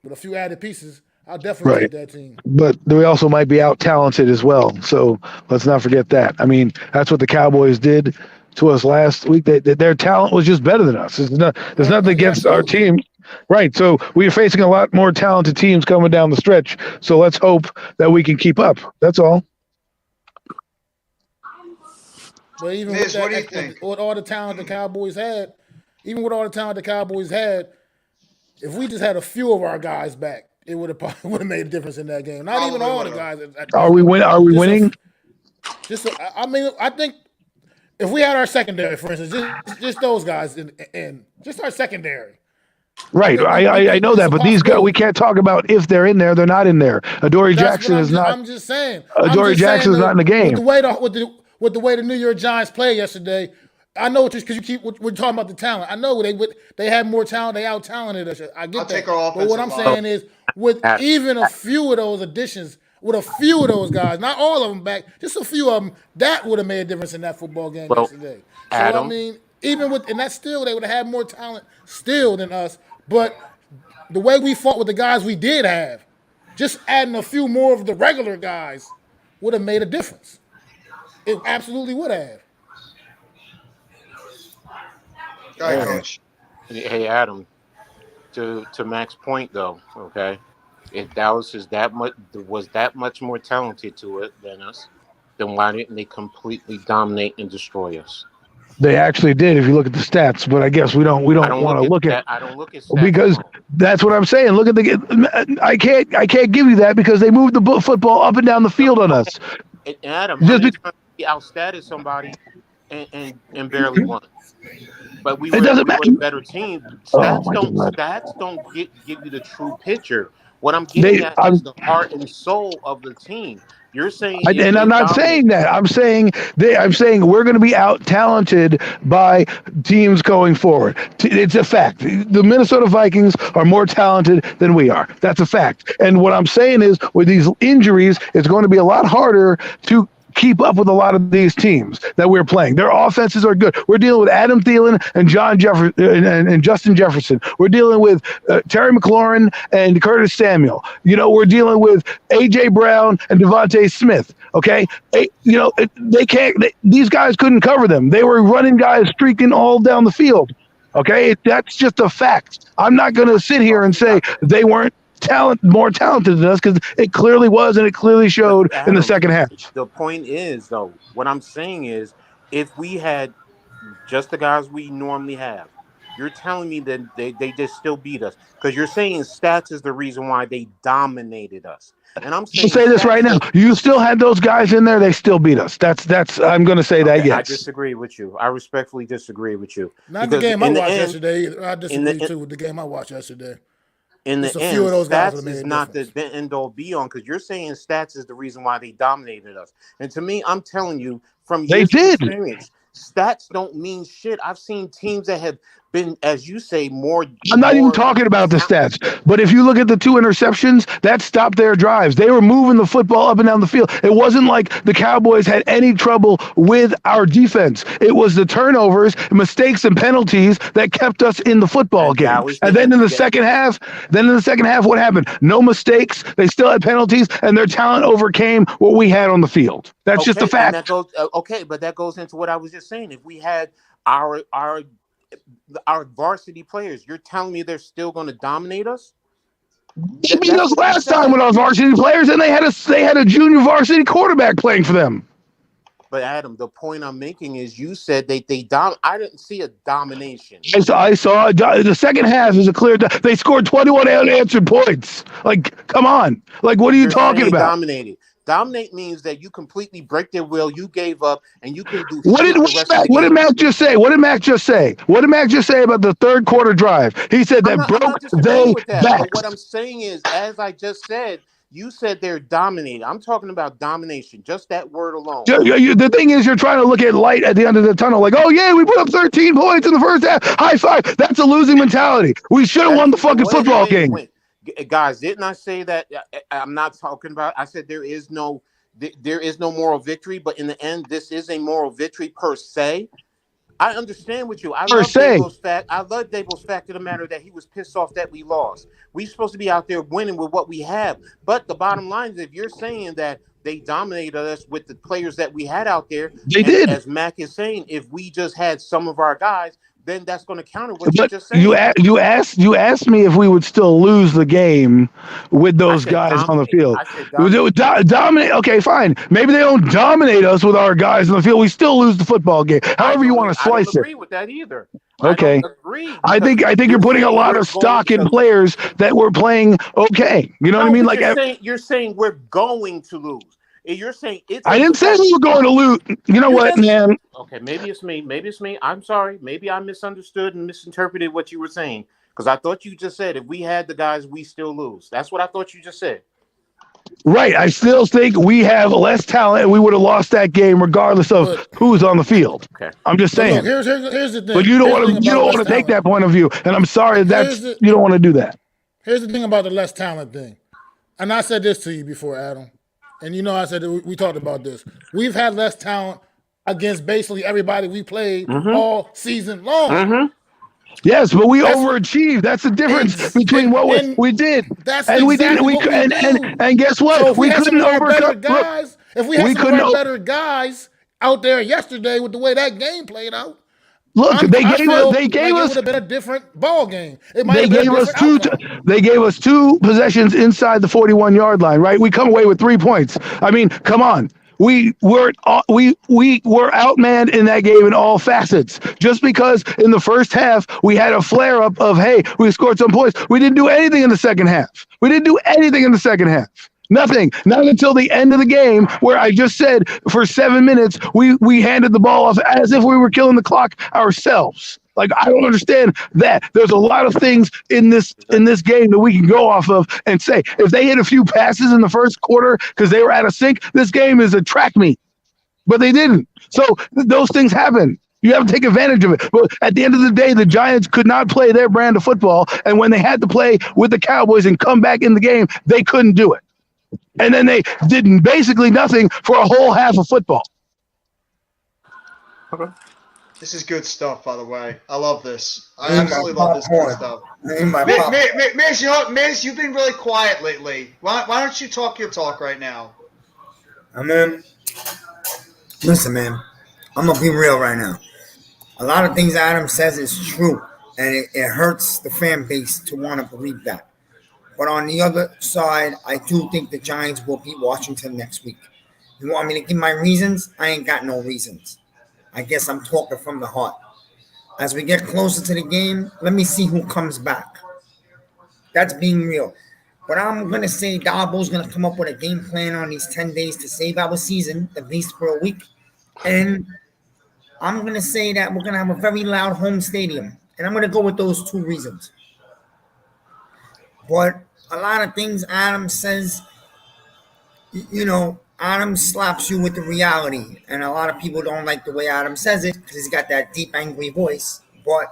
[SPEAKER 7] With a few added pieces, I'll definitely take that team.
[SPEAKER 9] But they also might be out-talented as well. So let's not forget that. I mean, that's what the Cowboys did to us last week. Their talent was just better than us. There's nothing against our team. Right. So we're facing a lot more talented teams coming down the stretch. So let's hope that we can keep up. That's all.
[SPEAKER 7] But even with all the talent the Cowboys had, if we just had a few of our guys back, it would have made a difference in that game. Not even all the guys.
[SPEAKER 9] Are we winning?
[SPEAKER 7] I think if we had our secondary, for instance, just those guys in just our secondary.
[SPEAKER 9] Right. I know that, but these guys, we can't talk about if they're in there. They're not in there. Adoree Jackson is not.
[SPEAKER 7] I'm just saying.
[SPEAKER 9] Adoree Jackson is not in the game.
[SPEAKER 7] With the way the New York Giants played yesterday, I know because we're talking about the talent. I know they had more talent. They out-talented us. I get that. But what I'm saying is, with even a few of those additions, with a few of those guys, not all of them back, just a few of them, that would have made a difference in that football game yesterday. So
[SPEAKER 8] Adam,
[SPEAKER 7] I mean, even with, and that's still, they would have had more talent still than us. But the way we fought with the guys we did have, just adding a few more of the regular guys would have made a difference. It absolutely would have.
[SPEAKER 1] Coach.
[SPEAKER 8] Hey, Adam. To Mac's point, though, okay, if Dallas was that much more talented to it than us, then why didn't they completely dominate and destroy us?
[SPEAKER 9] They actually did. If you look at the stats, but I guess we don't want to look at.
[SPEAKER 8] I don't look at stats
[SPEAKER 9] because
[SPEAKER 8] alone.
[SPEAKER 9] that's what I'm saying. Look at I can't give you that because they moved the football up and down the field on us.
[SPEAKER 8] And Adam,
[SPEAKER 9] Just
[SPEAKER 8] he outstatted somebody and barely won. But we were
[SPEAKER 9] doesn't
[SPEAKER 8] a
[SPEAKER 9] matter.
[SPEAKER 8] better team.
[SPEAKER 9] Oh,
[SPEAKER 8] Stats don't give you the true picture. What I'm getting at is the heart and soul of the team. You're saying,
[SPEAKER 9] and I'm not saying that. I'm saying we're going to be out talented by teams going forward. It's a fact. The Minnesota Vikings are more talented than we are. That's a fact. And what I'm saying is, with these injuries, it's going to be a lot harder to keep up with a lot of these teams that we're playing. Their offenses are good. We're dealing with Adam Thielen and and Justin Jefferson. We're dealing with Terry McLaurin and Curtis Samuel. We're dealing with A.J. Brown and Devontae Smith. Okay, they can't. These guys couldn't cover them. They were running guys streaking all down the field. Okay, that's just a fact. I'm not going to sit here and say they weren't more talented than us, because it clearly was, and it clearly showed in the second half.
[SPEAKER 8] The point is, though, what I'm saying is, if we had just the guys we normally have, you're telling me that they just still beat us, because you're saying stats is the reason why they dominated us. And I'm saying,
[SPEAKER 9] I'll say this right now: you still had those guys in there, they still beat us. That's I'm going to say that. Yes,
[SPEAKER 8] I disagree with you. I respectfully disagree with you.
[SPEAKER 7] Not the game I watched yesterday. I disagree too with the game I watched yesterday.
[SPEAKER 8] In the end, stats is not the end all be on, because you're saying stats is the reason why they dominated us. And to me, I'm telling you from your experience, stats don't mean shit. I've seen teams that have been, as you say, more.
[SPEAKER 9] I'm not even talking about the stats, but if you look at the 2 interceptions, that stopped their drives. They were moving the football up and down the field. It wasn't like the Cowboys had any trouble with our defense. It was the turnovers, mistakes, and penalties that kept us in the football game. And then in the second half, what happened? No mistakes. They still had penalties, and their talent overcame what we had on the field. That's just a fact.
[SPEAKER 8] That goes, but that goes into what I was just saying. If we had our varsity players, you're telling me they're still going to dominate us?
[SPEAKER 9] They beat us last time with our varsity players, and they had a junior varsity quarterback playing for them.
[SPEAKER 8] But Adam, the point I'm making is, you said I didn't see a domination.
[SPEAKER 9] I saw the second half is a clear. They scored 21 unanswered points. Like, come on! Like, what are you talking about?
[SPEAKER 8] Dominated. Dominate means that you completely break their will. You gave up, and you can do.
[SPEAKER 9] What did Mac just say? What did Mac just say? What did Mac just say about the third quarter drive? He said that broke their backs.
[SPEAKER 8] But what I'm saying is, as I just said, you said they're dominating. I'm talking about domination. Just that word alone.
[SPEAKER 9] The thing is, you're trying to look at light at the end of the tunnel. Like, oh yeah, we put up 13 points in the first half. High five. That's a losing mentality. We should have won the fucking football game.
[SPEAKER 8] Guys, didn't I say that? I'm not talking about. I said there is no moral victory, but in the end, this is a moral victory per se. I understand with you. I love Dable's fact of the matter that he was pissed off that we lost. We're supposed to be out there winning with what we have. But the bottom line is, if you're saying that they dominated us with the players that we had out there,
[SPEAKER 9] they did.
[SPEAKER 8] As Mac is saying, if we just had some of our guys, then that's going to counter what you just said.
[SPEAKER 9] You asked me if we would still lose the game with those guys on the field. Dominate. Okay, fine. Maybe they don't dominate us with our guys on the field. We still lose the football game. However you want to slice it.
[SPEAKER 8] I don't agree with that either.
[SPEAKER 9] Okay. I think you're putting a lot of stock in players that were playing okay. You know what I mean? Like,
[SPEAKER 8] you're saying we're going to lose. You're saying it's.
[SPEAKER 9] I didn't say we were going to lose. You know what, man?
[SPEAKER 8] Okay, maybe it's me. I'm sorry. Maybe I misunderstood and misinterpreted what you were saying, because I thought you just said if we had the guys, we still lose. That's what I thought you just said.
[SPEAKER 9] Right. I still think we have less talent, and we would have lost that game regardless of who's on the field. Okay. I'm just saying.
[SPEAKER 7] Look, here's the thing.
[SPEAKER 9] But you don't want to take that point of view, and I'm sorry you don't want to do that.
[SPEAKER 7] Here's the thing about the less talent thing, and I said this to you before, Adam. And I said we talked about this. We've had less talent against basically everybody we played all season long.
[SPEAKER 9] Mm-hmm. Yes, but we overachieved. That's the difference between what we did.
[SPEAKER 7] That's and exactly we did.
[SPEAKER 9] And guess what?
[SPEAKER 7] So
[SPEAKER 9] we couldn't overcome
[SPEAKER 7] guys. If we had some of our better guys out there yesterday with the way that game played out.
[SPEAKER 9] Look, they gave us.
[SPEAKER 7] It would have been a different ball game.
[SPEAKER 9] They gave us two possessions inside the 41-yard line. Right, we come away with 3 points. I mean, come on. we were outmanned in that game in all facets. Just because in the first half we had a flare up of, hey, we scored some points, we didn't do anything in the second half. Nothing. Not until the end of the game, where I just said for 7 minutes we handed the ball off as if we were killing the clock ourselves. Like, I don't understand that. There's a lot of things in this game that we can go off of and say, if they hit a few passes in the first quarter because they were out of sync, this game is a track meet. But they didn't. So those things happen. You have to take advantage of it. But at the end of the day, the Giants could not play their brand of football. And when they had to play with the Cowboys and come back in the game, they couldn't do it. And then they did basically nothing for a whole half of football.
[SPEAKER 8] Okay.
[SPEAKER 1] This is good stuff, by the way. I love this. I absolutely love this good stuff. Miz, you know what, Miz, you've been really quiet lately. Why don't you talk your talk right now?
[SPEAKER 6] I mean, listen, man. I'm going to be real right now. A lot of things Adam says is true, and it hurts the fan base to want to believe that. But on the other side, I do think the Giants will beat Washington next week. You want me to give my reasons? I ain't got no reasons. I guess I'm talking from the heart. As we get closer to the game, let me see who comes back. That's being real. But I'm going to say Dabo's going to come up with a game plan on these 10 days to save our season, at least for a week. And I'm going to say that we're going to have a very loud home stadium. And I'm going to go with those two reasons. But a lot of things Adam says, you know, Adam slaps you with the reality. And a lot of people don't like the way Adam says it because he's got that deep, angry voice. But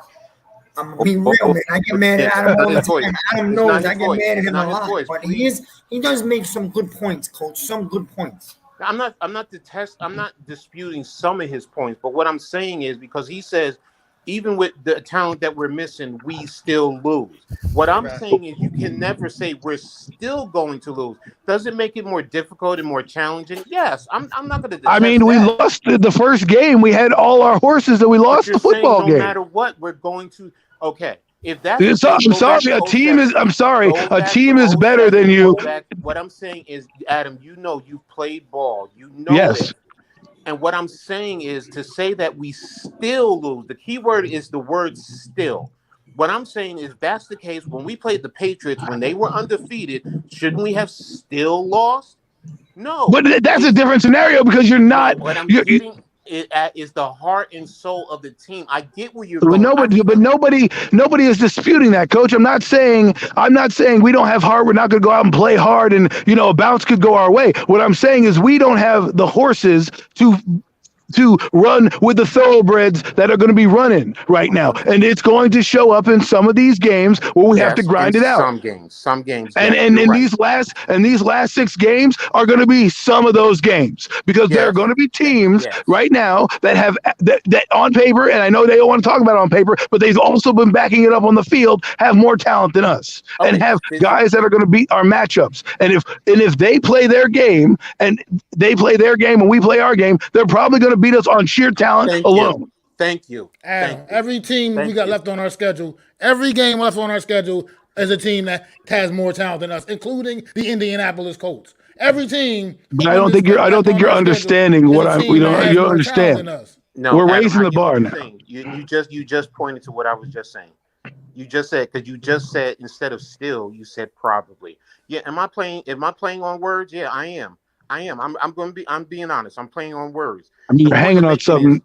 [SPEAKER 6] I'm going to be real, man. I get mad at Adam all the time. Adam knows I get mad at him a lot. But he does make some good points, Coach. Some good points.
[SPEAKER 8] I'm not disputing some of his points, but what I'm saying is, because he says even with the talent that we're missing, we still lose. What I'm saying is you can never say we're still going to lose. Does it make it more difficult and more challenging? Yes. I'm not going to.
[SPEAKER 9] I mean, we lost the first game. We had all our horses and we lost the football game.
[SPEAKER 8] No matter what, we're going to. Okay. If that's
[SPEAKER 9] I'm sorry, a team is better than you.
[SPEAKER 8] What I'm saying is, Adam, you know you've played ball. You know it. And what I'm saying is to say that we still lose. The key word is the word still. What I'm saying is, if that's the case, when we played the Patriots, when they were undefeated, shouldn't we have still lost? No.
[SPEAKER 9] But that's a different scenario because you're not.
[SPEAKER 8] What I'm getting is the heart and soul of the team. I get where you're going.
[SPEAKER 9] But nobody is disputing that, Coach. I'm not saying we don't have heart. We're not going to go out and play hard, and a bounce could go our way. What I'm saying is we don't have the horses to run with the thoroughbreds that are going to be running right now, and it's going to show up in some of these games where we have to grind it out.
[SPEAKER 8] Some games,
[SPEAKER 9] and these last 6 games are going to be some of those games because there are going to be teams right now that have that on paper, and I know they don't want to talk about it on paper, but they've also been backing it up on the field, have more talent than us, and have guys that are going to beat our matchups. And if they play their game and we play our game, they're probably going to beat us on sheer talent alone.
[SPEAKER 8] Thank you.
[SPEAKER 7] Adam, every team we got left on our schedule, every game left on our schedule is a team that has more talent than us, including the Indianapolis Colts. Every team. But
[SPEAKER 9] I don't think you're understanding what you don't understand.
[SPEAKER 8] No,
[SPEAKER 9] we're raising the bar now.
[SPEAKER 8] You just pointed to what I was just saying. You just said, because you just said instead of still, you said probably. Yeah, am I playing on words? Yeah, I am. I'm being honest. I'm playing on words.
[SPEAKER 9] You're hanging on something.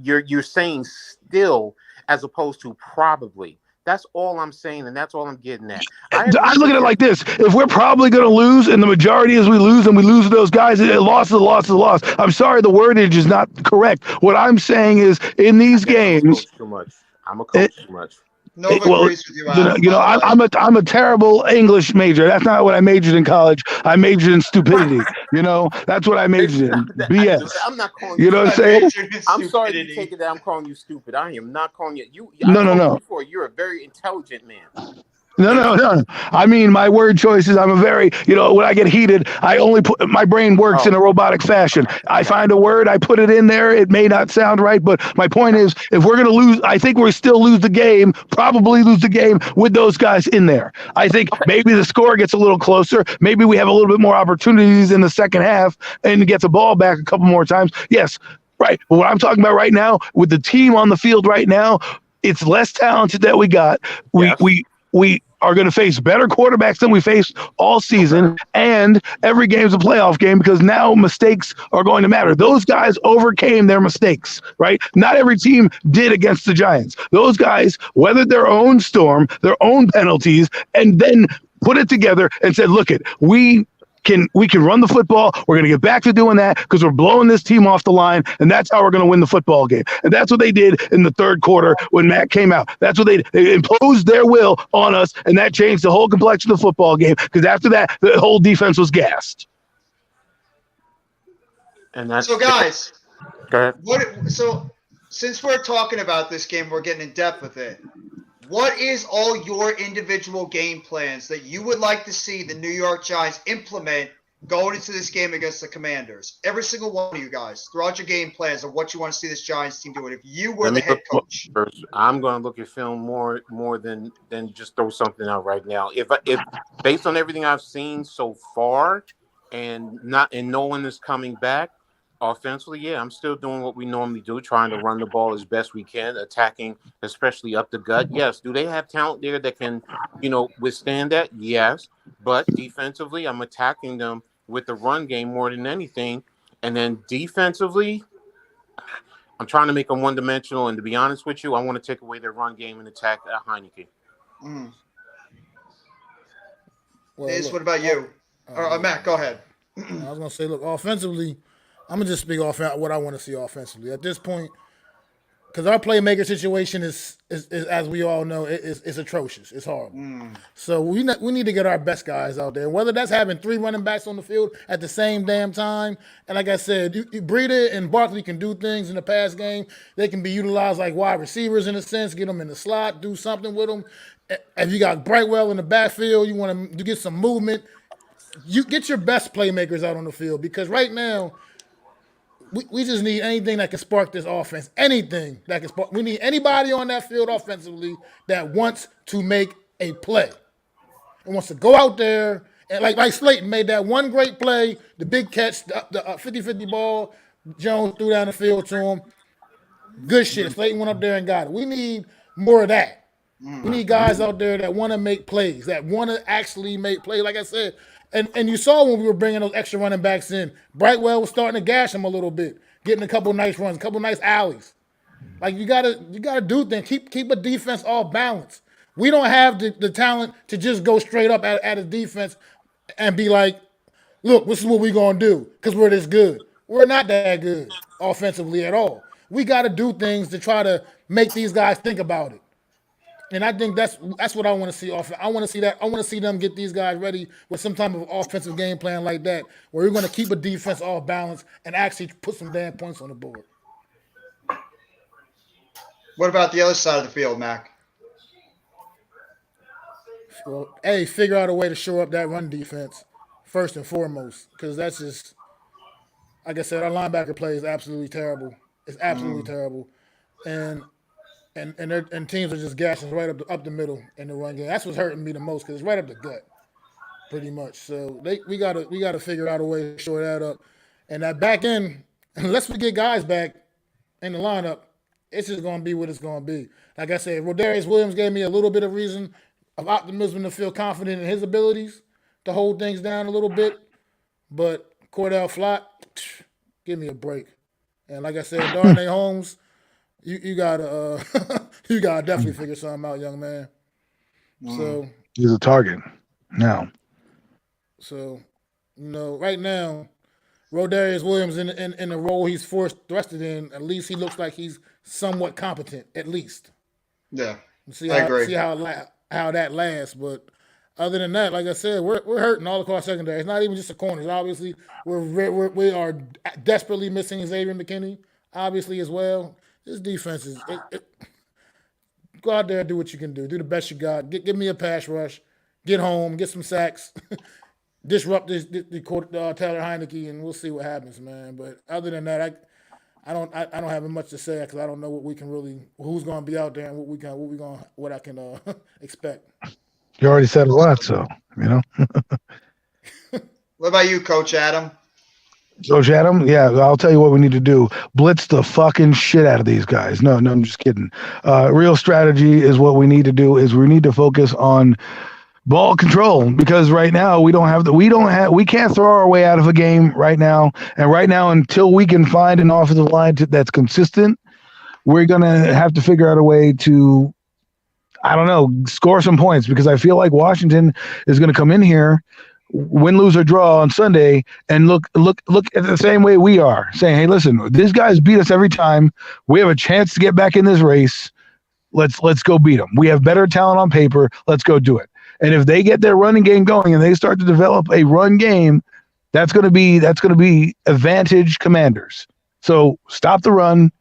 [SPEAKER 8] You're saying still as opposed to probably. That's all I'm saying, and that's all I'm getting at.
[SPEAKER 9] I look at it like this: if we're probably going to lose, and the majority is we lose, and we lose those guys, a loss is a loss is a loss. I'm sorry, the wordage is not correct. What I'm saying is, in these games,
[SPEAKER 8] I'm a coach too much.
[SPEAKER 1] Agrees with you, Adam.
[SPEAKER 9] I'm a terrible English major. That's not what I majored in college. I majored in stupidity. That's what I majored in. BS.
[SPEAKER 8] I'm not calling you.
[SPEAKER 9] You know what I'm saying?
[SPEAKER 8] I'm sorry to take it that I'm calling you stupid. I am not calling you.
[SPEAKER 9] No.
[SPEAKER 8] Before, you're a very intelligent man.
[SPEAKER 9] No. I mean, my word choices, I'm a very, when I get heated, I only put, my brain works in a robotic fashion. I find a word, I put it in there. It may not sound right, but my point is, if we're going to lose, I think we'll still lose the game, probably lose the game with those guys in there. I think maybe the score gets a little closer. Maybe we have a little bit more opportunities in the second half and get the ball back a couple more times. Yes, right. But what I'm talking about right now, with the team on the field right now, it's less talented that we got. We are going to face better quarterbacks than we faced all season, and every game's a playoff game because now mistakes are going to matter. Those guys overcame their mistakes, right? Not every team did against the Giants. Those guys weathered their own storm, their own penalties, and then put it together and said, look, we can run the football. We're going to get back to doing that because we're blowing this team off the line, and that's how we're going to win the football game. And that's what they did in the third quarter when Matt came out. That's what they imposed their will on us, and that changed the whole complexion of the football game because after that, the whole defense was gassed.
[SPEAKER 8] And that's
[SPEAKER 1] So, guys,
[SPEAKER 8] go ahead.
[SPEAKER 1] So since we're talking about this game, we're getting in depth with it. What is all your individual game plans that you would like to see the New York Giants implement going into this game against the Commanders? Every single one of you guys, throughout your game plans of what you want to see this Giants team doing. If you were the head coach,
[SPEAKER 8] I'm going to look at film more than just throw something out right now. If based on everything I've seen so far, and knowing is coming back. Offensively, yeah, I'm still doing what we normally do, trying to run the ball as best we can, attacking, especially up the gut. Yes. Do they have talent there that can, withstand that? Yes. But defensively, I'm attacking them with the run game more than anything. And then defensively, I'm trying to make them one-dimensional. And to be honest with you, I want to take away their run game and attack Heineke.
[SPEAKER 1] Well, what about you? Matt, go ahead.
[SPEAKER 7] I was going to say, look, offensively, I'm going to just speak off what I want to see offensively. At this point, because our playmaker situation is, as we all know, is atrocious. It's horrible. So we need to get our best guys out there. Whether that's having 3 running backs on the field at the same damn time. And like I said, Breida and Barkley can do things in the pass game. They can be utilized like wide receivers in a sense, get them in the slot, do something with them. If you got Brightwell in the backfield, you want to get some movement. You get your best playmakers out on the field because right now, we just need anything that can spark this offense. Anything that can spark. We need anybody on that field offensively that wants to make a play and wants to go out there. And like Slayton made that one great play, the big catch, the 50-50 ball. Jones threw down the field to him. Good shit. Slayton went up there and got it. We need more of that. We need guys out there that want to make plays, that want to actually make plays. Like I said, and you saw when we were bringing those extra running backs in, Brightwell was starting to gash him a little bit, getting a couple nice runs, a couple nice alleys. Like you gotta do things. Keep a defense all balanced. We don't have the talent to just go straight up at a defense and be like, look, this is what we're gonna do because we're this good. We're not that good offensively at all. We got to do things to try to make these guys think about it. And I think that's what I want to see. I want to see that. I want to see them get these guys ready with some type of offensive game plan like that, where we're going to keep a defense all balanced and actually put some damn points on the board.
[SPEAKER 1] What about the other side of the field, Mac?
[SPEAKER 7] Well, figure out a way to shore up that run defense first and foremost, because that's just, like I said, our linebacker play is absolutely terrible. It's absolutely terrible, and teams are just gashing right up the middle in the run game. That's what's hurting me the most because it's right up the gut, pretty much. So we gotta figure out a way to shore that up. And that back end, unless we get guys back in the lineup, it's just gonna be what it's gonna be. Like I said, Rodarius Williams gave me a little bit of reason of optimism to feel confident in his abilities to hold things down a little bit. But Cordell Flott, give me a break. And like I said, Darnay Holmes. You gotta definitely figure something out, young man. So
[SPEAKER 9] he's a target now.
[SPEAKER 7] So, right now, Rodarius Williams in the role he's thrusted in, at least he looks like he's somewhat competent, at least.
[SPEAKER 1] Yeah,
[SPEAKER 7] I agree. See how that lasts, but other than that, like I said, we're hurting all across secondary. It's not even just the corners. Obviously, we are desperately missing Xavier McKinney, obviously as well. This defense is go out there and do what you can do. Do the best you got. Give me a pass rush. Get home. Get some sacks. Disrupt the Taylor Heineke, and we'll see what happens, man. But other than that, I don't have much to say because I don't know what we can who's going to be out there and what I can expect.
[SPEAKER 9] You already said a lot, so
[SPEAKER 1] What about you, Coach Adam?
[SPEAKER 9] Coach Adam, yeah, I'll tell you what we need to do. Blitz the fucking shit out of these guys. No, I'm just kidding. Real strategy is what we need to do is we need to focus on ball control because right now we can't throw our way out of a game right now. And right now, until we can find an offensive line that's consistent, we're going to have to figure out a way to, I don't know, score some points because I feel like Washington is going to come in here, win, lose, or draw on Sunday and look at the same way we are, saying, hey, listen, these guys beat us every time. We have a chance to get back in this race. Let's go beat them. We have better talent on paper. Let's go do it. And if they get their running game going and they start to develop a run game, that's going to be advantage Commanders. So stop the run,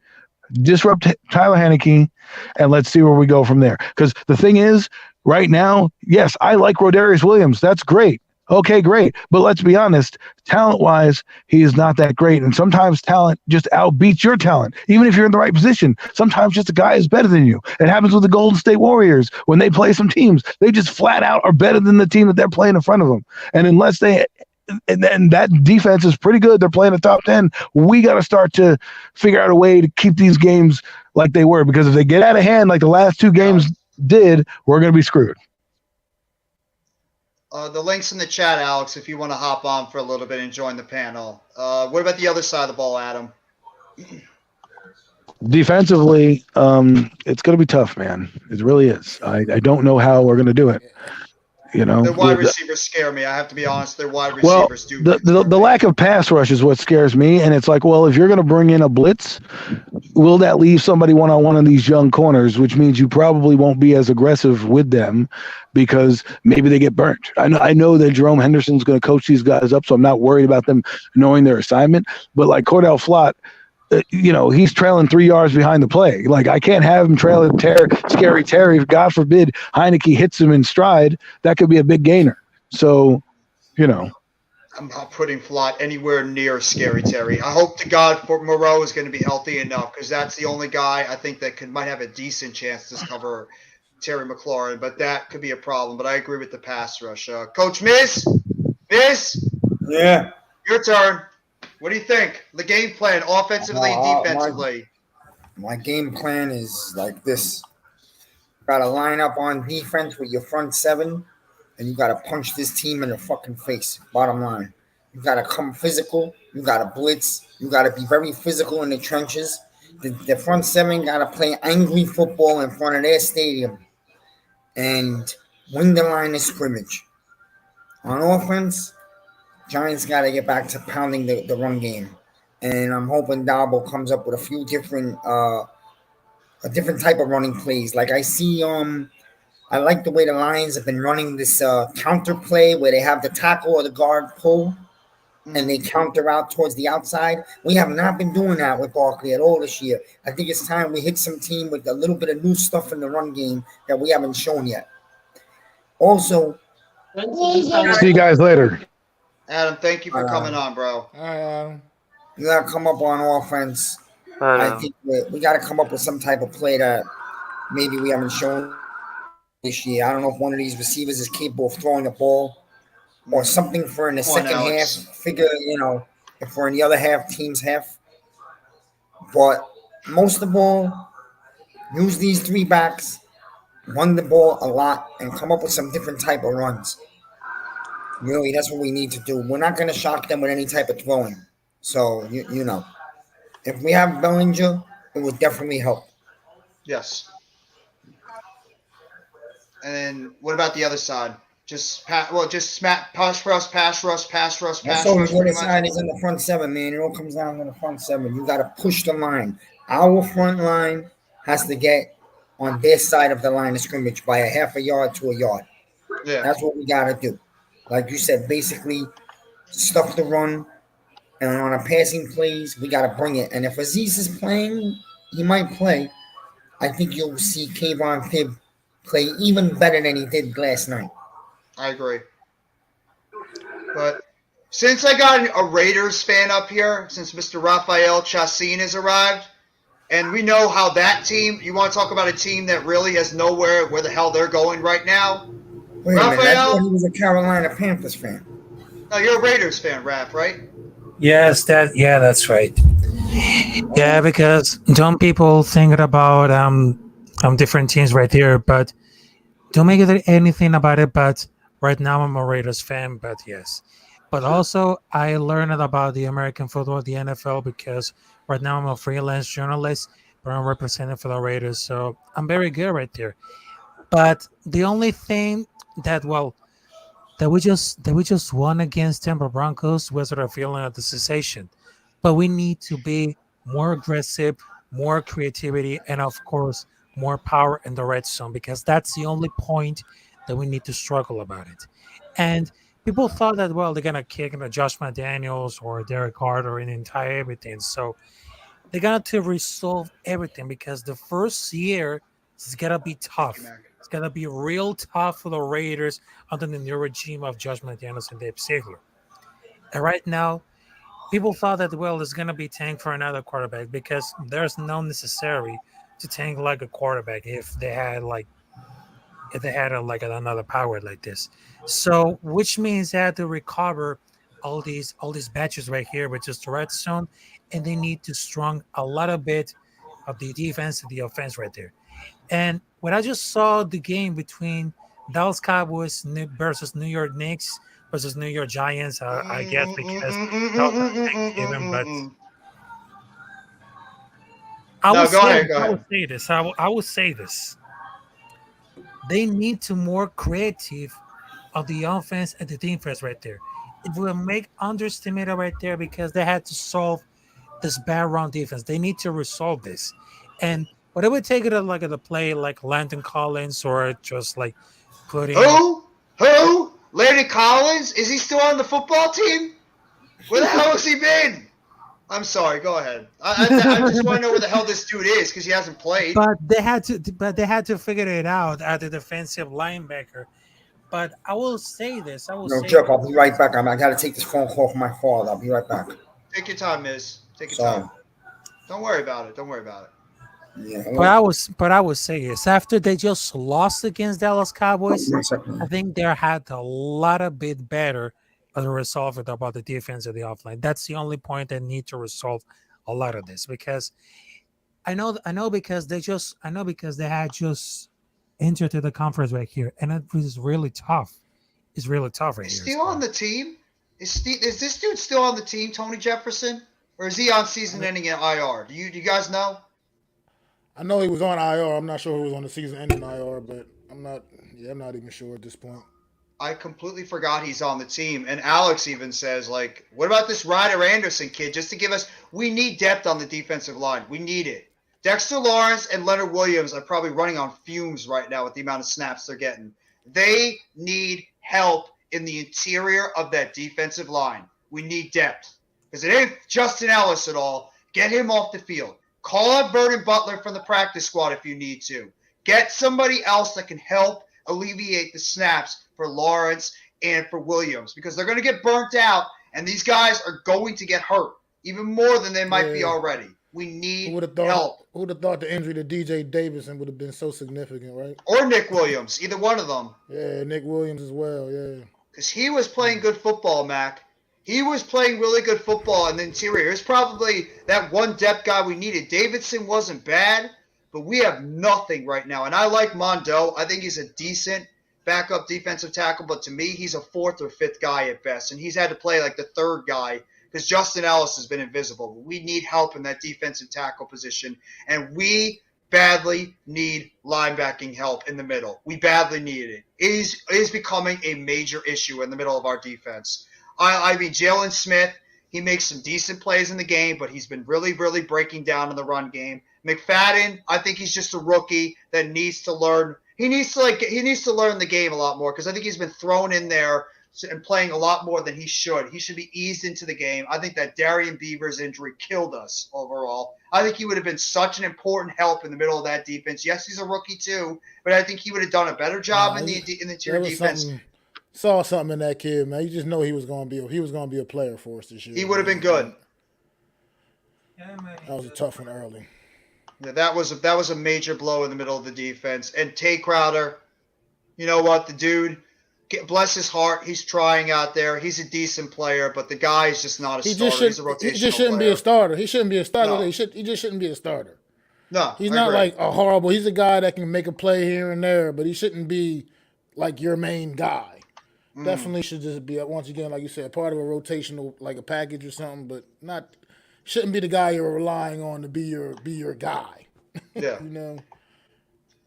[SPEAKER 9] disrupt Tyler Heineke, and let's see where we go from there. Because the thing is, right now, yes, I like Rodarius Williams. That's great. Okay, great. But let's be honest, talent-wise, he is not that great. And sometimes talent just outbeats your talent. Even if you're in the right position, sometimes just a guy is better than you. It happens with the Golden State Warriors. When they play some teams, they just flat out are better than the team that they're playing in front of them. And unless and that defense is pretty good, they're playing a top 10, we got to start to figure out a way to keep these games like they were. Because if they get out of hand like the last two games did, we're going to be screwed.
[SPEAKER 1] The link's in the chat, Alex, if you want to hop on for a little bit and join the panel. What about the other side of the ball, Adam?
[SPEAKER 9] Defensively, it's going to be tough, man. It really is. I don't know how we're going to do it. Their
[SPEAKER 1] wide receivers scare me. I have to be honest. Their wide receivers do.
[SPEAKER 9] The lack of pass rush is what scares me. And it's like, well, if you're going to bring in a blitz, will that leave somebody one-on-one on these young corners, which means you probably won't be as aggressive with them because maybe they get burnt. I know that Jerome Henderson's going to coach these guys up, so I'm not worried about them knowing their assignment. But like Cordell Flott, he's trailing 3 yards behind the play. Like, I can't have him trailing Scary Terry. God forbid Heineke hits him in stride. That could be a big gainer. So,
[SPEAKER 1] I'm not putting Flott anywhere near Scary Terry. I hope to God Moreau is going to be healthy enough because that's the only guy I think that might have a decent chance to cover Terry McLaurin, but that could be a problem. But I agree with the pass rush. Coach Miz?
[SPEAKER 6] Yeah.
[SPEAKER 1] Your turn. What do you think? The game plan, offensively, defensively.
[SPEAKER 6] My game plan is like this. Got to line up on defense with your front seven, and you got to punch this team in the fucking face. Bottom line. You got to come physical. You got to blitz. You got to be very physical in the trenches. The front seven got to play angry football in front of their stadium and win the line of scrimmage. On offense, Giants got to get back to pounding the run game. And I'm hoping Dabo comes up with a few different a different type of running plays. Like I see I like the way the Lions have been running this counter play where they have the tackle or the guard pull and they counter out towards the outside. We have not been doing that with Barkley at all this year. I think it's time we hit some team with a little bit of new stuff in the run game that we haven't shown yet. Also,
[SPEAKER 9] see you guys later.
[SPEAKER 1] Adam, thank you for coming on, bro.
[SPEAKER 7] All right, Adam.
[SPEAKER 6] You got to come up on offense. I think we got to come up with some type of play that maybe we haven't shown this year. I don't know if one of these receivers is capable of throwing the ball or something for in the second half. Figure, if we're in the other half, team's half. But most of all, use these three backs, run the ball a lot, and come up with some different type of runs. Really, that's what we need to do. We're not going to shock them with any type of throwing. So, if we have Bellinger, it would definitely help.
[SPEAKER 1] Yes. And then what about the other side? Pass rush.
[SPEAKER 6] That's all the other side is in the front seven, man. It all comes down to the front seven. You got to push the line. Our front line has to get on their side of the line of scrimmage by a half a yard to a yard.
[SPEAKER 1] Yeah.
[SPEAKER 6] That's what we got to do. Like you said, basically stuff the run. And on a passing plays, we got to bring it. And if Aziz is playing, he might play. I think you'll see Kayvon Thibodeaux play even better than he did last night.
[SPEAKER 1] I agree. But since I got a Raiders fan up here, since Mr. Raphael Chassin has arrived, and we know how that team, you want to talk about a team that really has nowhere where the hell they're going right now?
[SPEAKER 6] Wait a minute, I thought he was a Carolina Panthers fan.
[SPEAKER 1] No, you're a Raiders fan, Raph, right?
[SPEAKER 10] Yes, that's right. Yeah, because some people think about different teams right here, but don't make it anything about it. But right now I'm a Raiders fan, but yes. But also I learned about the American football, the NFL, because right now I'm a freelance journalist, but I'm representing for the Raiders, so I'm very good right there. But the only thing that we just won against Denver Broncos was a feeling of the cessation. But we need to be more aggressive, more creativity, and of course, more power in the red zone, because that's the only point that we need to struggle about it. And people thought that, well, they're going to kick Josh McDaniels or Derek Carter and entire everything. So they got to resolve everything, because the first year is going to be tough. It's going to be real tough for the Raiders under the new regime of Josh McDaniels and Dave Ziegler. And right now, people thought that, well, it's going to be tank for another quarterback, because there's no necessary to tank like a quarterback if they had another power like this. So, which means they had to recover all these batches right here, which is the red zone, and they need to strong a little bit of the defense and the offense right there. And when I just saw the game between Dallas Cowboys versus New York Knicks versus New York Giants, I guess because that was on Thanksgiving, but I will say this. They need to more creative of the offense and the defense right there. It will make underestimated right there, because they had to solve this bad run defense. They need to resolve this. And what it would take it like a play like Landon Collins, or just like putting
[SPEAKER 1] Who? Landon Collins? Is he still on the football team? Where the hell has he been? I'm sorry. Go ahead. I just want to know where the hell this dude is, because he hasn't played.
[SPEAKER 10] But they had to figure it out at the defensive linebacker. But I will say this.
[SPEAKER 6] Jeff, I'll be right back. I got to take this phone call from my father. I'll be right back.
[SPEAKER 1] Take your time, Miz. Take your time. Don't worry about it.
[SPEAKER 6] Yeah,
[SPEAKER 10] but I would say this. After they just lost against Dallas Cowboys, I think they had a lot of bit better to resolve it about the defense of the offline. That's the only point they need to resolve a lot of this, because I know because they had just entered the conference right here, and it was really tough. It's really tough right here.
[SPEAKER 1] Still on the team? Is this dude still on the team, Tony Jefferson, or is he on season-ending IR? Do you guys know?
[SPEAKER 7] I know he was on IR. I'm not sure who was on the season-ending IR, but I'm not even sure at this point.
[SPEAKER 1] I completely forgot he's on the team. And Alex even says, like, what about this Ryder Anderson kid? Just to give us, we need depth on the defensive line. We need it. Dexter Lawrence and Leonard Williams are probably running on fumes right now with the amount of snaps they're getting. They need help in the interior of that defensive line. We need depth. Because it ain't Justin Ellis at all. Get him off the field. Call up Vernon Butler from the practice squad if you need to. Get somebody else that can help alleviate the snaps for Lawrence and for Williams, because they're going to get burnt out, and these guys are going to get hurt even more than they might be already. We need help.
[SPEAKER 7] Who would have thought the injury to DJ Davidson would have been so significant, right?
[SPEAKER 1] Or Nick Williams, either one of them.
[SPEAKER 7] Yeah, Nick Williams as well, yeah.
[SPEAKER 1] Because he was playing good football, Mac. He was playing really good football in the interior. It's probably that one depth guy we needed. Davidson wasn't bad, but we have nothing right now. And I like Mondo. I think he's a decent backup defensive tackle, but to me, he's a fourth or fifth guy at best. And he's had to play like the third guy because Justin Ellis has been invisible. We need help in that defensive tackle position, and we badly need linebacking help in the middle. We badly need it. It is becoming a major issue in the middle of our defense. I mean, Jalen Smith, he makes some decent plays in the game, but he's been really, really breaking down in the run game. McFadden, I think he's just a rookie that needs to learn. He needs to learn the game a lot more, because I think he's been thrown in there and playing a lot more than he should. He should be eased into the game. I think that Darian Beavers injury killed us overall. I think he would have been such an important help in the middle of that defense. Yes, he's a rookie too, but I think he would have done a better job in the interior defense.
[SPEAKER 7] Saw something in that kid, man. You just know he was going to be a player for us this year.
[SPEAKER 1] He would have been good.
[SPEAKER 7] That was a tough one early.
[SPEAKER 1] Yeah, that was a major blow in the middle of the defense. And Tay Crowder, you know what, the dude, bless his heart, he's trying out there. He's a decent player, but the guy is just not a starter. He's a rotational
[SPEAKER 7] He just shouldn't
[SPEAKER 1] player.
[SPEAKER 7] be a starter. He shouldn't be a starter.
[SPEAKER 1] No.
[SPEAKER 7] He just shouldn't be a starter.
[SPEAKER 1] No,
[SPEAKER 7] he's
[SPEAKER 1] I
[SPEAKER 7] not
[SPEAKER 1] agree.
[SPEAKER 7] like a horrible. He's a guy that can make a play here and there, but he shouldn't be like your main guy. Definitely should just be, once again, like you said, part of a rotational, like a package or something, but not shouldn't be the guy you're relying on to be your guy.
[SPEAKER 1] Yeah.
[SPEAKER 7] You know.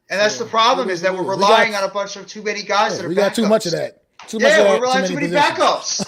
[SPEAKER 1] And that's the problem is that we're relying on a bunch of too many guys that are
[SPEAKER 7] we got too
[SPEAKER 1] backups.
[SPEAKER 7] much of that.
[SPEAKER 1] We're relying on too many backups.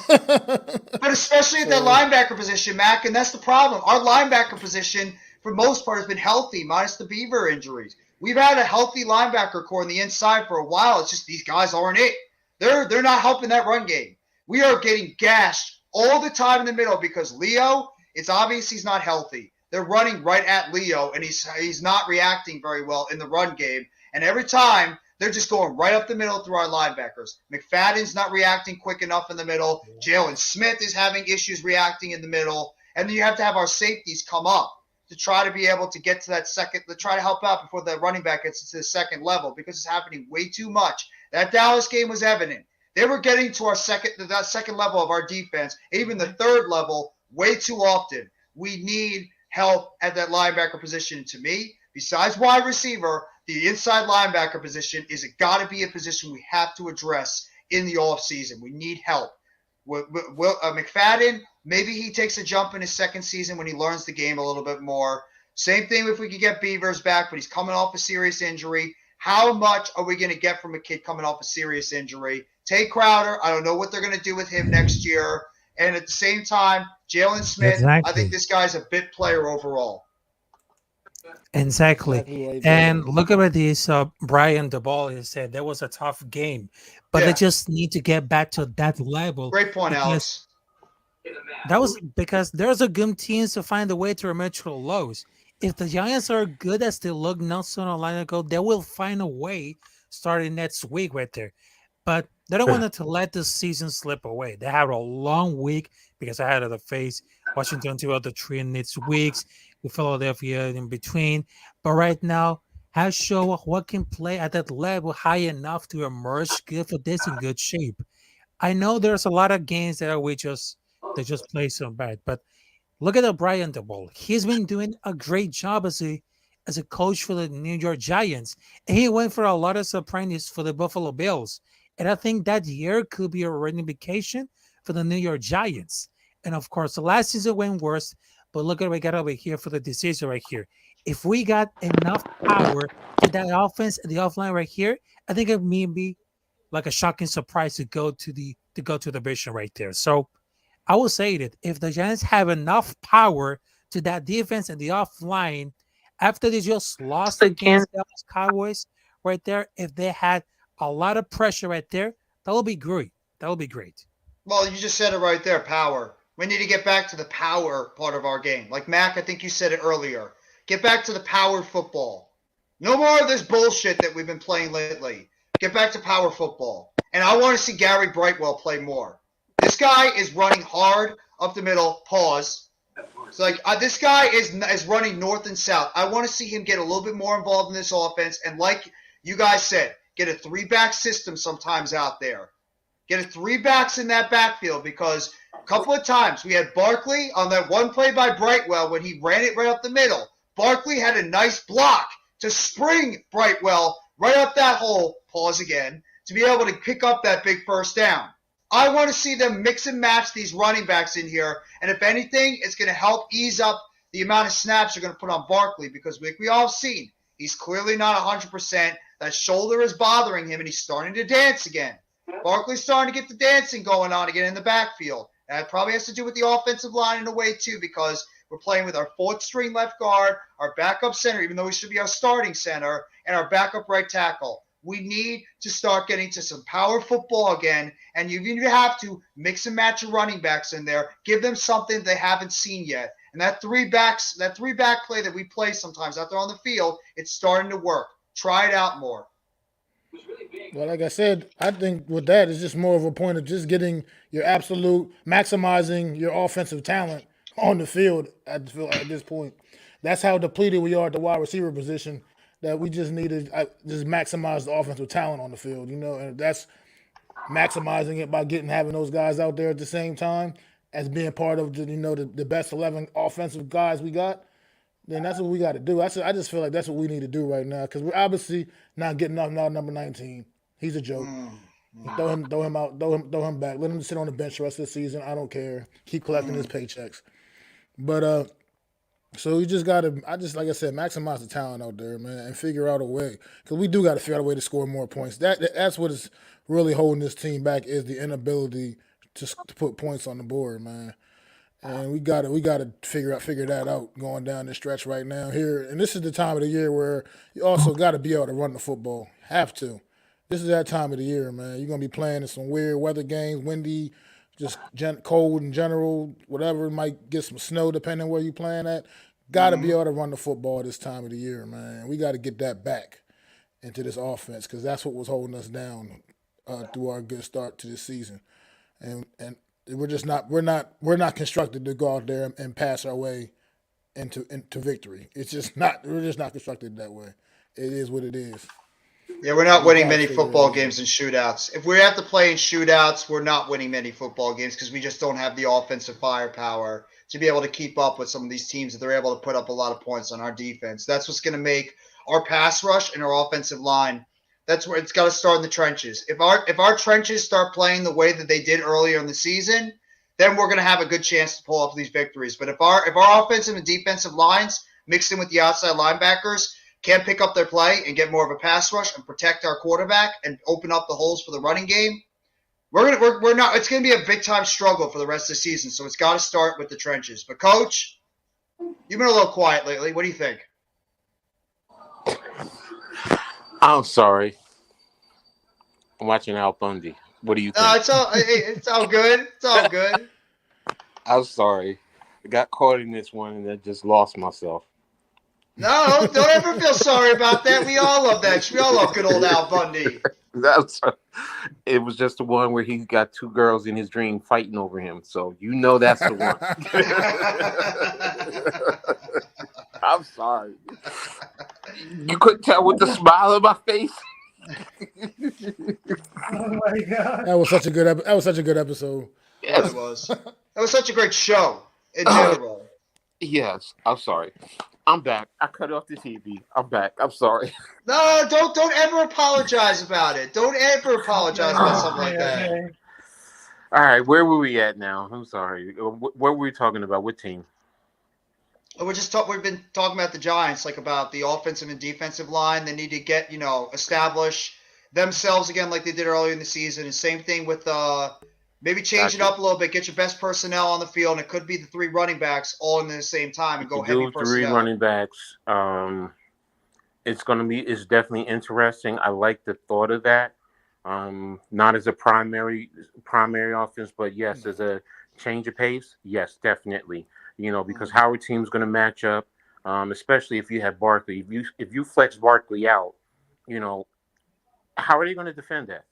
[SPEAKER 1] But especially at that linebacker position, Mac, and that's the problem. Our linebacker position, for most part, has been healthy, minus the Beaver injuries. We've had a healthy linebacker core on the inside for a while. It's just these guys aren't it. They're not helping that run game. We are getting gashed all the time in the middle because Leo, it's obvious he's not healthy. They're running right at Leo, and he's not reacting very well in the run game. And every time, they're just going right up the middle through our linebackers. McFadden's not reacting quick enough in the middle. Jalen Smith is having issues reacting in the middle. And then you have to have our safeties come up to try to be able to get to that second, to try to help out before the running back gets to the second level because it's happening way too much. That Dallas game was evident. They were getting to that second level of our defense, even the third level, way too often. We need help at that linebacker position. To me, besides wide receiver, the inside linebacker position is got to be a position we have to address in the offseason. We need help. McFadden, maybe he takes a jump in his second season when he learns the game a little bit more. Same thing if we could get Beavers back, but he's coming off a serious injury. How much are we going to get from a kid coming off a serious injury? Tay Crowder, I don't know what they're going to do with him next year. And at the same time, Jalen Smith,
[SPEAKER 10] Exactly.
[SPEAKER 1] I think this guy's a bit player overall.
[SPEAKER 10] Exactly. And look at this. Brian DeBall has said that was a tough game, but they just need to get back to that level.
[SPEAKER 1] Great point, Alex.
[SPEAKER 10] That was because there's a good teams to find a way to emerge from lows. If the Giants are good as they look not so long ago, they will find a way starting next week right there. But they don't want to let the season slip away. They have a long week because I had to face Washington throughout the 3 next weeks with Philadelphia in between. But right now, has shown what can play at that level high enough to emerge good for this in good shape. I know there's a lot of games that they just play so bad, but look at Brian DeBall. He's been doing a great job as a coach for the New York Giants. And he went for a lot of apprentices for the Buffalo Bills. And I think that year could be a reivindication for the New York Giants. And of course, the last season went worse, but look at what we got over here for the decision right here. If we got enough power to that offense and the offline right here, I think it may be like a shocking surprise to go to the division right there. So I will say that if the Giants have enough power to that defense and the offline, after they just lost against the Cowboys right there, if they had a lot of pressure right there, that will be great. That will be great.
[SPEAKER 1] Well, you just said it right there, power. We need to get back to the power part of our game. Like Mac, I think you said it earlier. Get back to the power football. No more of this bullshit that we've been playing lately. Get back to power football. And I want to see Gary Brightwell play more. This guy is running hard up the middle. Pause. So this guy is running north and south. I want to see him get a little bit more involved in this offense. And like you guys said, get a 3-back system sometimes out there. Get a 3 backs in that backfield because a couple of times we had Barkley on that one play by Brightwell when he ran it right up the middle. Barkley had a nice block to spring Brightwell right up that hole, pause again, to be able to pick up that big first down. I want to see them mix and match these running backs in here, and if anything, it's going to help ease up the amount of snaps you're going to put on Barkley because we all have seen he's clearly not 100%. That shoulder is bothering him, and he's starting to dance again. Barkley's starting to get the dancing going on again in the backfield. That probably has to do with the offensive line in a way, too, because we're playing with our 4th-string left guard, our backup center, even though he should be our starting center, and our backup right tackle. We need to start getting to some power football again, and you have to mix and match your running backs in there. Give them something they haven't seen yet. And that three-back play that we play sometimes out there on the field, it's starting to work. Try it out more.
[SPEAKER 7] Well, like I said, I think with that, it's just more of a point of just getting your absolute maximizing your offensive talent on the field at this point. That's how depleted we are at the wide receiver position. That we just need to just maximize the offensive talent on the field, and that's maximizing it by having those guys out there at the same time as being part of the best 11 offensive guys we got. Then that's what we got to do. I just feel like that's what we need to do right now because we're obviously not getting off now. Number 19, he's a joke. Throw him out. Throw him back. Let him sit on the bench the rest of the season. I don't care. Keep collecting his paychecks. But so you just got to, like I said, maximize the talent out there, man, and figure out a way. Because we do got to figure out a way to score more points. That's what is really holding this team back is the inability to put points on the board, man. And we got to figure that out going down this stretch right now here. And this is the time of the year where you also got to be able to run the football. Have to. This is that time of the year, man. You're going to be playing in some weird weather games, windy, just cold in general, whatever. It might get some snow depending on where you're playing at. Got to be able to run the football this time of the year, man. We got to get that back into this offense because that's what was holding us down through our good start to this season. And we're just not constructed to go out there and pass our way into victory. It's just not. We're just not constructed that way. It is what it is.
[SPEAKER 1] Yeah, we're not winning many football games in shootouts. If we have to play in shootouts, we're not winning many football games because we just don't have the offensive firepower to be able to keep up with some of these teams that they're able to put up a lot of points on our defense. That's what's going to make our pass rush and our offensive line. That's where it's got to start in the trenches. If our trenches start playing the way that they did earlier in the season, then we're going to have a good chance to pull off these victories. But if our offensive and defensive lines mixed in with the outside linebackers can't pick up their play and get more of a pass rush and protect our quarterback and open up the holes for the running game, we're not. It's going to be a big time struggle for the rest of the season. So it's got to start with the trenches. But Coach, you've been a little quiet lately. What do you think?
[SPEAKER 8] I'm sorry. I'm watching Al Bundy. What do you think?
[SPEAKER 1] It's all good. It's all good.
[SPEAKER 8] I'm sorry. I got caught in this one and I just lost myself.
[SPEAKER 1] No, don't ever feel sorry about that. We all love that. We all love good old Al Bundy.
[SPEAKER 8] It was just the one where he got two girls in his dream fighting over him. So that's the one. I'm sorry. You couldn't tell with the smile on my face.
[SPEAKER 10] Oh my god!
[SPEAKER 7] That was such a good episode.
[SPEAKER 1] Yes. It was. That was such a great show in general.
[SPEAKER 8] Yes, I'm sorry. I'm back. I cut off the TV. I'm back. I'm sorry.
[SPEAKER 1] No, don't ever apologize about it. Don't ever apologize about something like that.
[SPEAKER 8] All right, where were we at now? I'm sorry. What were we talking about? What team?
[SPEAKER 1] We've been talking about the Giants, like about the offensive and defensive line. They need to get, establish themselves again like they did earlier in the season. And same thing with maybe change it up a little bit, get your best personnel on the field, and it could be the three running backs all in the same time and go heavy personnel.
[SPEAKER 8] Three running backs. It's definitely interesting. I like the thought of that. Not as a primary offense, but yes, as a change of pace. Yes, definitely. Because how our team's going to match up, especially if you have Barkley. If you flex Barkley out, how are they going to defend that?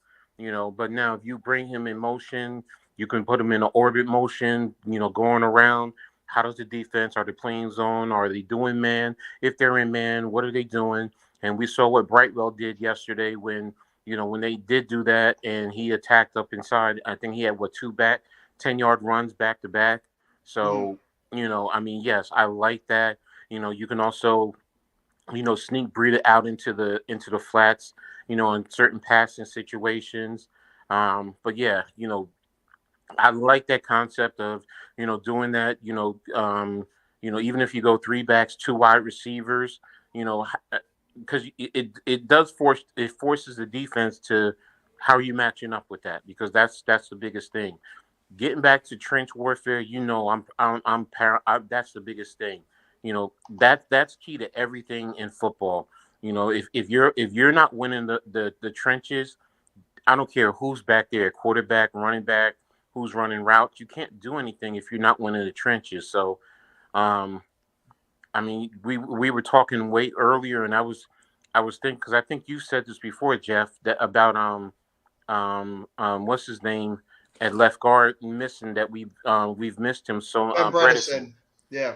[SPEAKER 8] But now if you bring him in motion, you can put him in an orbit motion, going around. How does the defense, are they playing zone? Are they doing man? If they're in man, what are they doing? And we saw what Brightwell did yesterday when they did do that and he attacked up inside. I think he had 10-yard runs back to back. So, yes, I like that. You can also, sneak Breida out into the flats, in certain passing situations. But yeah, I like that concept of, doing that, even if you go three backs, two wide receivers, because it forces the defense to how are you matching up with that? Because that's the biggest thing. Getting back to trench warfare, that's the biggest thing. That's key to everything in football. You know, if you're not winning the trenches, I don't care who's back there, quarterback, running back, who's running routes. You can't do anything if you're not winning the trenches. So, I mean, we were talking way earlier, and I was thinking, because I think you said this before, Jeff, that about what's his name at left guard missing, that we've missed him. So
[SPEAKER 1] Ben Bredesen. Yeah.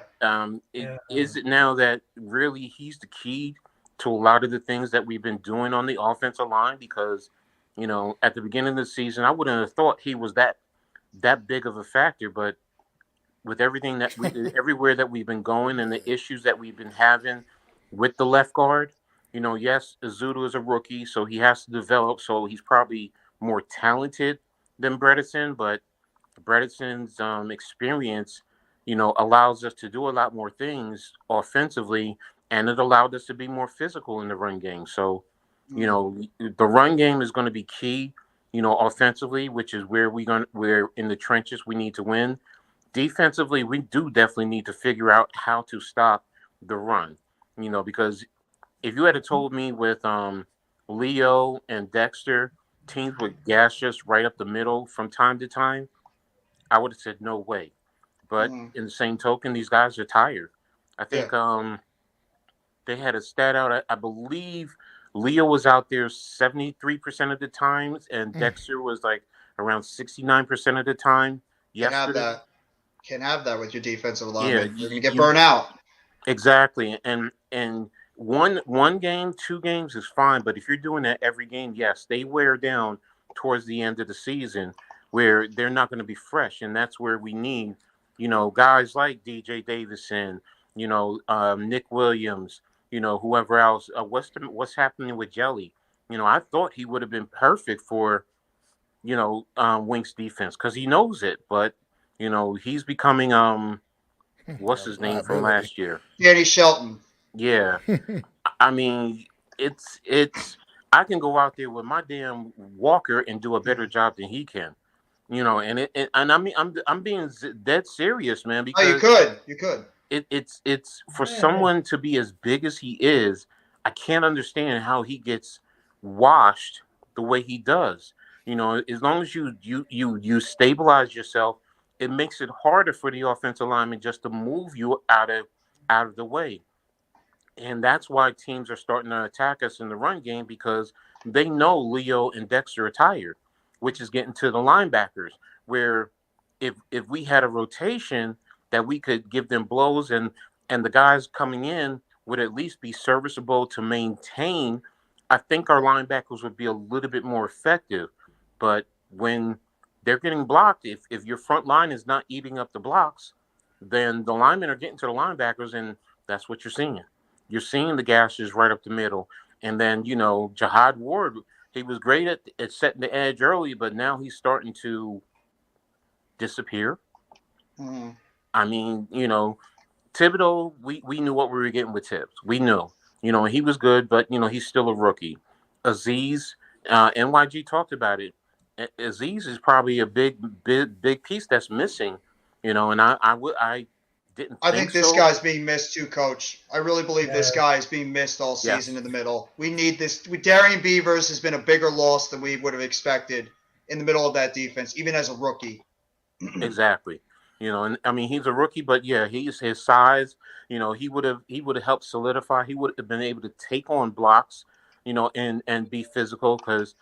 [SPEAKER 8] Is it now that really he's the key to a lot of the things that we've been doing on the offensive line? Because, you know, at the beginning of the season, I wouldn't have thought he was that big of a factor, but with everything that everywhere that we've been going and the issues that we've been having with the left guard, you know, yes, Azudu is a rookie, so he has to develop. So he's probably more talented than Bredesen, but Bredesen's experience, you know, allows us to do a lot more things offensively, and it allowed us to be more physical in the run game. So, you know, the run game is going to be key, you know, offensively, which is where we're in the trenches. We need to win. Defensively, we do definitely need to figure out how to stop the run, you know, because if you had told me with Leo and Dexter, teams would gash us right up the middle from time to time, I would have said no way. But in the same token, these guys are tired. I think they had a stat out. I believe Leo was out there 73% of the times, and Dexter was like around 69% of the time yesterday.
[SPEAKER 1] Can't have that with your defensive lineman.
[SPEAKER 8] Yeah,
[SPEAKER 1] you're going to get burned out.
[SPEAKER 8] Exactly. And one game, 2 games is fine, but if you're doing that every game, yes, they wear down towards the end of the season where they're not going to be fresh, and that's where we need, you know, guys like DJ Davison, you know, Nick Williams, you know, whoever else. What's happening with Jelly? You know, I thought he would have been perfect for, you know, Wink's defense because he knows it, but you know, he's becoming what's his name from last year?
[SPEAKER 1] Danny Shelton.
[SPEAKER 8] Yeah. I mean, it's I can go out there with my damn walker and do a better job than he can. You know, and I mean I'm being dead serious, man, because
[SPEAKER 1] you could.
[SPEAKER 8] It's for someone to be as big as he is, I can't understand how he gets washed the way he does. You know, as long as you stabilize yourself, it makes it harder for the offensive lineman just to move you out of the way. And that's why teams are starting to attack us in the run game, because they know Leo and Dexter are tired, which is getting to the linebackers, where if we had a rotation that we could give them blows and the guys coming in would at least be serviceable to maintain, I think our linebackers would be a little bit more effective. But when they're getting blocked, if your front line is not eating up the blocks, then the linemen are getting to the linebackers, and that's what you're seeing. You're seeing the gashes right up the middle. And then, you know, Jihad Ward, he was great at setting the edge early, but now he's starting to disappear. I mean, you know, Thibodeau, we knew what we were getting with Tibbs. We knew. You know, he was good, but, you know, he's still a rookie. Aziz, NYG talked about it. Aziz is probably a big piece that's missing, you know, and I didn't.
[SPEAKER 1] I think this guy's being missed too, Coach. I really believe this guy is being missed all season in the middle. We need this. Darian Beavers has been a bigger loss than we would have expected in the middle of that defense, even as a rookie.
[SPEAKER 8] Exactly. You know, and I mean, he's a rookie, but yeah, his size, you know, he would have helped solidify. He would have been able to take on blocks, you know, and be physical, because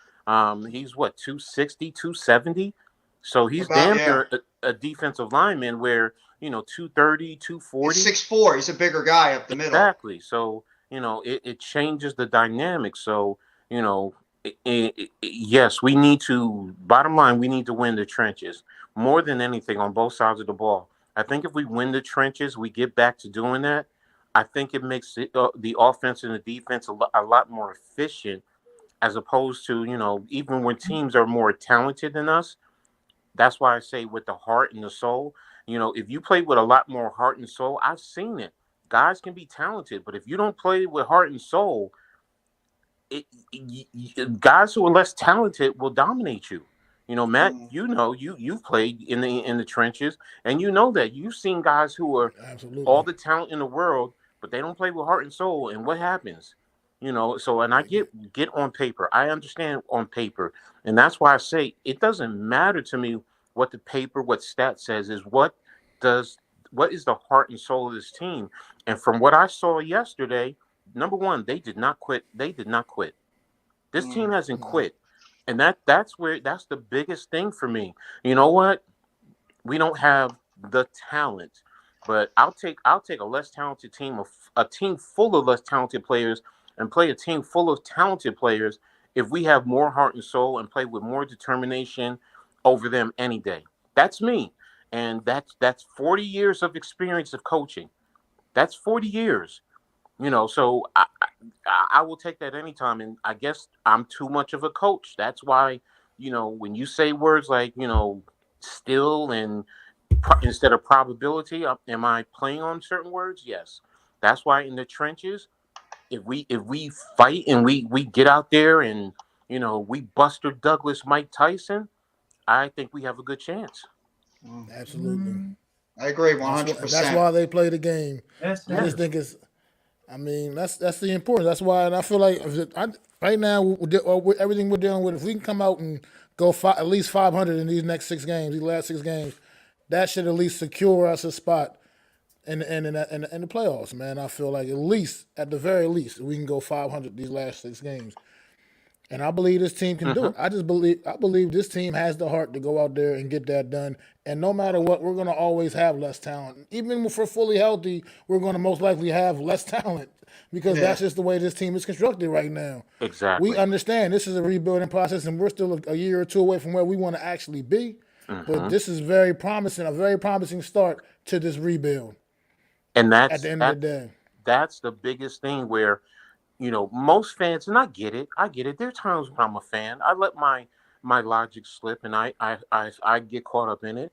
[SPEAKER 8] he's what, 260, 270? So he's damn near a defensive lineman, where, you know, 230, 240.
[SPEAKER 1] He's 6'4". He's a bigger guy up the middle.
[SPEAKER 8] Exactly. So, you know, it changes the dynamic. So, you know, yes, we need to, bottom line, we need to win the trenches more than anything on both sides of the ball. I think if we win the trenches, we get back to doing that, I think it makes the offense and the defense a lot more efficient, as opposed to, you know, even when teams are more talented than us. That's why I say with the heart and the soul. You know, if you play with a lot more heart and soul, I've seen it. Guys can be talented, but if you don't play with heart and soul, guys who are less talented will dominate you. You know, Matt, you know, you've played in the trenches, and you know that. You've seen guys who are all the talent in the world, but they don't play with heart and soul. And what happens? You know, so and I get on paper. I understand on paper, and that's why I say it doesn't matter to me what the paper, what stat says. Is what is the heart and soul of this team? And from what I saw yesterday, number one, they did not quit. They did not quit. This team hasn't quit, and that's the biggest thing for me. You know what? We don't have the talent, but I'll take a less talented team, a team full of less talented players, and play a team full of talented players if we have more heart and soul and play with more determination over them any day. That's me. And that's 40 years of experience of coaching. That's 40 years. You know, so I will take that anytime. And I guess I'm too much of a coach. That's why, you know, when you say words like, you know, still and instead of probability, am I playing on certain words? Yes. That's why in the trenches, if we fight and we get out there and, you know, we Buster Douglas, Mike Tyson, I think we have a good chance.
[SPEAKER 7] Absolutely.
[SPEAKER 1] I agree 100%.
[SPEAKER 7] That's why they play the game. I just think it's. I mean, that's the importance. That's why, and I feel like right now, with everything we're dealing with, if we can come out and go at least 500 in these next 6 games, these last 6 games, that should at least secure us a spot in the playoffs, man. I feel like at the very least, we can go 500 these last 6 games. And I believe this team can do it. I believe this team has the heart to go out there and get that done. And no matter what, we're going to always have less talent. Even if we're fully healthy, we're going to most likely have less talent because that's just the way this team is constructed right now.
[SPEAKER 8] Exactly.
[SPEAKER 7] We understand this is a rebuilding process, and we're still a year or 2 away from where we want to actually be. But this is very promising, a very promising start to this rebuild.
[SPEAKER 8] And that's
[SPEAKER 7] at the end of the day.
[SPEAKER 8] That's the biggest thing where, you know, most fans, and I get it. There are times when I'm a fan, I let my logic slip, and I get caught up in it.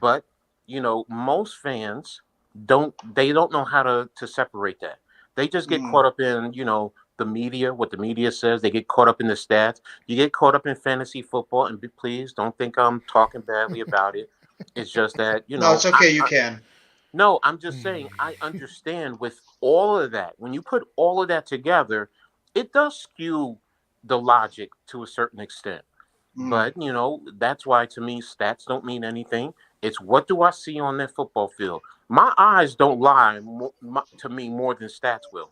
[SPEAKER 8] But you know, most fans don't know how to separate that. They just get caught up in, you know, the media, what the media says. They get caught up in the stats. You get caught up in fantasy football, and please don't think I'm talking badly about it. It's just that, you know.
[SPEAKER 1] No, it's okay. You can.
[SPEAKER 8] No, I'm just saying I understand with all of that. When you put all of that together, it does skew the logic to a certain extent. But, you know, that's why to me stats don't mean anything. It's what do I see on that football field? My eyes don't lie to me more than stats will.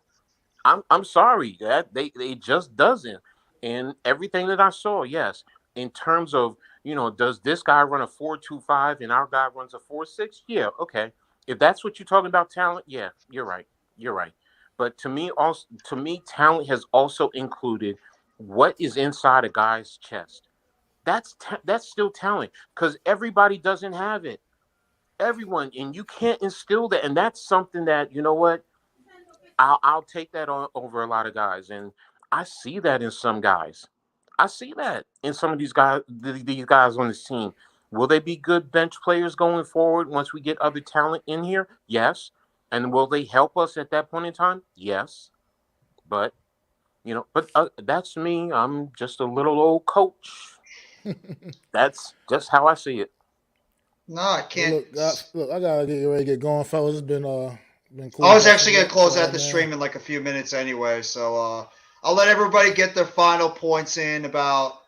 [SPEAKER 8] I'm sorry, that they just doesn't. And everything that I saw, yes, in terms of, you know, does this guy run a 4.25 and our guy runs a 4.6? Yeah, okay. If that's what you're talking about, talent, yeah, you're right. But to me, talent has also included what is inside a guy's chest. That's still talent because everybody doesn't have it. Everyone, and you can't instill that, and that's something that, you know what, I'll take that on over a lot of guys, and I see that in some guys. I see that in some of these guys on this team. Will they be good bench players going forward once we get other talent in here? Yes. And will they help us at that point in time? Yes. But, you know, that's me. I'm just a little old coach. That's just how I see it.
[SPEAKER 1] No, I can't.
[SPEAKER 7] Look, I gotta get ready to get going, fellas. It's been cool.
[SPEAKER 1] I was actually gonna close out the stream in like a few minutes anyway, so I'll let everybody get their final points in about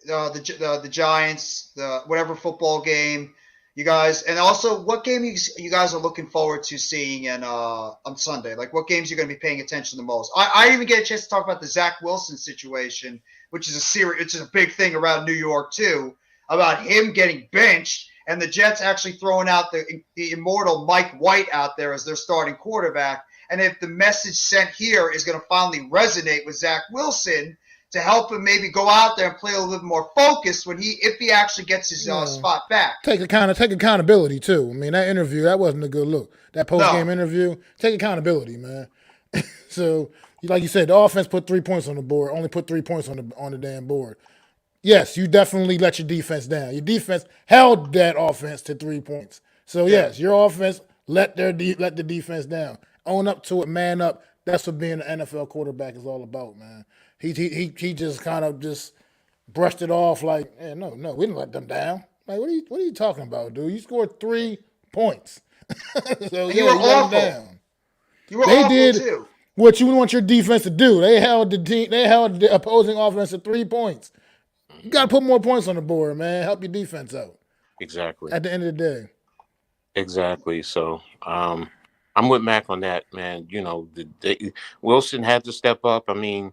[SPEAKER 1] the Giants, the whatever football game you guys, and also what game you guys are looking forward to seeing on Sunday. Like what games you're going to be paying attention the most. I didn't even get a chance to talk about the Zach Wilson situation, which is a big thing around New York too, about him getting benched and the Jets actually throwing out the immortal Mike White out there as their starting quarterback. And if the message sent here is going to finally resonate with Zach Wilson to help him maybe go out there and play a little bit more focused if he actually gets his spot back.
[SPEAKER 7] Take accountability too. I mean, that interview, that wasn't a good look. That post-game interview, take accountability, man. So, like you said, the offense put 3 points on the board, only put 3 points on the damn board. Yes, you definitely let your defense down. Your defense held that offense to 3 points. So, yes, your offense let the defense down. Own up to it, man up. That's what being an NFL quarterback is all about, man. He just kind of just brushed it off like, no, we didn't let them down. Like, what are you talking about, dude? You scored 3 points. So
[SPEAKER 1] you were awful.
[SPEAKER 7] let them down.
[SPEAKER 1] You were awful too.
[SPEAKER 7] what you want your defense to do. They held the opposing offense to 3 points. You got to put more points on the board, man. Help your defense out.
[SPEAKER 8] Exactly.
[SPEAKER 7] At the end of the day.
[SPEAKER 8] Exactly. So, I'm with Mac on that, man. You know, Wilson had to step up. I mean,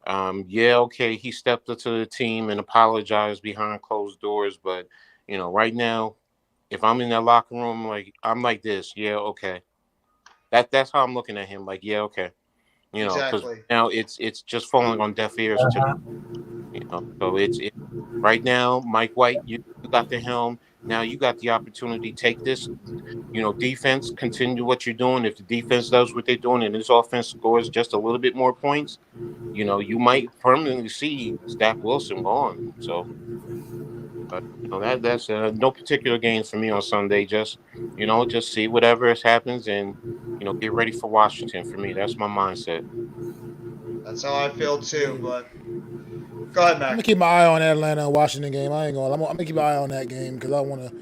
[SPEAKER 8] okay, he stepped up to the team and apologized behind closed doors. But, you know, right now, if I'm in that locker room, I'm like this. Yeah, okay. That's how I'm looking at him. Like, yeah, okay. You know, because now it's just falling on deaf ears too. You know, so it's right now, Mike White, you got the helm. Now you got the opportunity. Take this, defense, continue what you're doing. If the defense does what they're doing and this offense scores just a little bit more points, you might permanently see Zach Wilson gone. So, but that's no particular games for me on Sunday. Just see whatever happens and get ready for Washington. For me, that's my mindset.
[SPEAKER 1] That's how I feel too. But go ahead, Mac.
[SPEAKER 7] I'm gonna keep my eye on that Atlanta and Washington game. I'm gonna keep my eye on that game because I want to.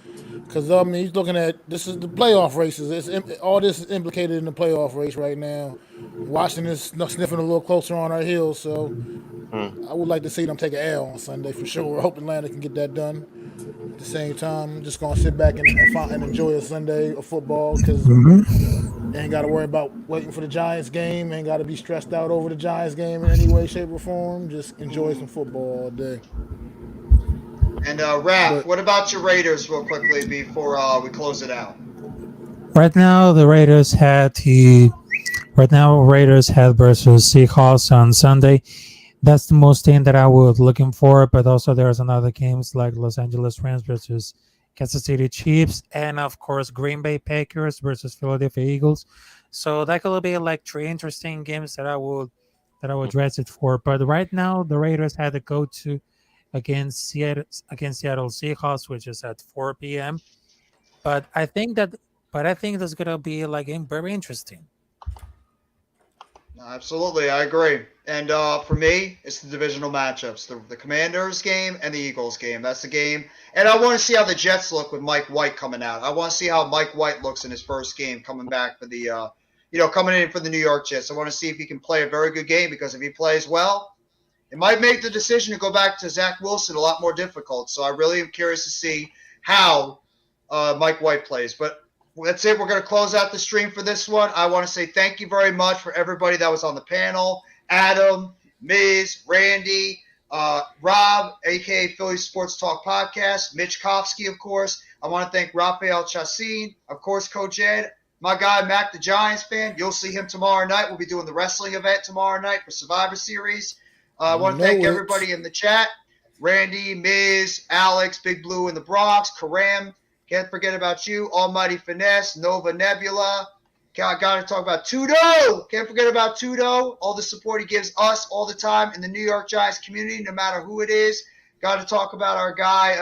[SPEAKER 7] Because he's looking at this is the playoff races. All this is implicated in the playoff race right now. Washington is sniffing a little closer on our heels, so I would like to see them take an L on Sunday for sure. I hope Atlanta can get that done. At the same time, I'm just gonna sit back and enjoy a Sunday of football because ain't got to worry about waiting for the Giants game. Ain't got to be stressed out over the Giants game in any way, shape, or form. Just enjoy some football all day.
[SPEAKER 1] And Raph, what about your Raiders real quickly before we close it out?
[SPEAKER 10] Right now, the Raiders had versus Seahawks on Sunday. That's the most thing that I was looking for. But also there's another games like Los Angeles Rams versus Kansas City Chiefs, and of course Green Bay Packers versus Philadelphia Eagles. So that could be like 3 interesting games that I would dress it for. But right now, the Raiders had to go to against Seattle Seahawks, which is at 4 p.m. But I think that's gonna be very interesting.
[SPEAKER 1] Absolutely, I agree. And for me, it's the divisional matchups, the Commanders game and the Eagles game. That's the game. And I want to see how the Jets look with Mike White coming out. I want to see how Mike White looks in his first game coming back for the, coming in for the New York Jets. I want to see if he can play a very good game because if he plays well, it might make the decision to go back to Zach Wilson a lot more difficult. So I really am curious to see how Mike White plays. But that's it. We're going to close out the stream for this one. I want to say thank you very much for everybody that was on the panel. Adam, Miz, Randy, Rob, a.k.a. Philly Sports Talk Podcast, Mitch Kofsky, of course. I want to thank Rafael Chassin, of course, Coach Ed, my guy, Mac, the Giants fan. You'll see him tomorrow night. We'll be doing the wrestling event tomorrow night for Survivor Series. I want to thank everybody in the chat. Randy, Miz, Alex, Big Blue in the Bronx, Karam. Can't forget about you, Almighty Finesse, Nova Nebula. Got to talk about Tudo. Can't forget about Tudo. All the support he gives us all the time in the New York Giants community, no matter who it is. Got to talk about our guy,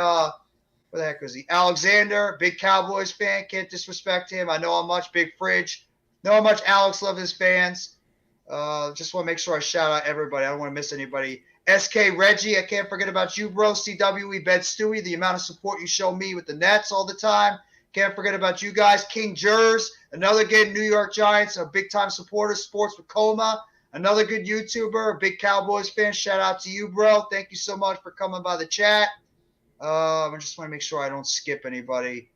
[SPEAKER 1] where the heck was he? Alexander, big Cowboys fan. Can't disrespect him. I know how much Big Fridge. Know how much Alex loves his fans. Just want to make sure I shout out everybody. I don't want to miss anybody. SK Reggie, I can't forget about you, bro. CWE Bed Stewie, the amount of support you show me with the Nets all the time. Can't forget about you guys. King Jers, another good New York Giants, a big-time supporter, Sports with Coma, another good YouTuber, a big Cowboys fan. Shout out to you, bro. Thank you so much for coming by the chat. I just want to make sure I don't skip anybody.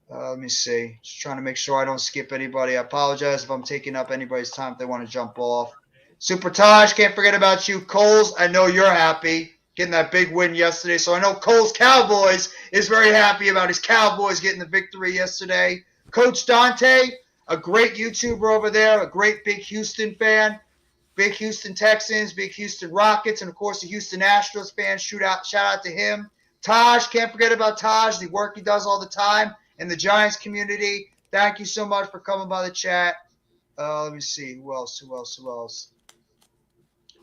[SPEAKER 1] Let me see. Just trying to make sure I don't skip anybody. I apologize if I'm taking up anybody's time if they want to jump off. Super Taj, can't forget about you. Coles, I know you're happy getting that big win yesterday. So I know Coles Cowboys is very happy about his Cowboys getting the victory yesterday. Coach Dante, a great YouTuber over there, a great big Houston fan, big Houston Texans, big Houston Rockets, and, of course, the Houston Astros fan. Shout out to him. Taj, can't forget about Taj, the work he does all the time in the Giants community. Thank you so much for coming by the chat. Let me see. Who else?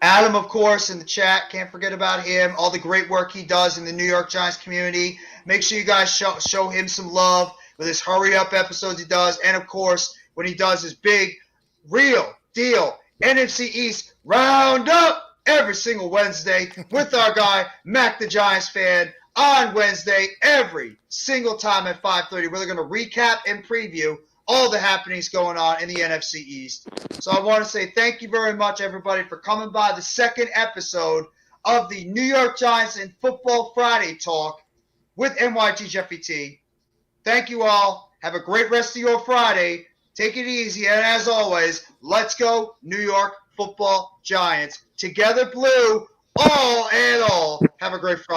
[SPEAKER 1] Adam, of course, in the chat. Can't forget about him. All the great work he does in the New York Giants community. Make sure you guys show him some love with his hurry-up episodes he does. And, of course, when he does his big, real deal NFC East Roundup every single Wednesday with our guy, Mac the Giants fan, on Wednesday every single time at 5:30. We're going to recap and preview all the happenings going on in the NFC East. So I want to say thank you very much, everybody, for coming by the second episode of the New York Giants and Football Friday Talk with NYG Jeffy T. Thank you all. Have a great rest of your Friday. Take it easy. And as always, let's go New York Football Giants. Together blue, all and all. Have a great Friday.